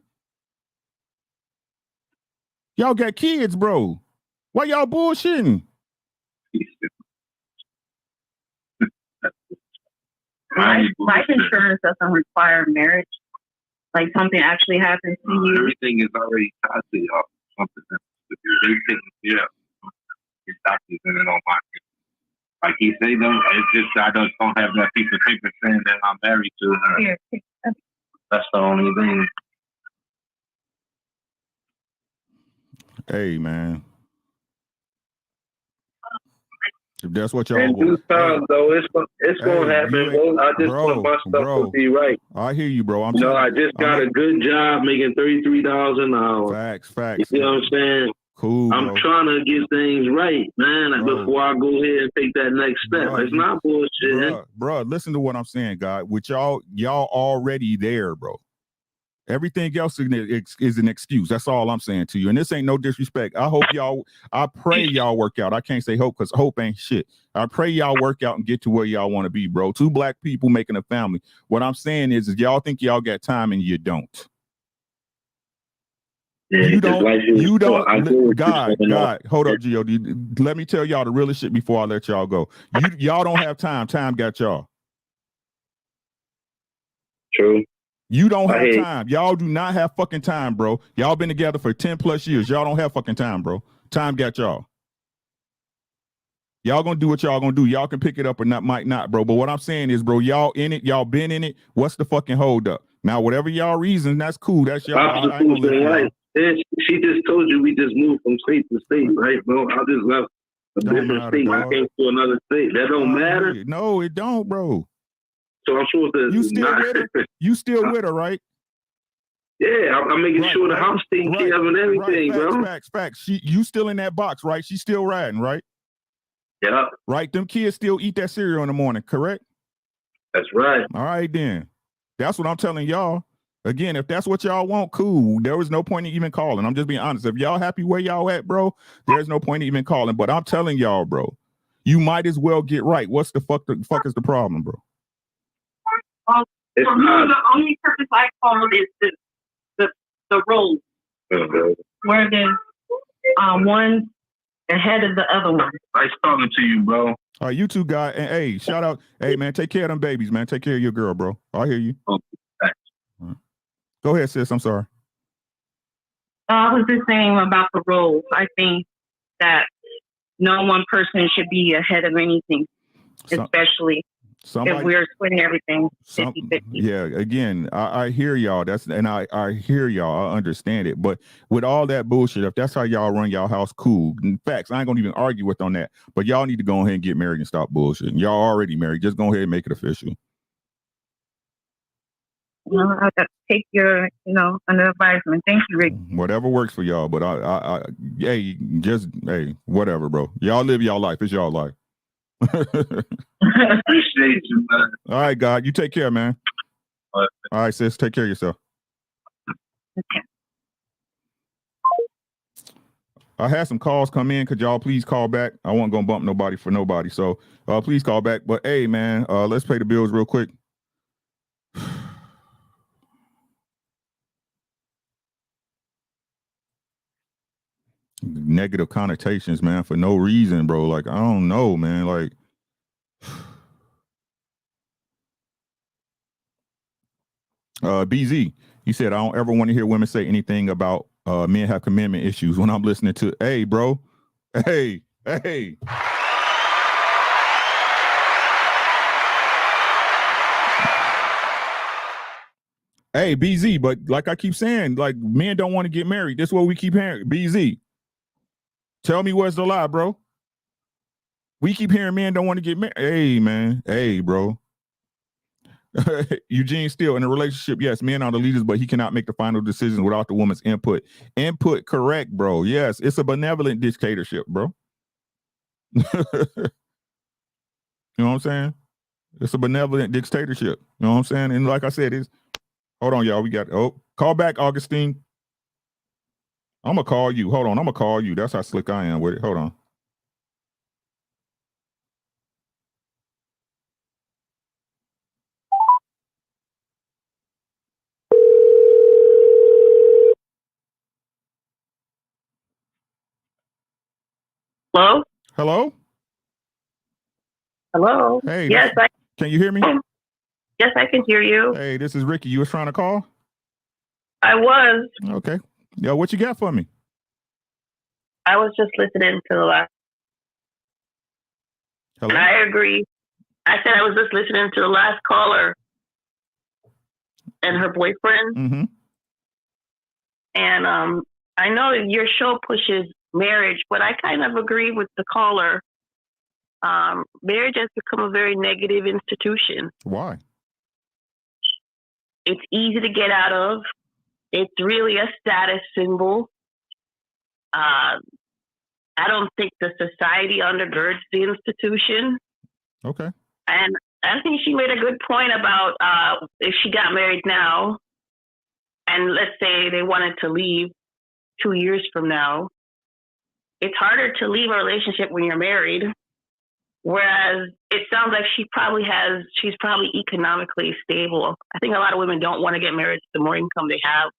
Y'all got kids, bro. Why y'all bullshitting? Life insurance doesn't require marriage. Like something actually happens to you. Everything is already tied to y'all. Something that's yeah. His doctors in it on my case. Like he say though, it's just I don't have that piece of paper saying that I'm married to her. Here. That's the only thing. Hey man. If that's what y'all want. In due time, though, it's gonna happen, bro. I just want my stuff to be right. I hear you, bro. I just got a good job making $33 an hour. Facts. You know what I'm saying? Cool. I'm trying to get things right, man. Before I go ahead and take that next step, it's not bullshit. Bro, listen to what I'm saying, God. With y'all already there, bro. Everything else is an excuse. That's all I'm saying to you. And this ain't no disrespect. I pray y'all work out. I can't say hope because hope ain't shit. I pray y'all work out and get to where y'all want to be, bro. Two black people making a family. What I'm saying is y'all think y'all got time and you don't. Yeah, you don't. God, hold up, G.O.D. Let me tell y'all the realest shit before I let y'all go. Y'all don't have time. Time got y'all. True. You don't have time. Y'all do not have fucking time, bro. Y'all been together for 10 plus years. Y'all don't have fucking time, bro. Time got y'all. Y'all gonna do what y'all gonna do. Y'all can pick it up or not, might not, bro. But what I'm saying is, bro, y'all in it. Y'all been in it. What's the fucking hold up? Now, whatever y'all reason, that's cool. That's y'all. I ain't gonna right. She just told you we just moved from state to state, right, bro? I just left a different state. I came to another state. That don't matter. No, it don't, bro. So I'm supposed to. You still with her? You still with her, right? Yeah, I'm making sure the house taken care of and everything, bro. Facts. You still in that box, right? She's still riding, right? Yeah. Right. Them kids still eat that cereal in the morning, correct? That's right. All right, then. That's what I'm telling y'all. Again, if that's what y'all want, cool. There was no point in even calling. I'm just being honest. If y'all happy where y'all at, bro, there's no point in even calling. But I'm telling y'all, bro, you might as well get right. What's the fuck is the problem, bro? For me, the only purpose I called is the role. Where there's one ahead of the other one. Nice talking to you, bro. All right, you two guys. And hey, shout out. Hey, man, take care of them babies, man. Take care of your girl, bro. I hear you. Okay. Right. Go ahead, sis. I'm sorry. I was just saying about the roles. I think that no one person should be ahead of anything, especially if we're splitting everything 50-50. Yeah, again, I hear y'all. I hear y'all. I understand it. But with all that bullshit, if that's how y'all run y'all house, cool. In fact, I ain't gonna even argue with on that. But y'all need to go ahead and get married and stop bullshitting. Y'all already married. Just go ahead and make it official. I got to take your, under advisement. Thank you, Rick. Whatever works for y'all. But whatever, bro. Y'all live y'all life. It's y'all life. Appreciate you, man. All right, God. You take care, man. All right, sis. Take care of yourself. Okay. I had some calls come in. Could y'all please call back? I wasn't gonna bump nobody for nobody. So please call back. But hey, man, let's pay the bills real quick. Negative connotations, man, for no reason, bro. Like, I don't know, man. Like, BZ, you said, I don't ever want to hear women say anything about men have commitment issues when I'm listening to, hey, bro. Hey. Hey, BZ, but like I keep saying, like, men don't want to get married. That's what we keep hearing. BZ, tell me what's the lie, bro. We keep hearing men don't want to get married. Hey, man. Hey, bro. Eugene Steele, in a relationship, yes, men are the leaders, but he cannot make the final decisions without the woman's input. Input, correct, bro. Yes, it's a benevolent dictatorship, bro. You know what I'm saying? It's a benevolent dictatorship. You know what I'm saying? And like I said, hold on, y'all. We got, call back, Augustine. I'm going to call you. Hold on. I'm going to call you. That's how slick I am with it. Hold on. Hello? Hello? Hello? Hey. Yes, can you hear me? Yes, I can hear you. Hey, this is Ricky. You was trying to call? I was. Okay. Yo, what you got for me? I was just listening to the last. Hello? And I agree. I said I was just listening to the last caller and her boyfriend. Mm-hmm. And I know your show pushes marriage, but I kind of agree with the caller. Marriage has become a very negative institution. Why? It's easy to get out of. It's really a status symbol. I don't think the society undergirds the institution. Okay. And I think she made a good point about if she got married now, and let's say they wanted to leave 2 years from now, it's harder to leave a relationship when you're married. Whereas it sounds like she's probably economically stable. I think a lot of women don't want to get married the more income they have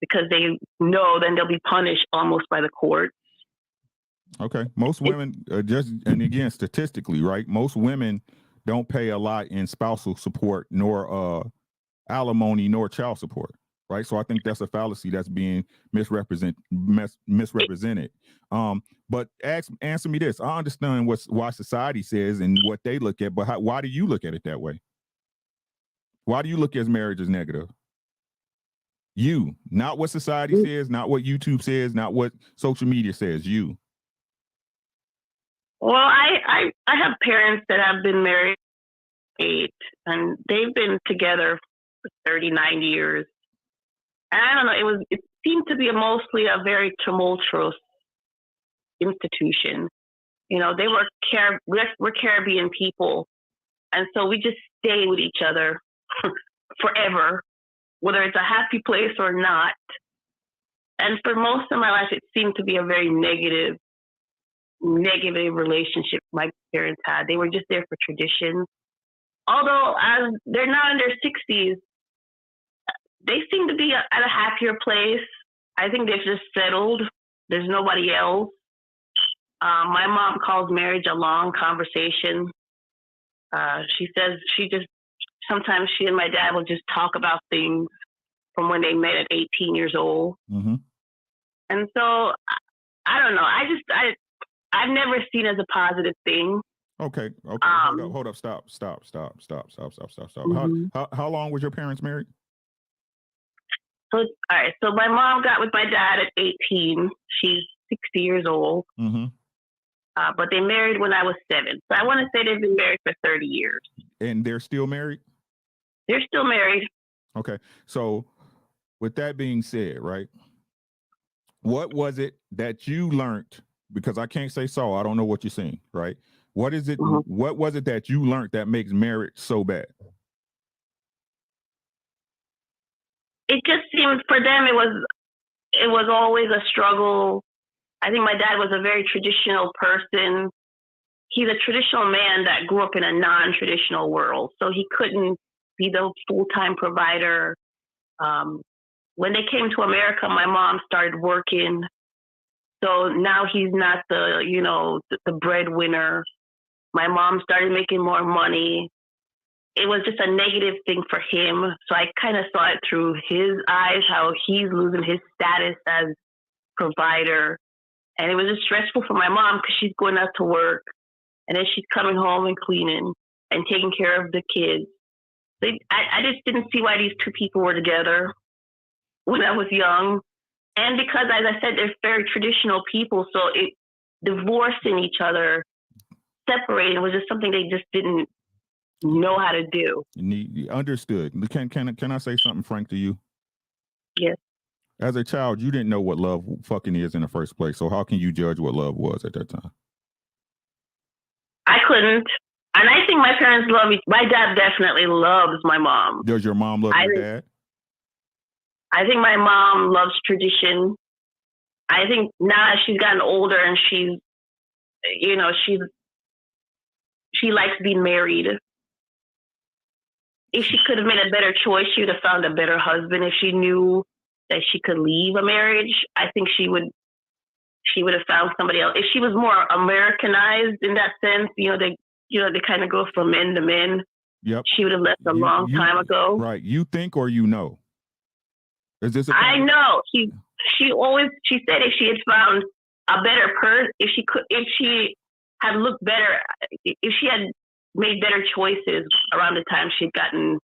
because they know then they'll be punished almost by the court. Okay. Most women, and again, statistically, right? Most women don't pay a lot in spousal support, nor alimony, nor child support, right? So I think that's a fallacy that's being misrepresented. But answer me this. I understand why society says and what they look at, but why do you look at it that way? Why do you look at marriage as negative? You, not what society says, not what YouTube says, not what social media says, you. Well, I have parents that have been married 8, and they've been together for 39 years. And I don't know, it seemed to be mostly a very tumultuous institution. You know, we're Caribbean people, and so we just stay with each other forever, whether it's a happy place or not. And for most of my life, it seemed to be a very negative relationship my parents had. They were just there for tradition. Although as they're now in their 60s, they seem to be at a happier place. I think they've just settled. There's nobody else. My mom calls marriage a long conversation. She says sometimes she and my dad will just talk about things from when they met at 18 years old. Mm-hmm. And so, I don't know. I've never seen it as a positive thing. Okay. Hold up. Stop. Mm-hmm. How long was your parents married? So, all right. So my mom got with my dad at 18. She's 60 years old. Mm-hmm. But they married when I was 7. So I want to say they've been married for 30 years. And they're still married? They're still married. Okay. So with that being said, right, what was it that you learned? Because I can't say so. I don't know what you're saying, right? What is it? Mm-hmm. What was it that you learned that makes marriage so bad? It just seemed for them it was always a struggle. I think my dad was a very traditional person. he's a traditional man that grew up in a non-traditional world, so he couldn't be the full-time provider. When they came to America, my mom started working, so now he's not the breadwinner. My mom started making more money. It was just a negative thing for him, so I kind of saw it through his eyes, how he's losing his status as provider. And it was just stressful for my mom because she's going out to work and then she's coming home and cleaning and taking care of the kids. I just didn't see why these two people were together when I was young. And because, as I said, they're very traditional people, so divorcing each other, separating, was just something they just didn't know how to do. Understood. Can I say something frank to you? Yes. As a child, you didn't know what love fucking is in the first place. So how can you judge what love was at that time? I couldn't. And I think my parents love each. My dad definitely loves my mom. Does your mom love your dad? I think my mom loves tradition. I think now she's gotten older and she likes being married. If she could have made a better choice, she would have found a better husband. If she knew that she could leave a marriage, I think she would have found somebody else. If she was more Americanized in that sense, they kind of go from men to men. Yep. She would have left a long time ago. Right. You think or you know? Is this I know. She said if she had found a better person, if she had looked better, if she had made better choices around the time she'd gotten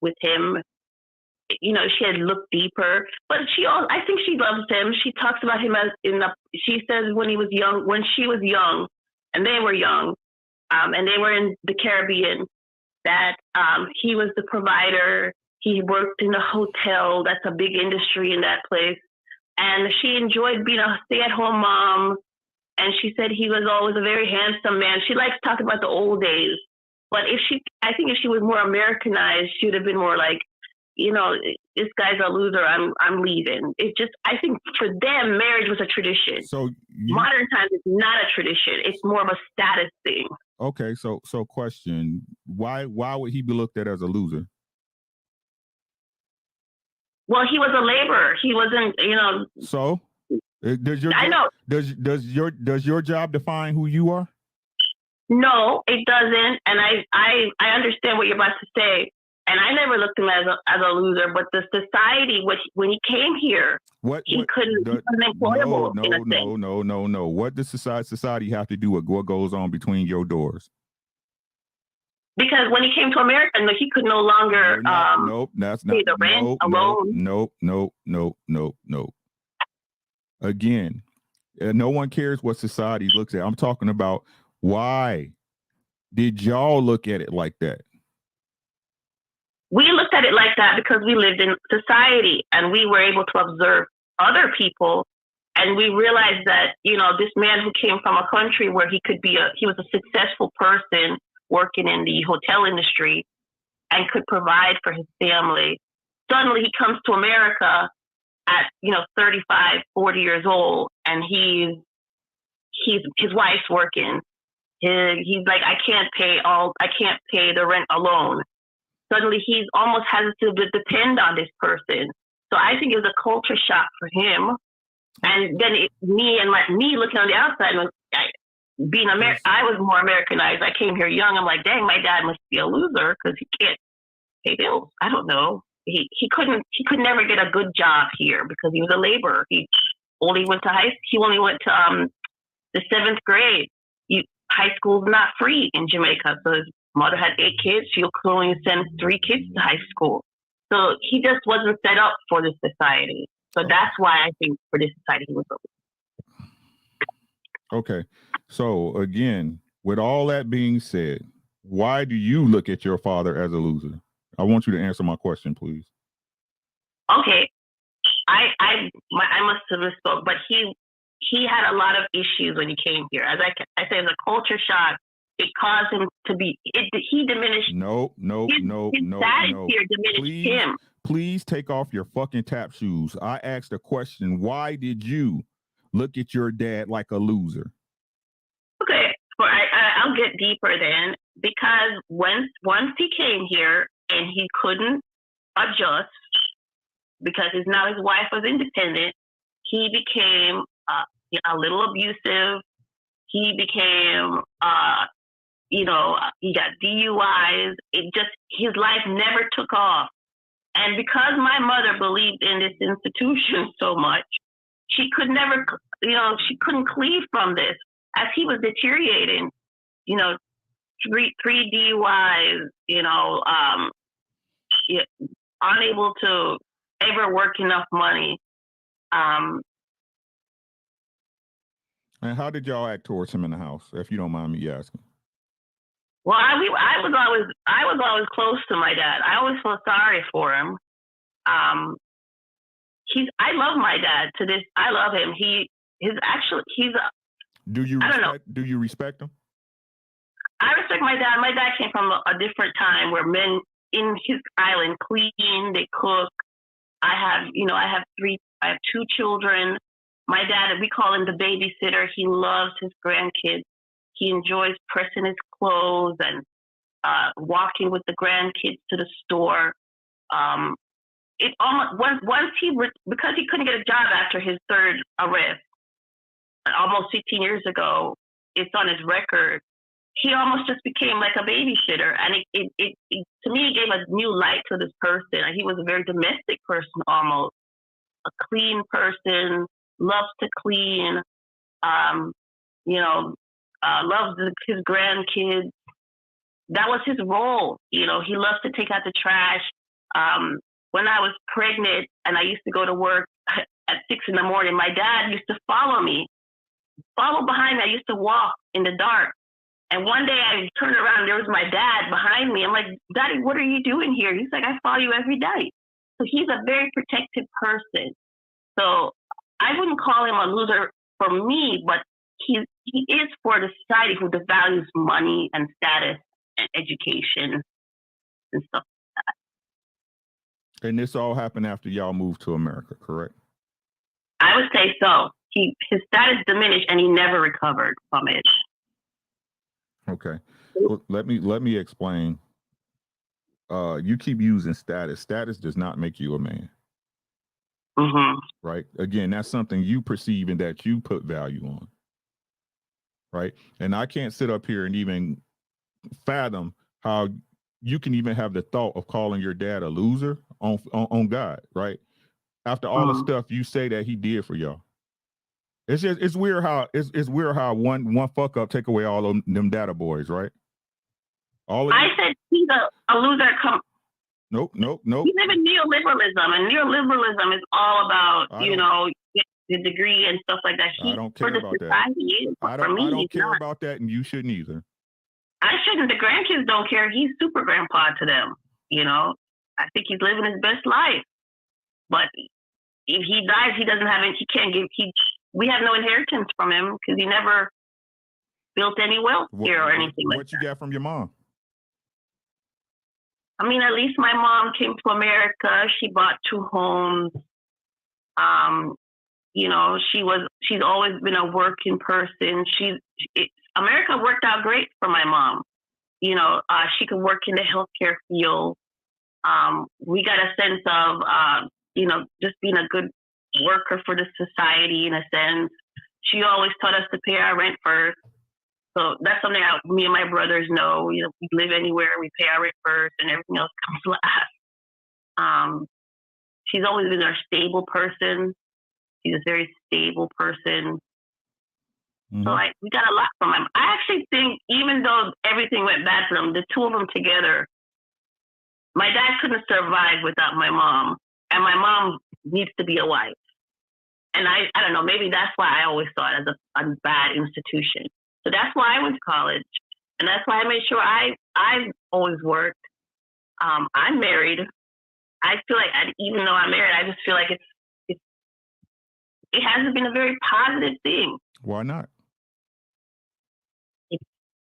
with him, she had looked deeper. But I think she loves him. She talks about him she says when she was young, and they were young, and they were in the Caribbean, that he was the provider. He worked in a hotel. That's a big industry in that place. And she enjoyed being a stay-at-home mom. And she said he was always a very handsome man. She likes talking about the old days. But I think if she was more Americanized, she would have been more like, this guy's a loser. I'm leaving. I think for them, marriage was a tradition. So modern times, it's not a tradition. It's more of a status thing. Okay. So question, why would he be looked at as a loser? Well, he was a laborer. He wasn't, So does your job define who you are? No, it doesn't. And I understand what you're about to say. And I never looked at him as a loser. But the society, when he came here, he wasn't employable. No. What does society have to do with what goes on between your doors? Because when he came to America, he could no longer pay the rent alone. No. Again, no one cares what society looks at. I'm talking about, why did y'all look at it like that? We looked at it like that because we lived in society and we were able to observe other people. And we realized that, this man who came from a country where he was a successful person working in the hotel industry and could provide for his family. Suddenly he comes to America at, 35, 40 years old, and his wife's working. He's like, I can't pay the rent alone. Suddenly he's almost has to depend on this person. So I think it was a culture shock for him. And then me looking on the outside, I was more Americanized. I came here young. I'm like, dang, my dad must be a loser because he can't pay bills. I don't know. He could never get a good job here because he was a laborer. He only went to the 7th grade. High school's not free in Jamaica. So his mother had 8 kids. She could only send 3 kids to high school. So he just wasn't set up for this society. So that's why I think for this society he was a loser. Okay. So again, with all that being said, why do you look at your father as a loser? I want you to answer my question, please. Okay. I must have misspoke, but he had a lot of issues when he came here. As I say, it's a culture shock. It caused him to be. He diminished. No. His status here diminished him. Please take off your fucking tap shoes. I asked a question. Why did you look at your dad like a loser? Okay. I'll get deeper then, because once he came here and he couldn't adjust because now his wife was independent, he became a little abusive. He became, he got DUIs. His life never took off. And because my mother believed in this institution so much, she could never, she couldn't cleave from this. As he was deteriorating, three DUIs, unable to ever work enough money. And how did y'all act towards him in the house, if you don't mind me asking? Well, I was always close to my dad. I always felt sorry for him. I love my dad to this. I love him. Do you respect him? I respect my dad. My dad came from a different time where men in his island clean, they cook. I have 2 children. My dad, we call him the babysitter. He loves his grandkids. He enjoys pressing his clothes and walking with the grandkids to the store. It almost because he couldn't get a job after his 3rd arrest, almost 15 years ago. It's on his record. He almost just became like a babysitter, and it to me, it gave a new light to this person. He was a very domestic person, almost a clean person, loves to clean, loves his grandkids. That was his role. He loves to take out the trash. When I was pregnant and I used to go to work at 6 a.m, my dad used to follow behind me. I used to walk in the dark. And one day I turned around and there was my dad behind me. I'm like, Daddy, what are you doing here? He's like, I follow you every day. So he's a very protective person. So I wouldn't call him a loser for me, but he is for the society who values money and status and education and stuff like that. And this all happened after y'all moved to America, correct? I would say so. His status diminished and he never recovered from it. Okay. Well, let me explain. You keep using status. Status does not make you a man. Mm-hmm. Right? Again, that's something you perceive and that you put value on. Right? And I can't sit up here and even fathom how you can even have the thought of calling your dad a loser on God, right? After all the stuff you say that he did for y'all. It's weird how one fuck up take away all of them data boys, right? I said he's a loser. Nope. We live in neoliberalism, and neoliberalism is all about the degree and stuff like that. I don't care about that. I don't care about that, and you shouldn't either. I shouldn't. The grandkids don't care. He's super grandpa to them. I think he's living his best life. But if he dies, he doesn't have any. He can't give. We have no inheritance from him because he never built any wealth here or anything like that. What you got from your mom? I mean, at least my mom came to America. She bought 2 homes. She's always been a working person. America worked out great for my mom. She could work in the healthcare field. We got a sense of, just being a good worker for the society in a sense. She always taught us to pay our rent first. So that's something me and my brothers know. We live anywhere, we pay our rent first, and everything else comes last. She's always been a stable person. She's a very stable person. Mm-hmm. So we got a lot from him. I actually think even though everything went bad for them, the 2 of them together, my dad couldn't survive without my mom. And my mom needs to be a wife. And I don't know, maybe that's why I always saw it as a bad institution. So that's why I went to college. And that's why I made sure I've always worked. I'm married. I feel like even though I'm married, I just feel like it hasn't been a very positive thing. Why not?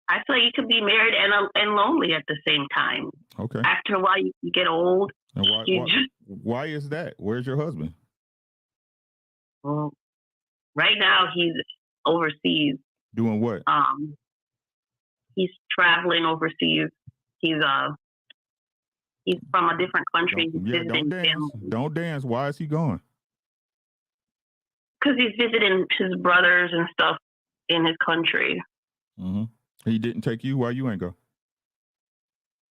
I feel like you could be married and lonely at the same time. Okay. After a while, you get old. And why is that? Where's your husband? Well, right now he's overseas. Doing what? He's traveling overseas. He's from a different country. Don't dance. Don't dance. Why is he going? Because he's visiting his brothers and stuff in his country. Mm-hmm. He didn't take you. Why you ain't go?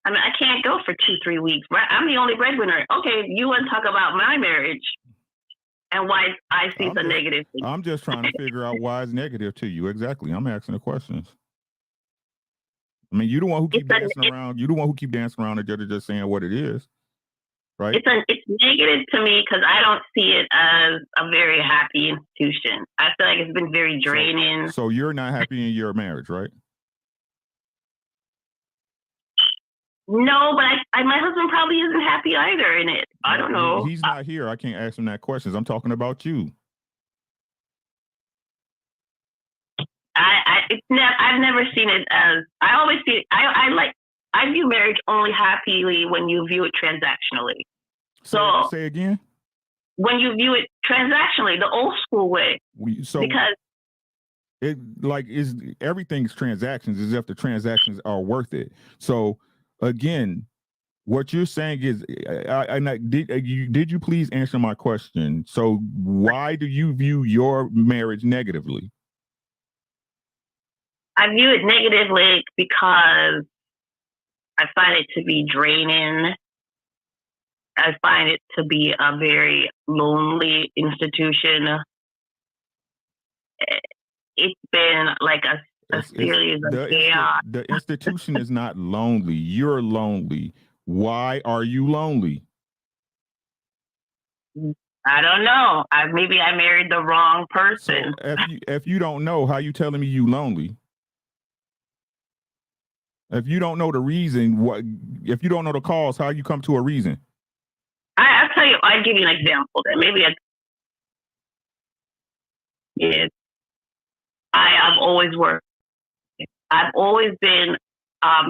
I mean, I can't go for 2-3 weeks. Right? I'm the only breadwinner. Okay, you want to talk about my marriage and why I see the negative thing. I'm just trying to figure out why it's negative to you. Exactly. I'm asking the questions. I mean, you the one who keep dancing around. You the one who keep dancing around and just saying what it is, right? It's negative to me because I don't see it as a very happy institution. I feel like it's been very draining. So you're not happy in your marriage, right? No, but my husband probably isn't happy either in it. I don't know. He's not here. I can't ask him that questions. I'm talking about you. I've never seen it as. I always see it. I view marriage only happily when you view it transactionally. Say again. When you view it transactionally, the old school way. Because everything's transactions, as if the transactions are worth it. So again, what you're saying is, did you please answer my question? So why do you view your marriage negatively? I view it negatively because I find it to be draining. I find it to be a very lonely institution. It's been like a series of chaos. The institution is not lonely. You're lonely. Why are you lonely? I don't know. Maybe I married the wrong person. So if you don't know, how you telling me you lonely? If you don't know the reason, if you don't know the cause, how you come to a reason? I'll tell you. I'll give you an example. That maybe I've always worked. I've always been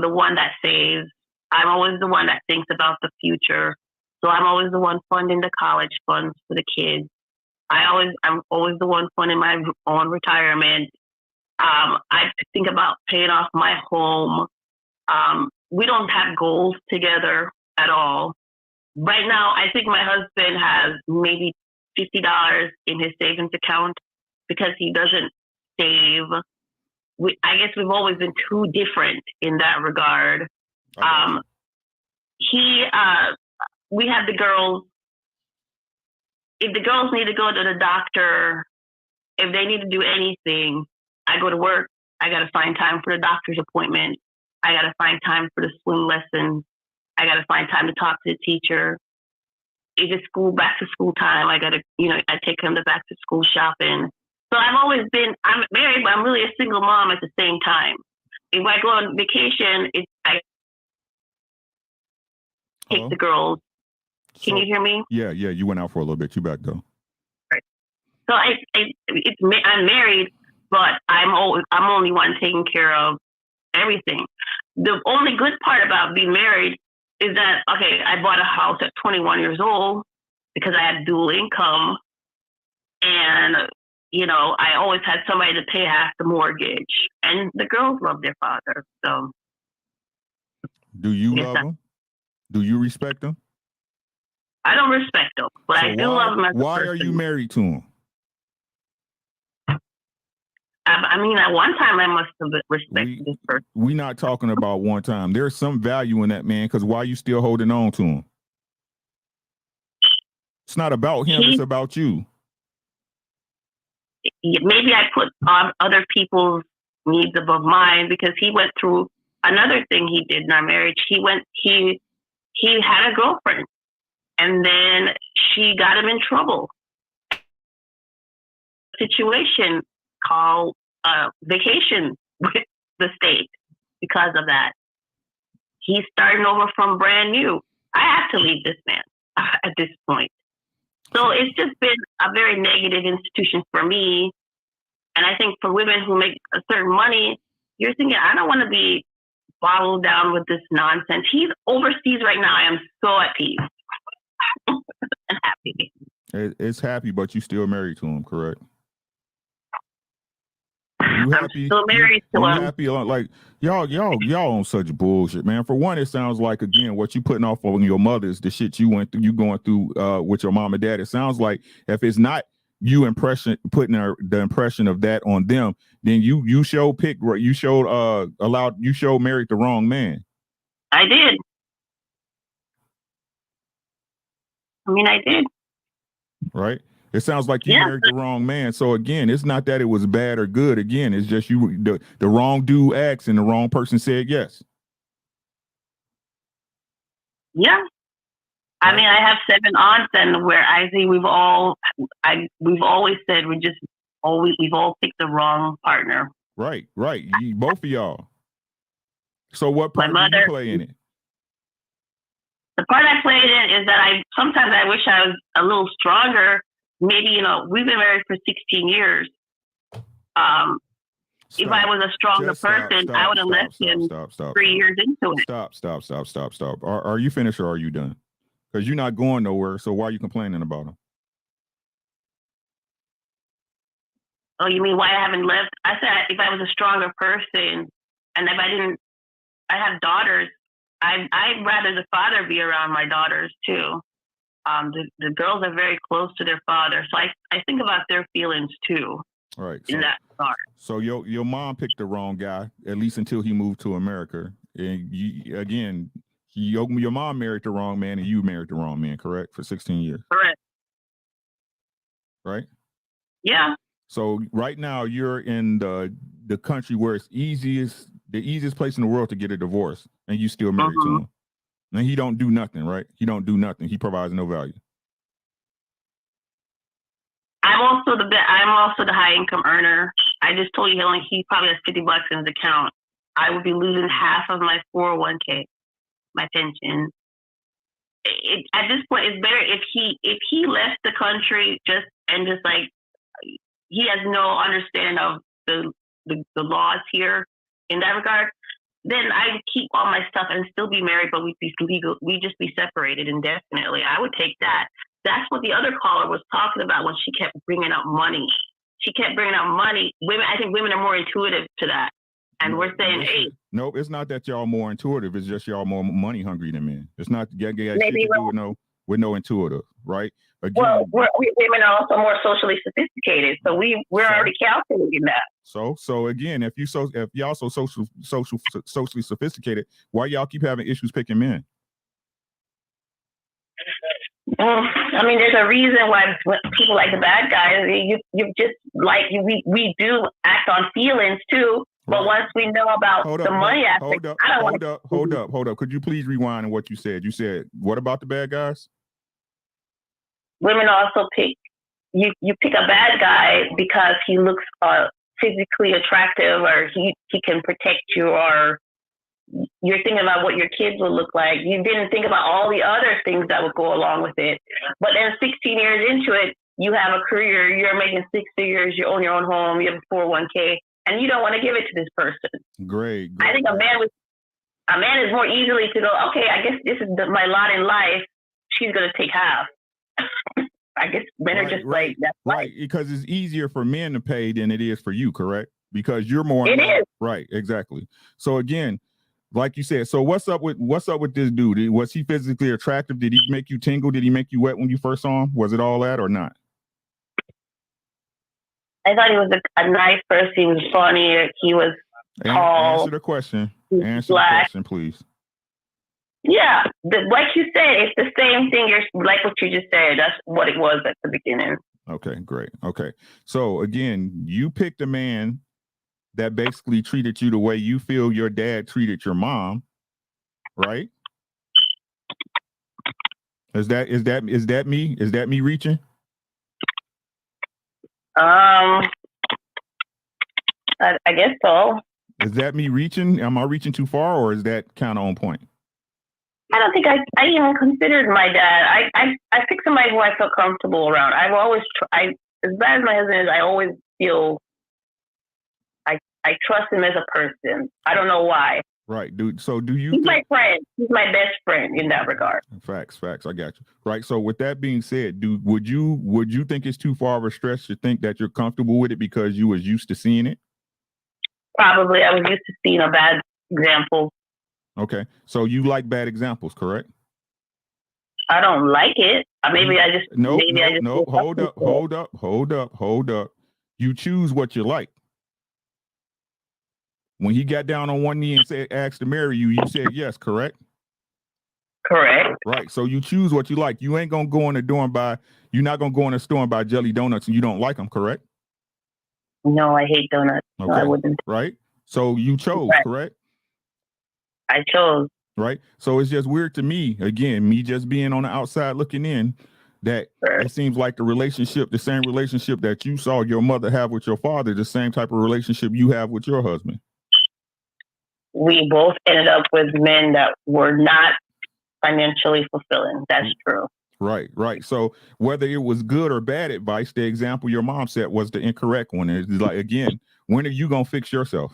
the one that saves. I'm always the one that thinks about the future. So I'm always the one funding the college funds for the kids. I'm always the one funding my own retirement. I think about paying off my home. We don't have goals together at all. Right now, I think my husband has maybe $50 in his savings account because he doesn't save. I guess we've always been too different in that regard. We have the girls. If the girls need to go to the doctor, if they need to do anything, I go to work. I got to find time for the doctor's appointment. I got to find time for the swim lesson. I got to find time to talk to the teacher. If it's back to school time, I got to, I take them to back to school shopping. So I'm married, but I'm really a single mom at the same time. If I go on vacation, I take the girls. Can you hear me? Yeah. You went out for a little bit. You back though. Right. So I'm married, but I'm only one taking care of everything. The only good part about being married is that, okay, I bought a house at 21 years old because I had dual income. And, I always had somebody to pay half the mortgage. And the girls love their father. So, do you love them? Do you respect them? I don't respect them, but I do love them as a person. Why are you married to him? I mean, at one time I must have respected this person. We're not talking about one time. There's some value in that man, because why are you still holding on to him? It's not about him, it's about you. Maybe I put other people's needs above mine, because he went through another thing he did in our marriage. He had a girlfriend, and then she got him in trouble. Situation called vacation with the state because of that. He's starting over from brand new. I have to leave this man at this point. So it's just been a very negative institution for me. And I think for women who make a certain money, you're thinking, I don't want to be bottled down with this nonsense. He's overseas right now. I am so at peace and happy. It's happy, but you still married to him, correct? You I'm happy? still married to you him. happy? Like y'all on such bullshit, man. For one, it sounds like again what you putting off on your mother's the shit you went through, you going through with your mom and dad. It sounds like if it's not you putting the impression of that on them, then you showed married the wrong man. I did. I did. Right. It sounds like you married the wrong man. So again, it's not that it was bad or good. Again, it's just the wrong dude asked and the wrong person said yes. Yeah. Right. I have 7 aunts, and where I think we've always said we've all picked the wrong partner. Right. Both of y'all. So what part do you play in it? The part I played in is that sometimes I wish I was a little stronger. Maybe, we've been married for 16 years. If I was a stronger person, I would have left him 3 years into it. Stop. Are you finished or are you done? Because you're not going nowhere, so why are you complaining about him? Oh, you mean why I haven't left? I said if I was a stronger person, and if I have daughters, I'd rather the father be around my daughters too. The girls are very close to their father, so I think about their feelings too. All right. In that regard. So your mom picked the wrong guy, at least until he moved to America. And your mom married the wrong man, and you married the wrong man, correct? For 16 years. Correct. Right. Yeah. So right now you're in the country where it's the easiest place in the world to get a divorce, and you still married to him. And he don't do nothing, right? He don't do nothing. He provides no value. I'm also the high income earner. I just told you he probably has $50 in his account. I would be losing half of my 401k, my pension. At this point, it's better if he left the country he has no understanding of the laws here in that regard. Then I would keep all my stuff and still be married, but we'd be legal. We'd just be separated indefinitely. I would take that. That's what the other caller was talking about when she kept bringing up money. She kept bringing up money. I think women are more intuitive to that. And we're saying, hey. Nope, it's not that y'all more intuitive. It's just y'all more money hungry than men. It's not shit to do with no intuitive, right? Again, women are also more socially sophisticated, so we're already calculating that. So again, if y'all so socially sophisticated, why y'all keep having issues picking men? There's a reason why people like the bad guys. You just we do act on feelings too. But right. Once we know about money aspect, hold up. Could you please rewind on what you said? You said what about the bad guys? Women also pick a bad guy because he looks physically attractive, or he can protect you, or you're thinking about what your kids will look like. You didn't think about all the other things that would go along with it. But then 16 years into it, you have a career, you're making 6 figures, you own your own home, you have a 401k, and you don't want to give it to this person. Great. I think a man is more easily to go, okay, I guess this is my lot in life. She's going to take half. I guess men are just like that. Right, because it's easier for men to pay than it is for you, correct? Because you're more. It is. Right, exactly. So again, like you said, so what's up with this dude? Was he physically attractive? Did he make you tingle? Did he make you wet when you first saw him? Was it all that or not? I thought he was a nice person. He was funny. He was tall. Answer the question. Answer the question, please. Yeah, like you said, it's the same thing. Like what you just said. That's what it was at the beginning. Okay, great. Okay, so again, you picked a man that basically treated you the way you feel your dad treated your mom, right? Is that me? Is that me reaching? I guess so. Is that me reaching? Am I reaching too far, or is that kind of on point? I don't think I even considered my dad. I picked somebody who I feel comfortable around. I've always as bad as my husband is, I always feel I trust him as a person. I don't know why. Right, dude. So do you? He's my friend. He's my best friend in that regard. Facts. I got you. Right. So with that being said, would you think it's too far of a stretch to think that you're comfortable with it because you was used to seeing it? Probably. I was used to seeing a bad example. Okay. So you like bad examples, correct? I don't like it. Maybe I just Hold up. You choose what you like. When he got down on one knee and said, asked to marry you, you said yes, correct? Correct. Right. So you choose what you like. You ain't gonna go in the door and buy. You're not gonna go in the store and buy jelly donuts and you don't like them, correct? No, I hate donuts. Okay. No, I wouldn't. Right. So you chose, correct? I chose. Right. So it's just weird to me, again, me just being on the outside looking in, that it seems like the same relationship that you saw your mother have with your father, the same type of relationship you have with your husband. We both ended up with men that were not financially fulfilling. That's true. Right. So whether it was good or bad advice, the example your mom said was the incorrect one. It's like, again, when are you going to fix yourself?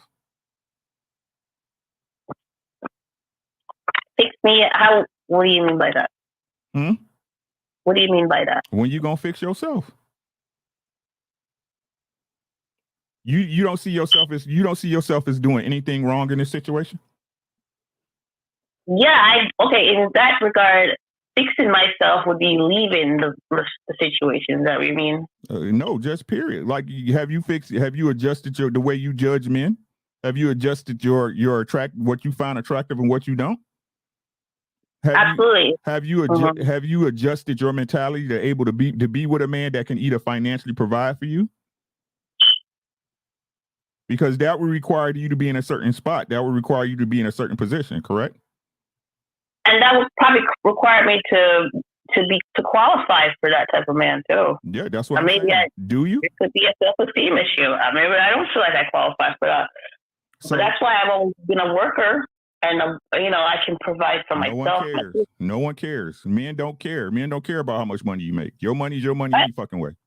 Fix me? What do you mean by that? What do you mean by that? When you going to fix yourself? You don't see yourself as doing anything wrong in this situation? Yeah, okay, in that regard, fixing myself would be leaving the situation. Is that what you mean? No, just period. Like, have you adjusted the way you judge men? Have you adjusted your what you find attractive and what you don't? Absolutely. Have you adjusted your mentality to be with a man that can either financially provide for you? Because that would require you to be in a certain spot. That would require you to be in a certain position, correct? And that would probably require me to qualify for that type of man too. Yeah, that's what I'm saying. Do you? It could be a self-esteem issue. Maybe I don't feel like I qualify for that. So but that's why I've always been a worker, and I can provide for myself. No one cares. Men don't care. Men don't care about how much money you make. Your money is your money any fucking way.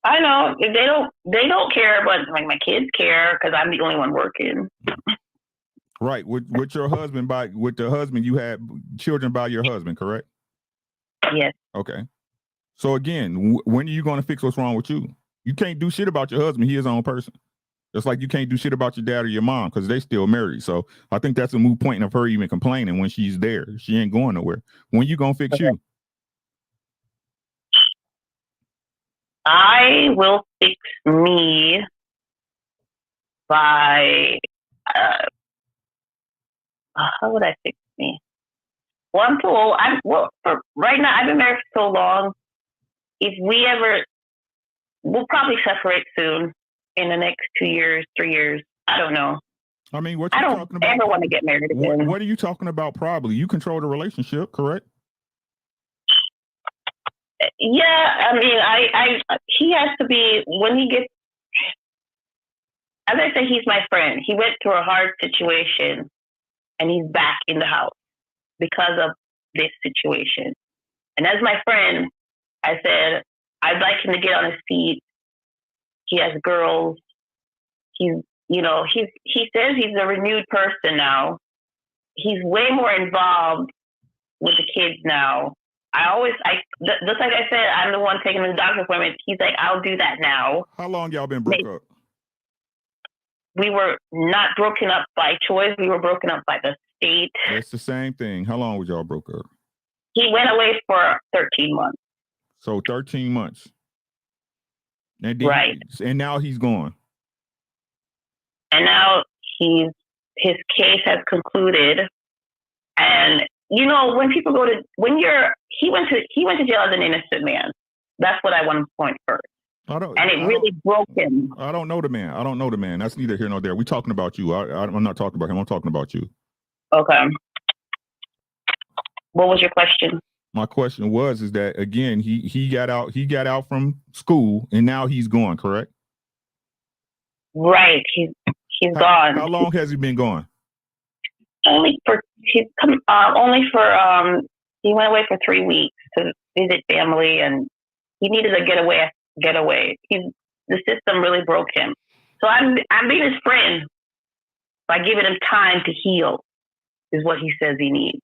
I know they don't care, but like my kids care because I'm the only one working. Right. With your husband, with the husband, you had children by your husband, correct? Yes. Okay. So again, when are you going to fix what's wrong with you? You can't do shit about your husband. He is his own person. Just like you can't do shit about your dad or your mom because they still married. So I think that's a moot point of her even complaining when she's there. She ain't going nowhere. When you going to fix you? I will fix me by how would I fix me? Well, I'm too old. Right now, I've been married for so long. If we'll probably separate soon in the next 2 years, 3 years. I don't know. I mean, what you talking about? I don't ever want to get married again. What are you talking about? Probably you control the relationship, correct? Yeah, I mean, he has to be when he gets. As I say, he's my friend. He went through a hard situation, and he's back in the house because of this situation. And as my friend, I said, I'd like him to get on his feet. He has girls. He says he's a renewed person now. He's way more involved with the kids now. Just like I said, I'm the one taking the doctor's appointment. He's like, I'll do that now. How long y'all been broke up? We were not broken up by choice. We were broken up by the state. It's the same thing. How long was y'all broke up? He went away for 13 months. So 13 months. And right. And now he's gone. And now his case has concluded. And when people he went to jail as an innocent man. That's what I want to point first. It really broke him. I don't know the man. That's neither here nor there. We're talking about you. I'm not talking about him. I'm talking about you. Okay. What was your question? My question is that again, he got out from school and now he's gone, correct? Right. He's gone. How long has he been gone? He went away for 3 weeks to visit family, and he needed a getaway. The system really broke him. So I'm being his friend by giving him time to heal, is what he says he needs.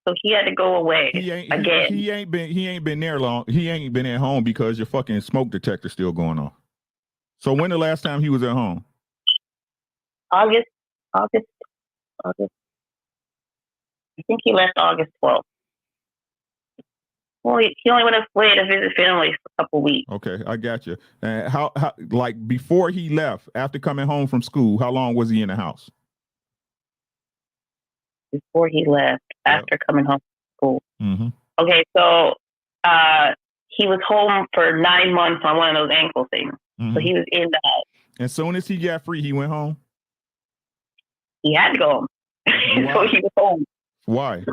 So he had to go away again. He ain't been there long. He ain't been at home because your fucking smoke detector's still going off. So when the last time he was at home? August. I think he left August 12th. Well, he only went away to visit family for a couple weeks. Okay, I got you. And how like before he left, after coming home from school, how long was he in the house? Before he left, after coming home from school. Mm-hmm. Okay, so he was home for 9 months on one of those ankle things. Mm-hmm. So he was in the house. As soon as he got free, he went home? He had to go home. So he was home. Why?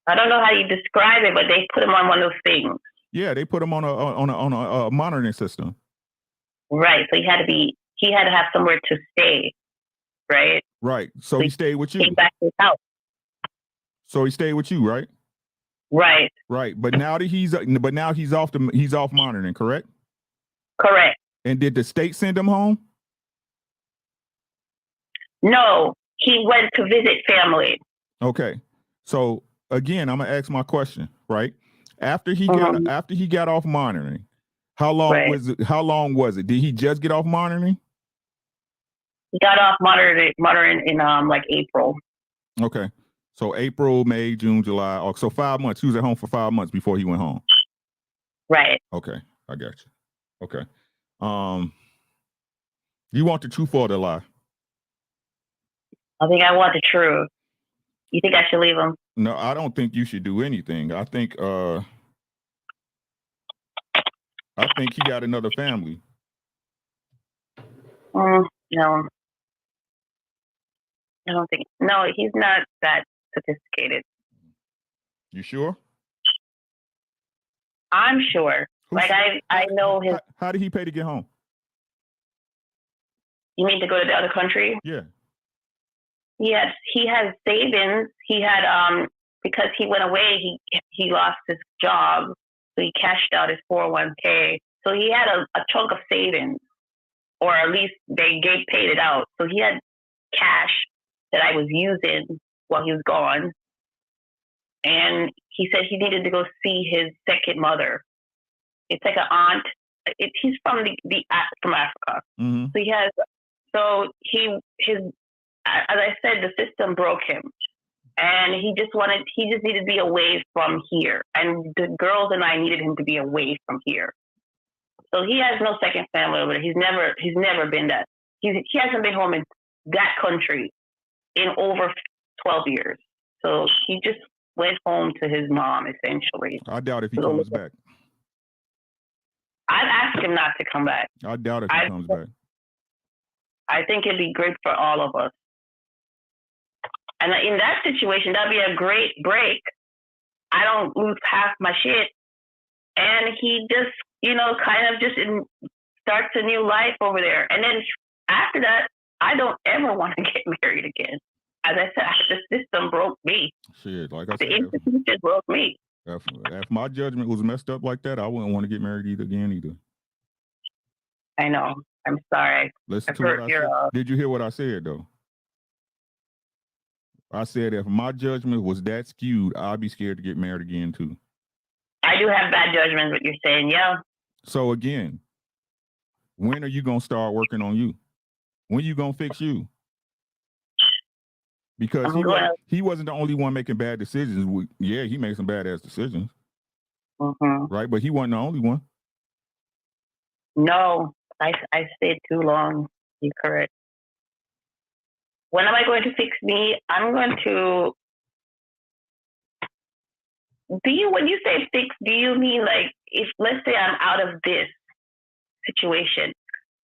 I don't know how you describe it, but they put him on one of those things. Yeah, they put him on a monitoring system. Right. So he had to have somewhere to stay. Right. Right. So he stayed with you. Came back to his house. So he stayed with you, right? Right. Right. But now that he's off monitoring, correct? Correct. And did the state send him home? No, he went to visit family. Okay. So again, I'm gonna ask my question, right? After he got off monitoring, how long was it? Did he just get off monitoring? He got off monitoring in like April. Okay. So April, May, June, July. So 5 months. He was at home for 5 months before he went home. Right. Okay. I got you. Okay. You want the truth or the lie? I think I want the truth. You think I should leave him? No, I don't think you should do anything. I think he got another family. No. I don't think. No, he's not that sophisticated. You sure? I'm sure. I know his. How did he pay to get home? You mean to go to the other country? Yeah. Yes, he has savings. He had because he went away. He lost his job, so he cashed out his 401k. So he had a chunk of savings, or at least they paid it out. So he had cash that I was using while he was gone. And he said he needed to go see his second mother. It's like an aunt. He's from from Africa. Mm-hmm. So he has. So as I said, the system broke him, and he just needed to be away from here. And the girls and I needed him to be away from here. So he has no second family over there. He's never been that. He hasn't been home in that country in over 12 years. So he just went home to his mom, essentially. I doubt if he comes back. I'd ask him not to come back. I doubt if he comes back. I think it'd be great for all of us. And in that situation, that'd be a great break. I don't lose half my shit. And he just, kind of just starts a new life over there. And then after that, I don't ever want to get married again. As I said, the system broke me. Shit, like I said, the institution broke me. If my judgment was messed up like that, I wouldn't want to get married either. I know. I'm sorry. Listen to what I said. Did you hear what I said, though? I said if my judgment was that skewed, I'd be scared to get married again, too. I do have bad judgment, what you're saying, yeah. So, again, when are you going to start working on you? When you going to fix you? Because he wasn't the only one making bad decisions. Yeah, he made some bad-ass decisions. Mm-hmm. Right? But he wasn't the only one. No, I stayed too long. You're correct. When am I going to fix me? I'm going to... When you say fix, do you mean like, if let's say I'm out of this situation,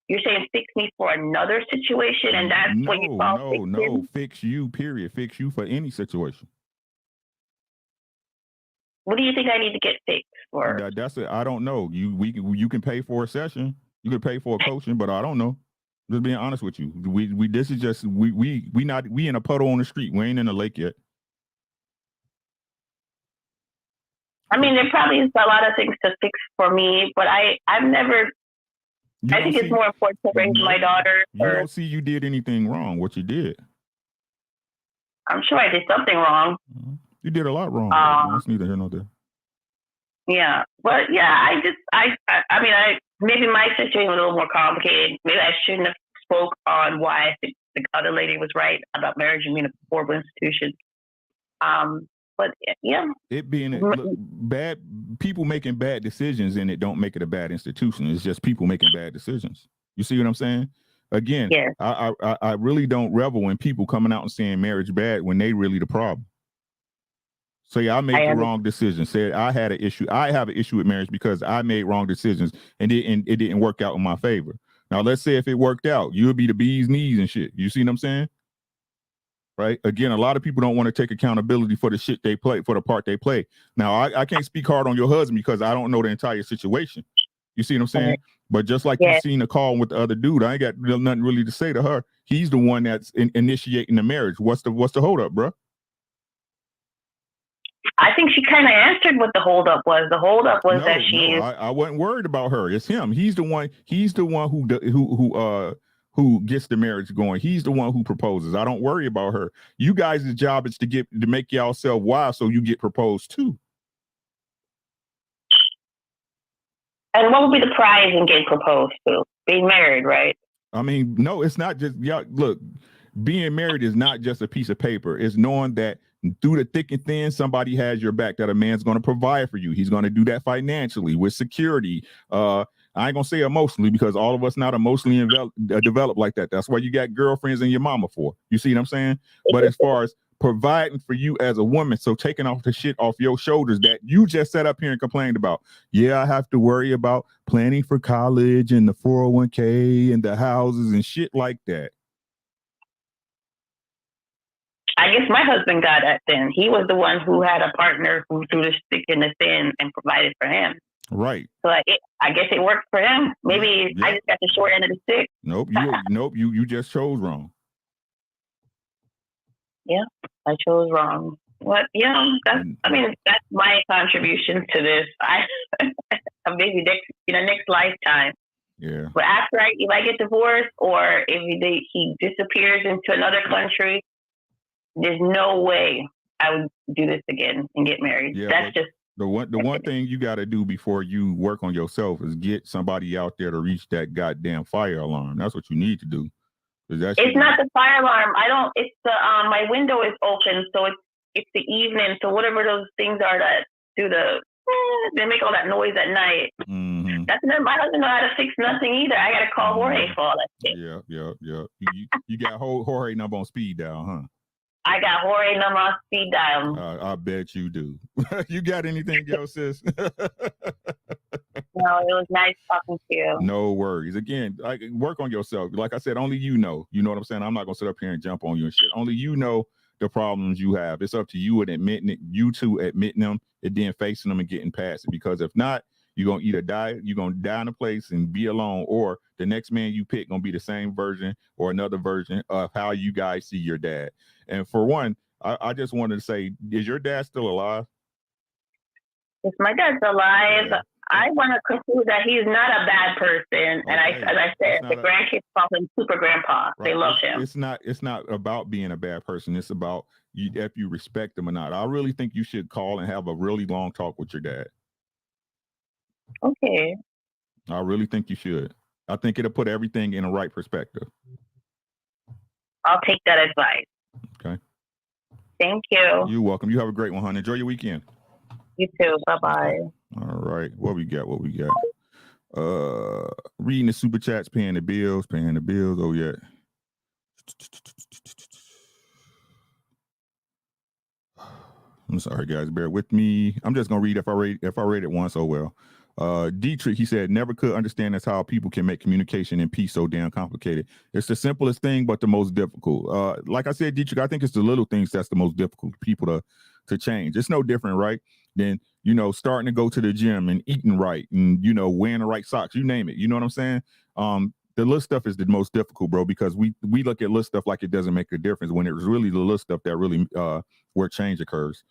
you're saying fix me for another situation, and that's what you call fixing? No, fix you, period. Fix you for any situation. What do you think I need to get fixed for? That's it. I don't know. You can pay for a session. You can pay for a coaching, but I don't know. Just being honest with you. We in a puddle on the street. We ain't in a lake yet. I mean, there probably is a lot of things to fix for me, but I've never. I think it's more important to raise my daughter. You don't see you did anything wrong. What you did? I'm sure I did something wrong. You did a lot wrong. That's neither here nor there. Yeah, but yeah, I mean, maybe my situation was a little more complicated. Maybe I shouldn't have spoke on why I think the other lady was right about marriage being a horrible institution. But yeah, it being bad, people making bad decisions in it don't make it a bad institution. It's just people making bad decisions. You see what I'm saying? Again, yeah. I really don't revel in people coming out and saying marriage bad when they really the problem. So yeah, I made the wrong decision. Said I had an issue. I have an issue with marriage because I made wrong decisions and it didn't work out in my favor. Now let's say if it worked out, you would be the bee's knees and shit. You see what I'm saying? Right. Again, a lot of people don't want to take accountability for the shit they play, for the part they play. Now, I can't speak hard on your husband because I don't know the entire situation. You see what I'm saying? But just like you seen the call with the other dude, I ain't got nothing really to say to her. He's the one that's initiating the marriage. What's the hold up, bro? I think she kind of answered what the hold up was. The hold up was that she. I wasn't worried about her. It's him. He's the one. He's the one who gets the marriage going. He's the one who proposes. I don't worry about her. You guys' job is to make y'all self wise so you get proposed to. And what would be the prize in getting proposed to? Being married, right? I mean, no, it's not just look, being married is not just a piece of paper. It's knowing that through the thick and thin, somebody has your back, that a man's going to provide for you. He's going to do that financially, with security. I ain't gonna say emotionally because all of us not emotionally developed like that. That's why you got girlfriends and your mama for. You see what I'm saying? But as far as providing for you as a woman, so taking off the shit off your shoulders that you just sat up here and complained about. Yeah, I have to worry about planning for college and the 401k and the houses and shit like that. I guess my husband got that then. He was the one who had a partner who threw the stick in the thin and provided for him. Right. So I guess it worked for him. Maybe I just got the short end of the stick. Nope. You just chose wrong. Yeah, I chose wrong. What? Yeah, that's my contribution to this. Maybe next lifetime. Yeah. But after if I get divorced or if he disappears into another country, there's no way I would do this again and get married. Yeah, that's just the one thing you got to do before you work on yourself is get somebody out there to reach that goddamn fire alarm. That's what you need to do. It's not the fire alarm. It's the my window is open, so it's the evening. So whatever those things are that do they make all that noise at night. Mm-hmm. That's my husband know how to fix nothing either. I got to call Jorge for all that shit. Yeah. You got Jorge number on speed dial, huh? I got Jorge number on speed dial. I bet you do. You got anything else, sis? No, it was nice talking to you. No worries. Again, work on yourself. Like I said, only you know. You know what I'm saying? I'm not gonna sit up here and jump on you and shit. Only you know the problems you have. It's up to you and admitting it. You two admitting them and then facing them and getting past it. Because if not, you're gonna either die. You're gonna die in a place and be alone, or the next man you pick gonna be the same version or another version of how you guys see your dad. And for one, I just wanted to say, is your dad still alive? If my dad's alive, yeah. I want to conclude that he's not a bad person. Okay. And as I said, the grandkids call him Super Grandpa. Right. They love him. It's not about being a bad person. It's about if you respect him or not. I really think you should call and have a really long talk with your dad. Okay. I really think you should. I think it'll put everything in the right perspective. I'll take that advice. Okay. Thank you. You're welcome. You have a great one, hon. Enjoy your weekend. You too. Bye-bye. All right. What we got? Reading the super chats, paying the bills. Oh, yeah. I'm sorry, guys. Bear with me. I'm just gonna read if I read it once. Oh well. Dietrich, he said, never could understand that's how people can make communication and peace so damn complicated. It's the simplest thing, but the most difficult. Like I said, Dietrich, I think it's the little things that's the most difficult people to change. It's no different, right? Than, starting to go to the gym and eating right and, wearing the right socks, you name it. You know what I'm saying? The little stuff is the most difficult, bro, because we look at little stuff like it doesn't make a difference when it's really the little stuff that really where change occurs.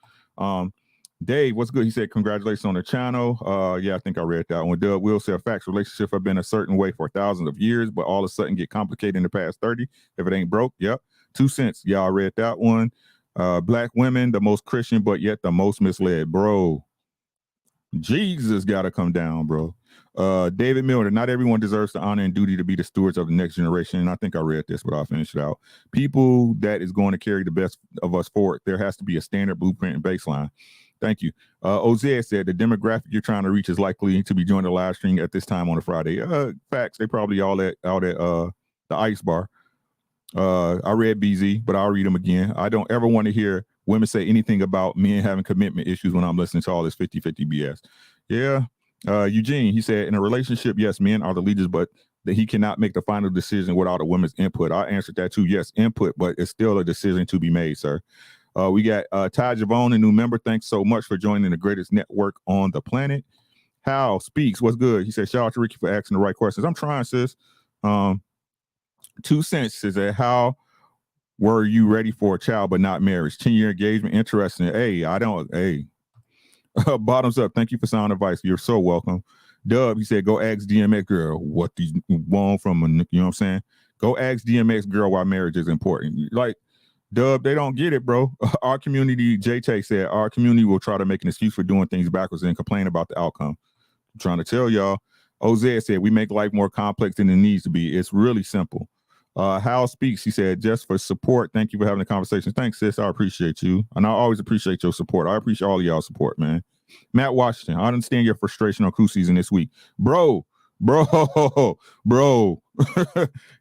Dave, what's good? He said, congratulations on the channel. Yeah, I think I read that one. Doug Will said, facts, relationships have been a certain way for thousands of years, but all of a sudden get complicated in the past 30. If it ain't broke, yep. 2 cents. Yeah, I read that one. Black women, the most Christian, but yet the most misled. Bro, Jesus got to come down, bro. David Miller, not everyone deserves the honor and duty to be the stewards of the next generation. And I think I read this, but I'll finish it out. People that is going to carry the best of us forward, there has to be a standard blueprint and baseline. Thank you. Ozea said the demographic you're trying to reach is likely to be joining the live stream at this time on a Friday. Facts, they probably all out at the Ice Bar. I read BZ, but I'll read them again. I don't ever want to hear women say anything about men having commitment issues when I'm listening to all this 50-50 BS. Yeah. Eugene, he said, in a relationship, yes, men are the leaders, but that he cannot make the final decision without a woman's input. I answered that too. Yes, input, but it's still a decision to be made, sir. We got Ty Javone, a new member. Thanks so much for joining the greatest network on the planet. Hal speaks. What's good? He said, shout out to Ricky for asking the right questions. I'm trying, sis. 2 cents is that how were you ready for a child but not marriage? 10-year engagement, interesting. Hey, bottoms up. Thank you for sound advice. You're so welcome. Dub, he said, go ask DMX girl what these want from a, you know what I'm saying? Go ask DMX girl why marriage is important. Like, Dub, they don't get it, bro. Our community, JT said, our community will try to make an excuse for doing things backwards and complain about the outcome. I'm trying to tell y'all. Ozea said, we make life more complex than it needs to be. It's really simple. Hal speaks. He said, just for support. Thank you for having the conversation. Thanks, sis. I appreciate you. And I always appreciate your support. I appreciate all of y'all's support, man. Matt Washington, I understand your frustration on cruise season this week. Bro.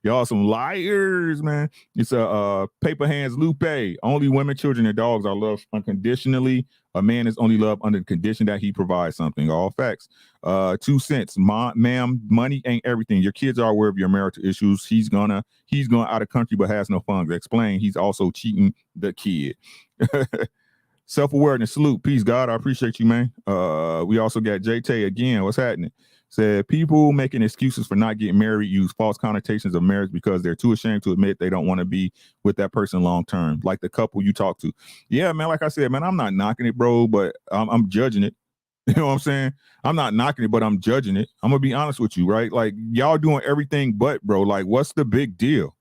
Y'all some liars, man. It's a paper hands Lupe. Only women, children, and dogs are loved unconditionally. A man is only loved under the condition that he provides something. All facts. 2 cents, ma'am. Money ain't everything. Your kids are aware of your marital issues. He's going out of country but has no funds. Explain. He's also cheating the kid. Self-awareness. Salute. Peace, God. I appreciate you, man. We also got JT again. What's happening? Said people making excuses for not getting married use false connotations of marriage because they're too ashamed to admit they don't want to be with that person long term, like the couple you talk to. Yeah, man, like I said, man, I'm not knocking it, bro, but I'm judging it. You know what I'm saying? I'm not knocking it, but I'm judging it. I'm gonna be honest with you, right? Like, y'all doing everything but, bro. Like, what's the big deal?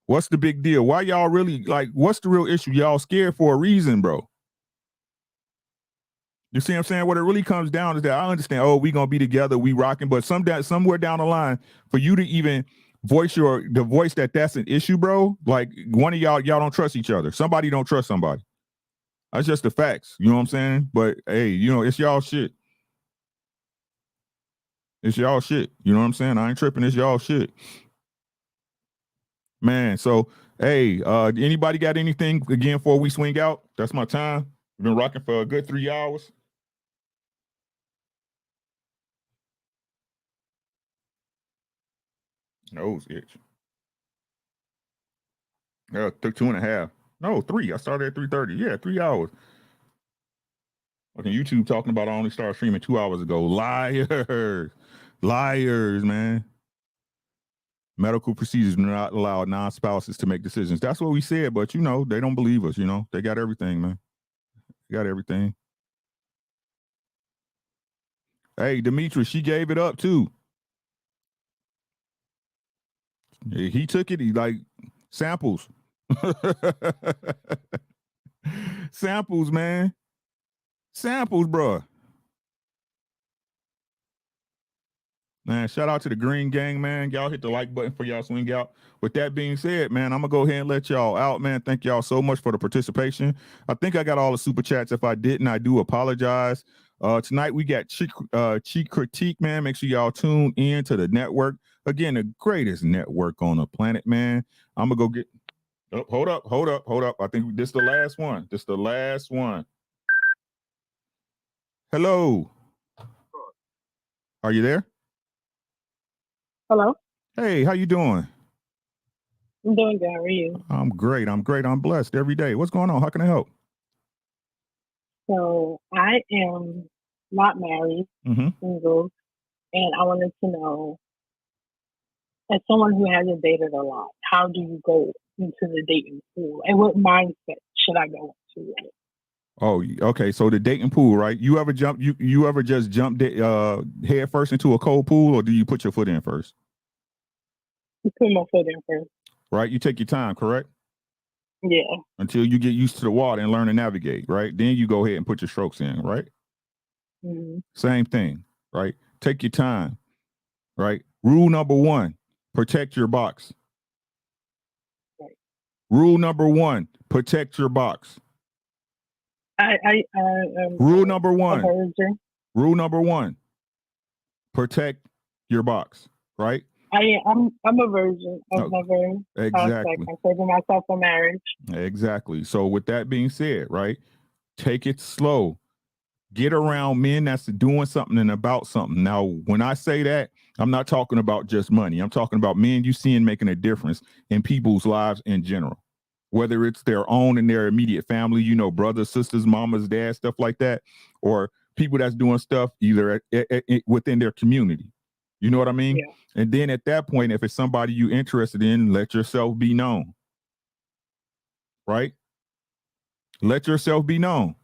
What's the big deal? Why y'all really, like, what's the real issue? Y'all scared for a reason, bro. You see what I'm saying? What it really comes down is that I understand, oh, we gonna be together, we rocking, but somewhere down the line, for you to even voice that's an issue, bro, like one of y'all don't trust each other. Somebody don't trust somebody. That's just the facts. You know what I'm saying? But hey, you know, it's y'all shit. It's y'all shit. You know what I'm saying? I ain't tripping. It's y'all shit. Man, so hey, anybody got anything again before we swing out? That's my time. We've been rocking for a good 3 hours. Nose itch. Yeah, took 2.5. No, 3. I started at 3:30. Yeah, 3 hours. Okay, YouTube talking about I only started streaming 2 hours ago. Liars. Liars, man. Medical procedures do not allow non-spouses to make decisions. That's what we said, but you know, they don't believe us, you know. They got everything, man. They got everything. Hey, Demetri, she gave it up too. He took it. He like samples. Samples, man. Samples, bro. Man, shout out to the Green Gang, man. Y'all hit the like button for y'all swing out. With that being said, man, I'm going to go ahead and let y'all out, man. Thank y'all so much for the participation. I think I got all the super chats. If I didn't, I do apologize. Tonight, we got Cheat Critique, man. Make sure y'all tune in to the network. Again, the greatest network on the planet, man. I'm going to go get... Oh, hold up. I think this is the last one. This is the last one. Hello. Are you there? Hello. Hey, how you doing? I'm doing good. How are you? I'm great. I'm blessed every day. What's going on? How can I help? So I am not married, single, and I wanted to know, as someone who hasn't dated a lot, how do you go into the dating pool, and what mindset should I go into? Oh, okay. So the dating pool, right? You ever just jumped head first into a cold pool, or do you put your foot in first? You put my foot in first. Right. You take your time, correct? Yeah. Until you get used to the water and learn to navigate, right? Then you go ahead and put your strokes in, right? Same thing, right? Take your time, right? Rule number 1, protect your box. Right. Rule number 1, protect your box. Rule number 1. Rule number 1, protect your box, right? I'm a virgin. I've never exactly. I'm saving myself for marriage. Exactly. So with that being said, right, take it slow. Get around men that's doing something and about something. Now, when I say that, I'm not talking about just money. I'm talking about men you seeing making a difference in people's lives in general, whether it's their own and their immediate family, you know, brothers, sisters, mamas, dads, stuff like that, or people that's doing stuff either within their community. You know what I mean? Yeah. And then at that point, if it's somebody you interested in, let yourself be known. Right? Let yourself be known.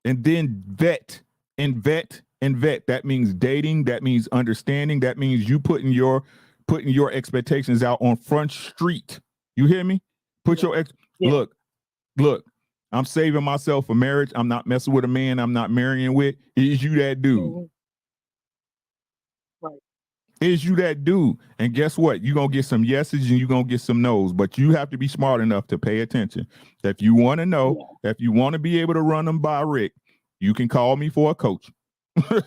And then vet. That means dating. That means understanding. That means you putting your expectations out on Front Street. You hear me? Look. I'm saving myself for marriage. I'm not messing with a man I'm not marrying with. Is you that dude? Right. Is you that dude? And guess what? You're going to get some yeses and you're going to get some nos, but you have to be smart enough to pay attention. If you want to know, if you want to be able to run them by Rick, you can call me for a coach. You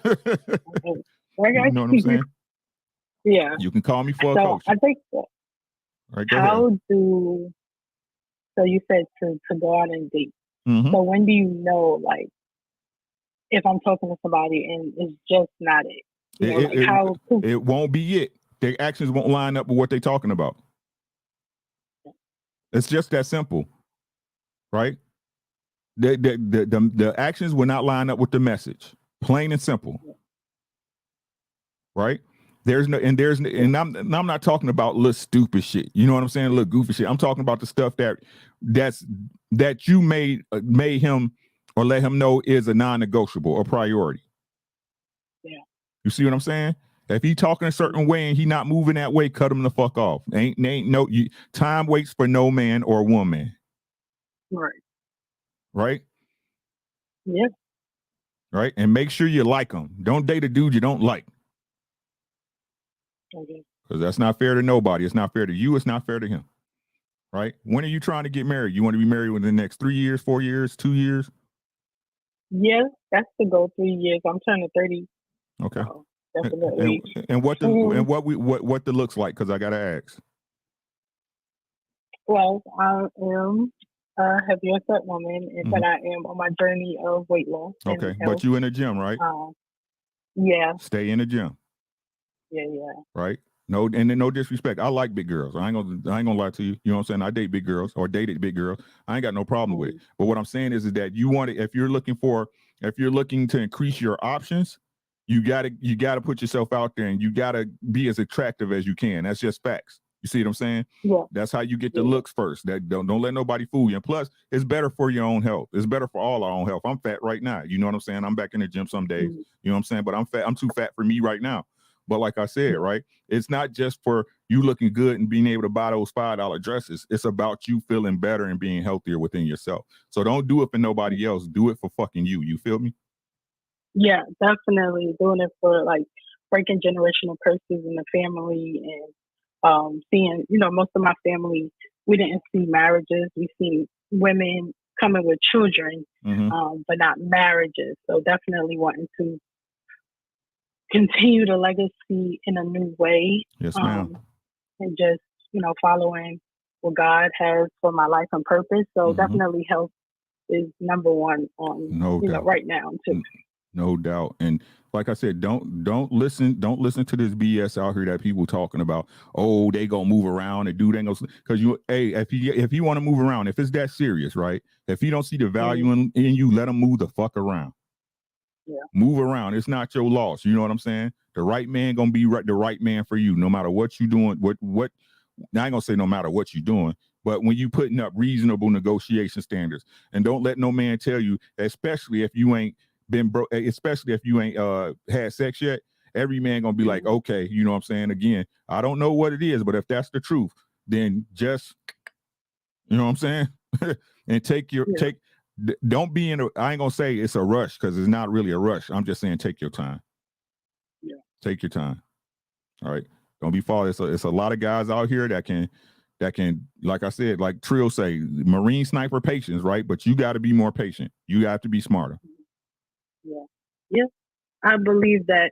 know what I'm saying? Yeah. You can call me for a coach. I think right, so you said to go out and date. Mm-hmm. So when do you know, like, if I'm talking to somebody and it's just not it? It won't be it. Their actions won't line up with what they're talking about. It's just that simple, right? The actions will not line up with the message. Plain and simple, right? And I'm not talking about little stupid shit. You know what I'm saying? Little goofy shit. I'm talking about the stuff that you made him or let him know is a non-negotiable or priority. Yeah. You see what I'm saying? If he talking a certain way and he not moving that way, cut him the fuck off. Time waits for no man or woman. Right. Right? Yeah. Right? And make sure you like them. Don't date a dude you don't like. Okay. Because that's not fair to nobody. It's not fair to you. It's not fair to him. Right? When are you trying to get married? You want to be married within the next 3 years, 4 years, 2 years? Yeah, that's the goal. 3 years. I'm turning 30. Okay. So definitely. And what the looks like? Because I gotta ask. Well, I am a heavier set woman, but I am on my journey of weight loss. Okay, but you in the gym, right? Yeah. Stay in the gym. Yeah. Right. No, and then no disrespect. I like big girls. I ain't gonna lie to you. You know what I'm saying? I date big girls or dated big girls. I ain't got no problem with it. But what I'm saying is that you want to, if you're looking to increase your options, you gotta put yourself out there and you gotta be as attractive as you can. That's just facts. You see what I'm saying? Yeah. That's how you get the looks first. That don't let nobody fool you. And plus, it's better for your own health. It's better for all our own health. I'm fat right now. You know what I'm saying? I'm back in the gym some days. You know what I'm saying? But I'm fat. I'm too fat for me right now. But like I said, right, it's not just for you looking good and being able to buy those $5 dresses. It's about you feeling better and being healthier within yourself. So don't do it for nobody else. Do it for fucking you. You feel me? Yeah, definitely doing it for like breaking generational curses in the family and seeing, most of my family, we didn't see marriages. We see women coming with children, but not marriages. So definitely wanting to continue the legacy in a new way. Yes, ma'am. And just, following what God has for my life and purpose. So definitely health is number one on, right now too. No doubt. And like I said, don't listen to this BS out here that people talking about, oh, they gonna move around and do that. Because if you want to move around, if it's that serious, right? If you don't see the value in you, let them move the fuck around. Yeah. Move around. It's not your loss. You know what I'm saying? The right man gonna be the right man for you, no matter what you doing. What? Now I ain't gonna say no matter what you doing, but when you putting up reasonable negotiation standards, and don't let no man tell you, especially if you ain't been broke, especially if you ain't had sex yet. Every man gonna be like, okay, you know what I'm saying? Again, I don't know what it is, but if that's the truth, then just, you know what I'm saying? And don't be in I ain't gonna say it's a rush because it's not really a rush. I'm just saying take your time. Yeah. Take your time. All right. Don't be false. It's a lot of guys out here that can, like I said, like Trill say, Marine sniper patience, right? But you got to be more patient. You have to be smarter. Yeah. Yeah. I believe that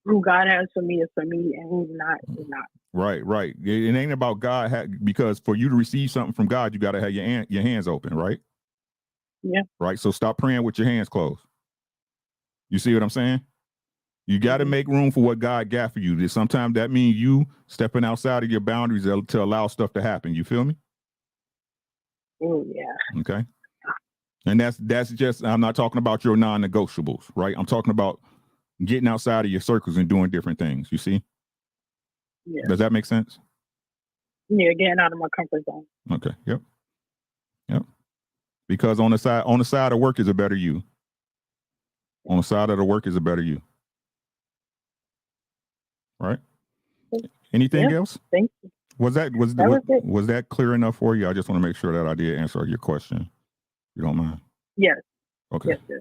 who God has for me is for me, and who's not is not. Right, right. It ain't about God because for you to receive something from God, you got to have your hands open, right? Yeah. Right. So stop praying with your hands closed. You see what I'm saying? You got to make room for what God got for you. Sometimes that means you stepping outside of your boundaries to allow stuff to happen. You feel me? Oh yeah. Okay. And that's just, I'm not talking about your non-negotiables, right? I'm talking about getting outside of your circles and doing different things. You see? Yeah. Does that make sense? Yeah, getting out of my comfort zone. Okay. Yep. Yep. Because on the side of work is a better you. On the side of the work is a better you. Right? Anything else? Thank you. Was that clear enough for you? I just want to make sure that I did answer your question. You don't mind? Yes. Okay. Yes.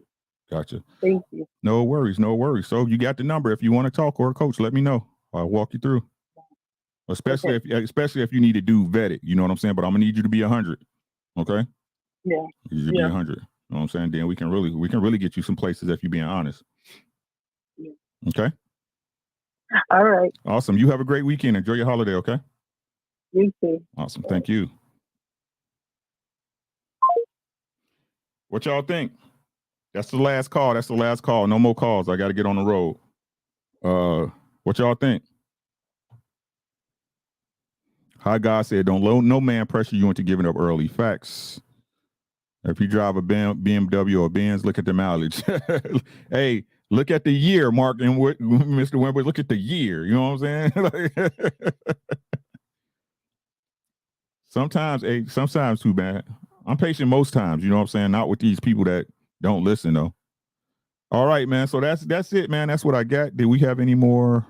Gotcha. Thank you. No worries. No worries. So you got the number. If you want to talk or a coach, let me know. I'll walk you through. Especially if you need to do vetted. You know what I'm saying? But I'm gonna need you to be 100. Okay? Yeah. You should be 100. You know what I'm saying? Then we can really get you some places if you're being honest. Yeah. Okay? All right. Awesome. You have a great weekend. Enjoy your holiday, okay? You too. Awesome. Thank you. What y'all think? That's the last call. No more calls. I got to get on the road. What y'all think? Hi, God said, don't let no man pressure you into giving up early. Facts. If you drive a BMW or Benz, look at the mileage. Hey, look at the year, Mark and Mr. Wimber. Look at the year. You know what I'm saying? Sometimes too bad. I'm patient most times. You know what I'm saying? Not with these people that don't listen though. All right, man. So that's it, man. That's what I got. Did we have any more?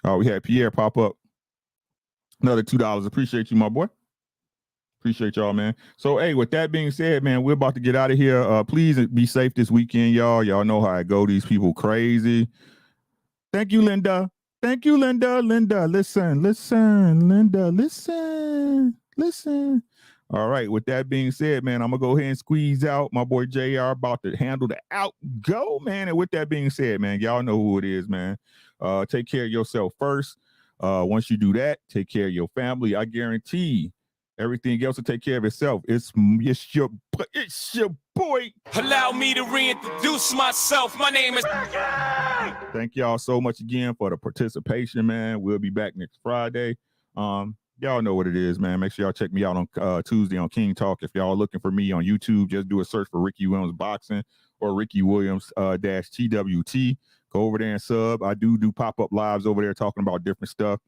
Oh, we had Pierre pop up. Another $2. Appreciate you, my boy. Appreciate y'all, man. So, hey, with that being said, man, we're about to get out of here. Please be safe this weekend, y'all. Y'all know how I go. These people crazy. Thank you, Linda. Thank you, Linda. Linda, listen. Linda, listen. All right. With that being said, man, I'm going to go ahead and squeeze out. My boy JR about to handle the outgo, man. And with that being said, man, y'all know who it is, man. Take care of yourself first. Once you do that, take care of your family. I guarantee everything else will take care of itself. It's your boy. Allow me to reintroduce myself. My name is Thank y'all so much again for the participation, man. We'll be back next Friday. Y'all know what it is, man. Make sure y'all check me out on Tuesday on King Talk. If y'all looking for me on YouTube, just do a search for Ricky Williams Boxing or Ricky Williams -TWT. Go over there and sub. I do pop-up lives over there talking about different stuff.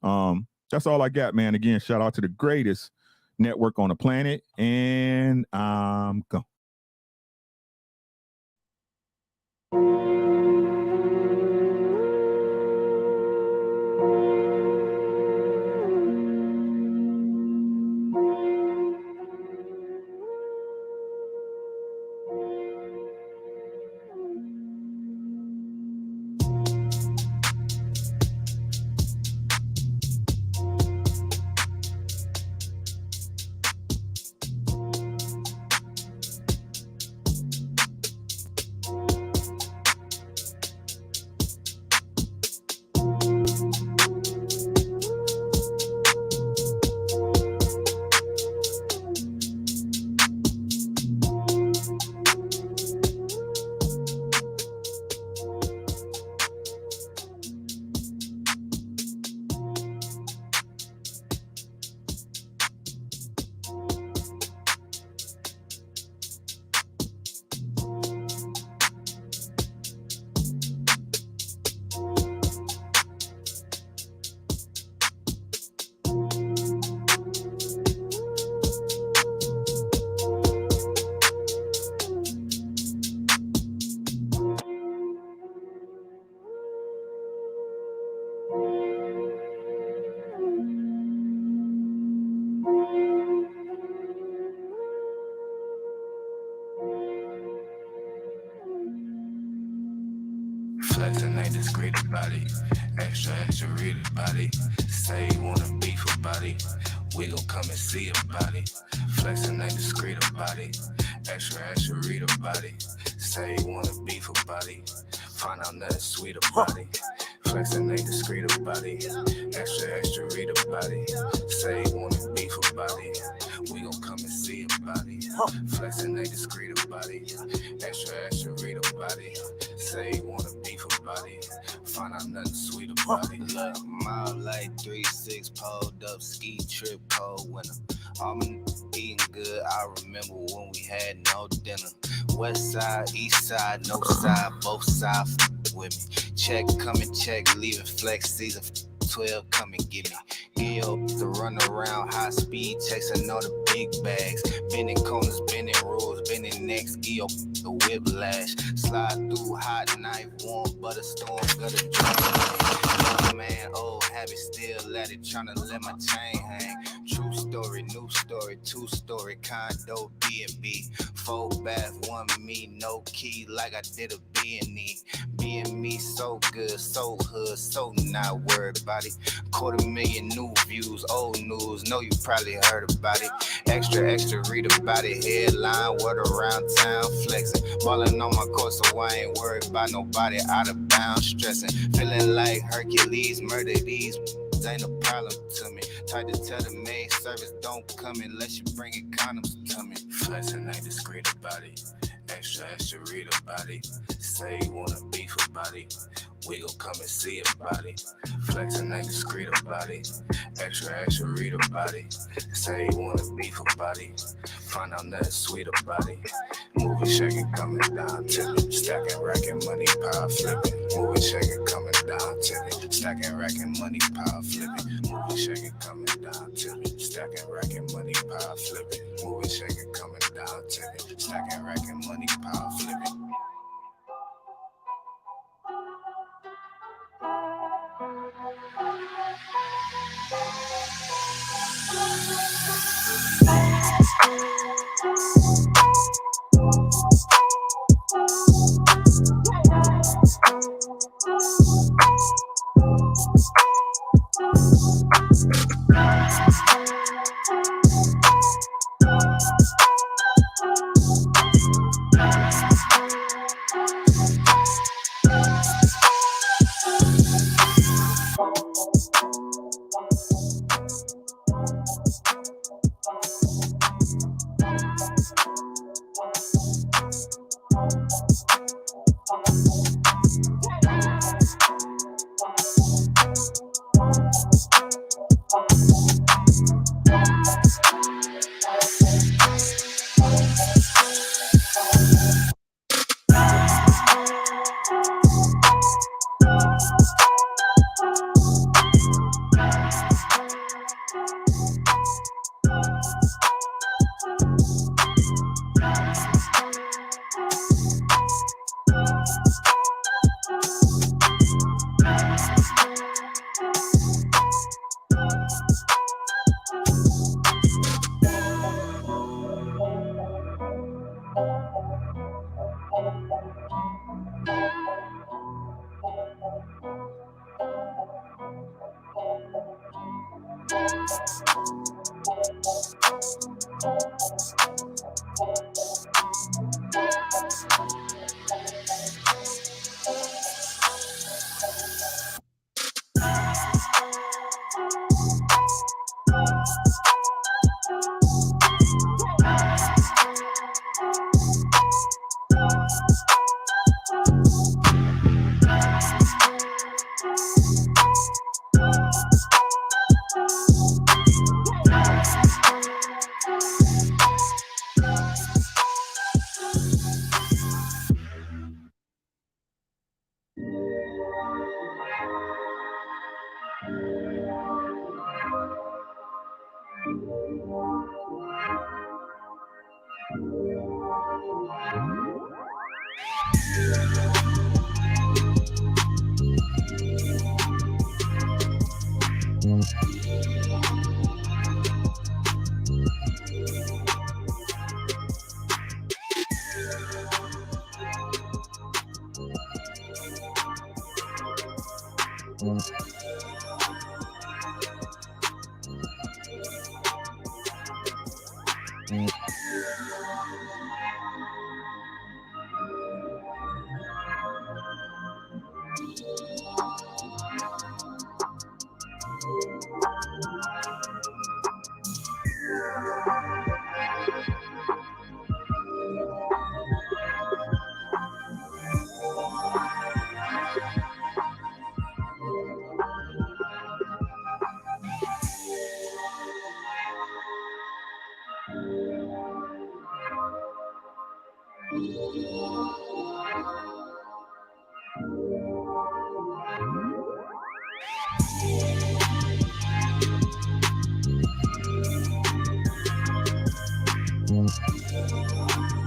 That's all I got, man. Again, shout out to the greatest network on the planet, and I'm gone. Flexing ain't discreet about it. Extra, extra read about it. Say you wanna beef about it. We gon' come and see about it. Flexing ain't discreet about it. Extra, extra read about it. Say you wanna beef about it. Find out nothing sweet about it. Flexing ain't discreet about it. Extra, extra read about it. Say you wanna beef about it. We gon' come and see about it. Flexing ain't discreet about it. Extra, extra read about it. Say you wanna beef about it. Find out nothing sweet about it. Look, mile like 3-6, pulled up, ski trip, cold winter. All my eating good, I remember when we had no dinner. West side, east side, no side, both sides with me. Check, come and check, leaving flex season 12, come and get me. Gil, to run around, high speed, chasing all the big bags. Bending corners, bending rules, bending necks, Gil, the whiplash. Slide through, hot knife, warm butter storm, gutter drum. Young man, old habit, still at it, trying to let my chain hang. True story, new story, 2-story, condo, B&B. 4 bath, 1 me, no key, like I did a B&E. Being me, so good, so hood, so not worried about it. 250,000 new views, old news, know you probably heard about it. Extra, extra, read about it. Headline, word around town, flexing. Ballin' on my course, so I ain't worried about nobody out of bounds, stressing. Feeling like Hercules, murder these ain't a problem to me. Tried to tell the maid service don't come unless you bring it condoms to me. Flexing ain't discreet about it. Extra, extra read about it. Say you wanna beef about it. We gon' come and see about it. Flexing ain't discreet about it. Extra, extra read about it. Say you wanna beef about it. Find out nothing sweet about it. Moving, shaking, coming down to me. Stacking, racking, money, power flipping. Moving, shaking, coming down to me. Stacking, racking, money, power flipping. Moving, shaking, coming down to me. Stacking, racking, money, power flipping. Moving, shaking, coming down to me. Stacking, racking, money, power flipping.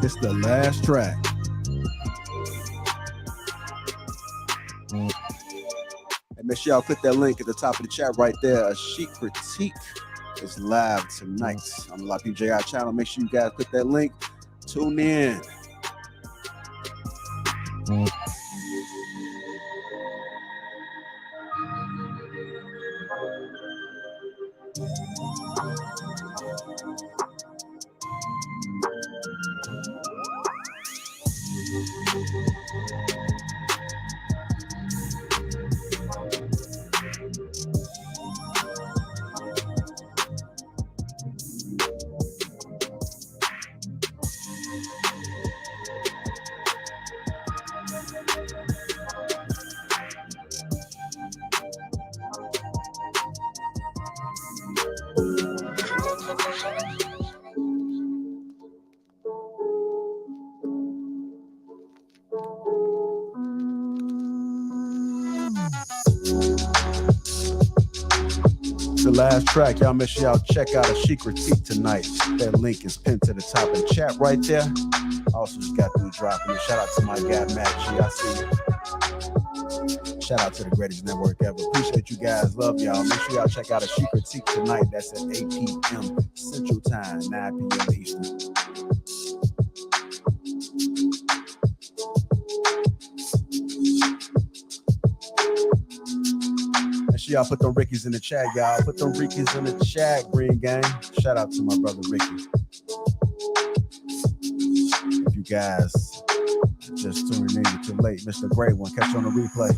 It's the last track. And make sure y'all click that link at the top of the chat right there. A Chic Critique is live tonight on the Lapeef JI channel. Make sure you guys click that link. Tune in. The last track, y'all make sure y'all check out A Chic Critique tonight. That link is pinned to the top of the chat right there. Also just got through dropping it. Shout out to my guy Matt G. I see you. Shout out to the greatest network ever. Appreciate you guys. Love y'all. Make sure y'all check out A Chic Critique tonight. That's at 8 p.m. Central Time, 9 p.m. Eastern. Y'all put them Rickies in the chat, y'all. Put them Rickies in the chat, Green Gang. Shout out to my brother Ricky. If you guys just tuning in, you're too late. Mr. Great One, catch you on the replay.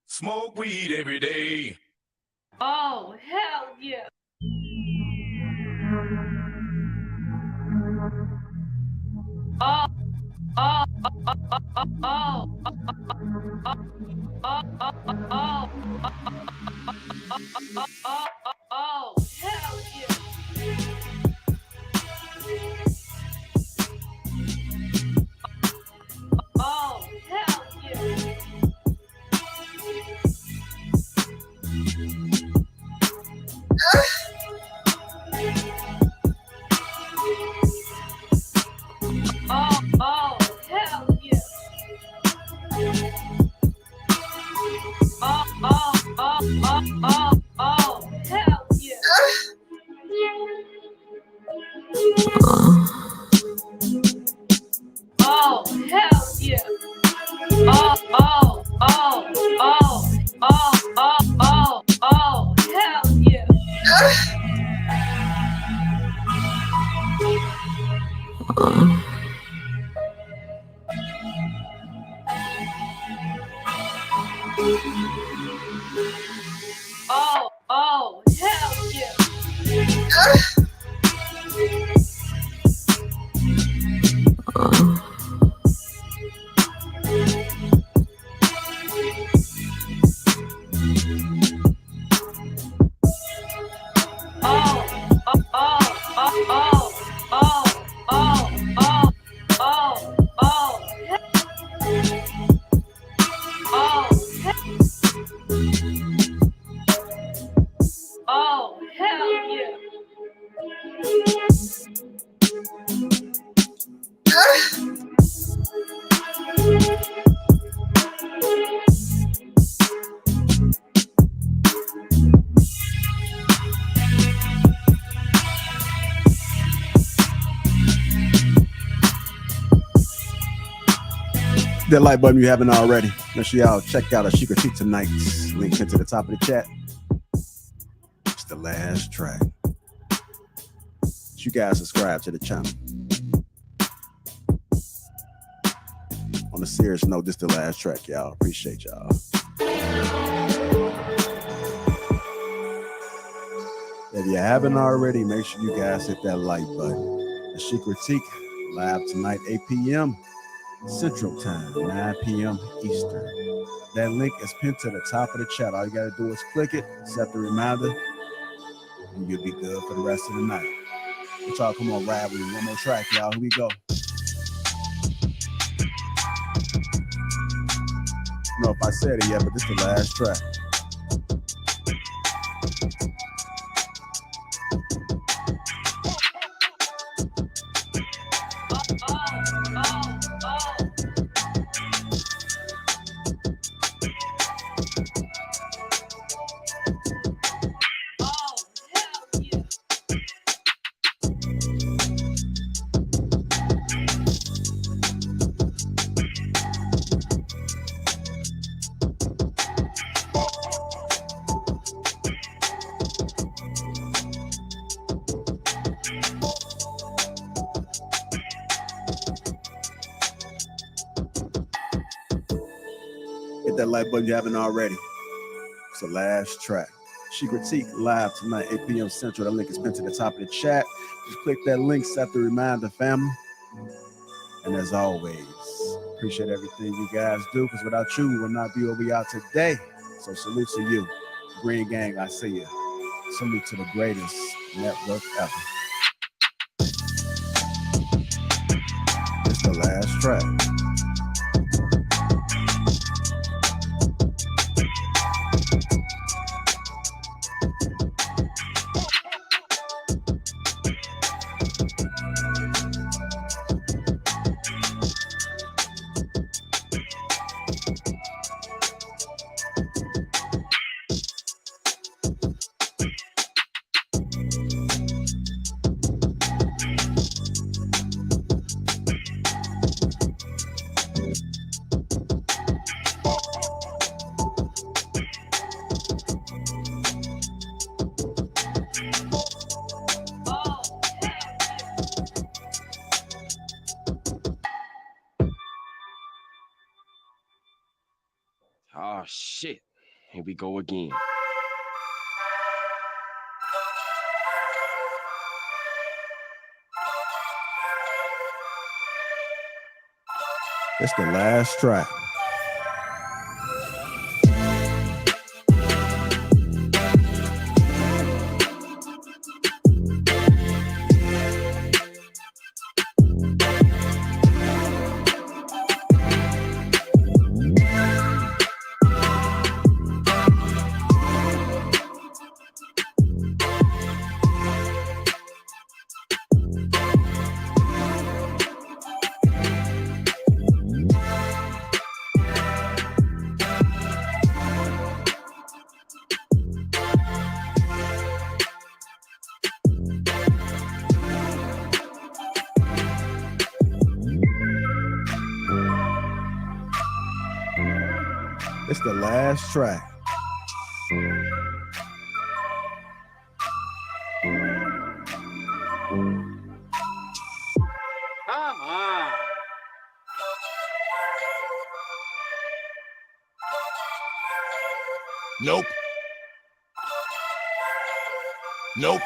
Smoke weed every day. Oh, hell yeah. Oh, hell yeah. Oh, hell yeah. Oh, hell Oh, hell yeah. Oh, hell yeah. That like button you haven't already. Make sure y'all check out a secret sheet tonight. Link into the top of the chat. It's the last track. You guys subscribe to the channel. On a serious note, this is the last track, y'all. Appreciate y'all. If you haven't already, make sure you guys hit that like button. The She Critique live tonight, 8 p.m. Central Time, 9 p.m. Eastern. That link is pinned to the top of the chat. All you got to do is click it, set the reminder, and you'll be good for the rest of the night. But y'all, come on, ride with me. One more track, y'all. Here we go. I don't know if I said it yet, but this is the last track. Hit that like button you haven't already. It's the last track. She Critique live tonight, 8 p.m. Central. That link is pinned to the top of the chat. Just click that link, set the reminder, family. And as always, appreciate everything you guys do, because without you, we will not be where we are today. So salute to you. Green Gang, I see you. Salute to the greatest network ever. It's the last track. Oh shit. Here we go again. It's the last track. It's the last track. Nope. Nope.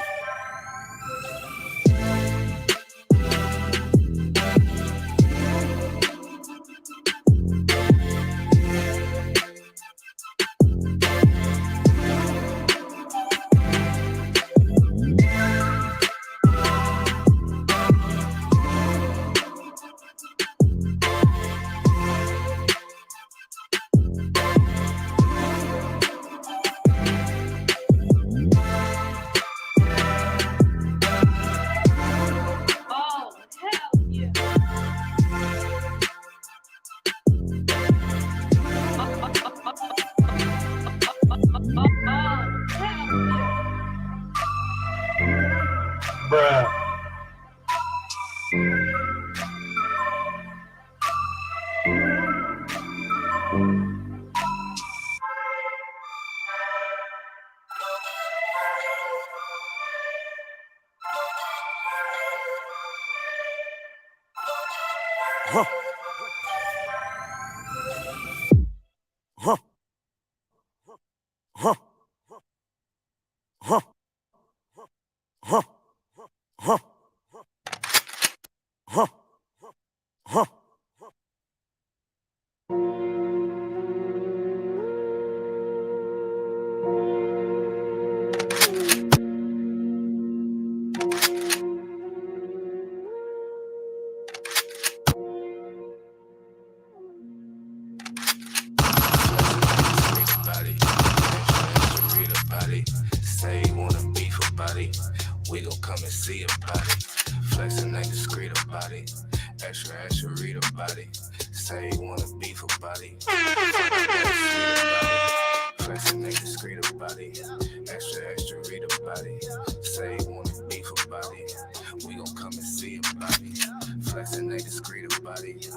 Say you wanna beef about it, we gon' come and see about it. Flexing ain't discreet about it, extra extra read about it. Say you wanna beef about it, flexing ain't discreet about it, extra extra read about it. Say you wanna beef about it, we gon' come and see about it. Flexing ain't discreet about it,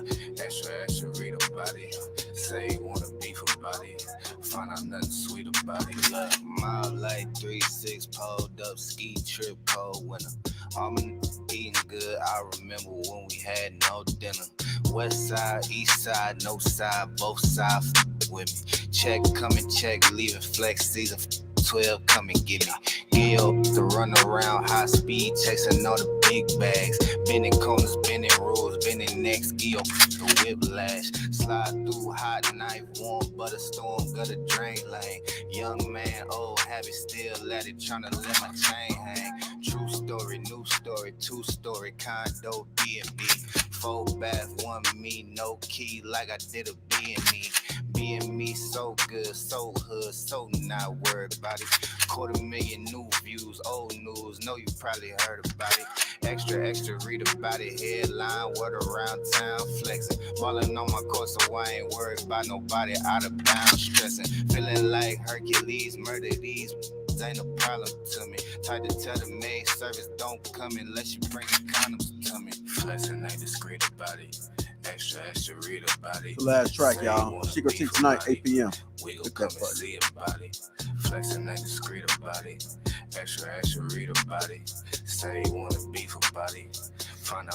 extra extra read about it. Say you wanna beef about it, find out nothing sweet about it. Look, mile like 3-6, pulled up, ski trip, cold winter. All my eating good, I remember when we had no dinner. West side, east side, no side, both sides with me. Check, come and check, leaving flex season 12, come and get me. Gil, to run around high speed, chasing all the big bags. Bending corners, bending rules, bending necks, Gil, the whiplash. Slide through hot knife, warm butter storm, gutter drain lane. Young man, old habit, still let it, tryna let my chain hang. True story, new story, 2-story, condo, B&B. 4 bath, 1 me, no key, like I did a B&E. Being me so good, so hood, so not worried about it. 250,000 new views, old news, know you probably heard about it. Extra, extra, read about it. Headline, word around town, flexing. Ballin' on my course, so I ain't worried about nobody out of bounds, stressing. Feeling like Hercules, murder these ain't a problem to me. Tried to tell the maid service don't come unless you bring condoms to me. Flexing ain't discreet about it. Extra, extra, read about it. The last track, y'all. Secret Team tonight, 8 p.m. We gon' come and see about it. Flexing ain't discreet about it. Extra, extra, read about it. Say you wanna beef about it. Find out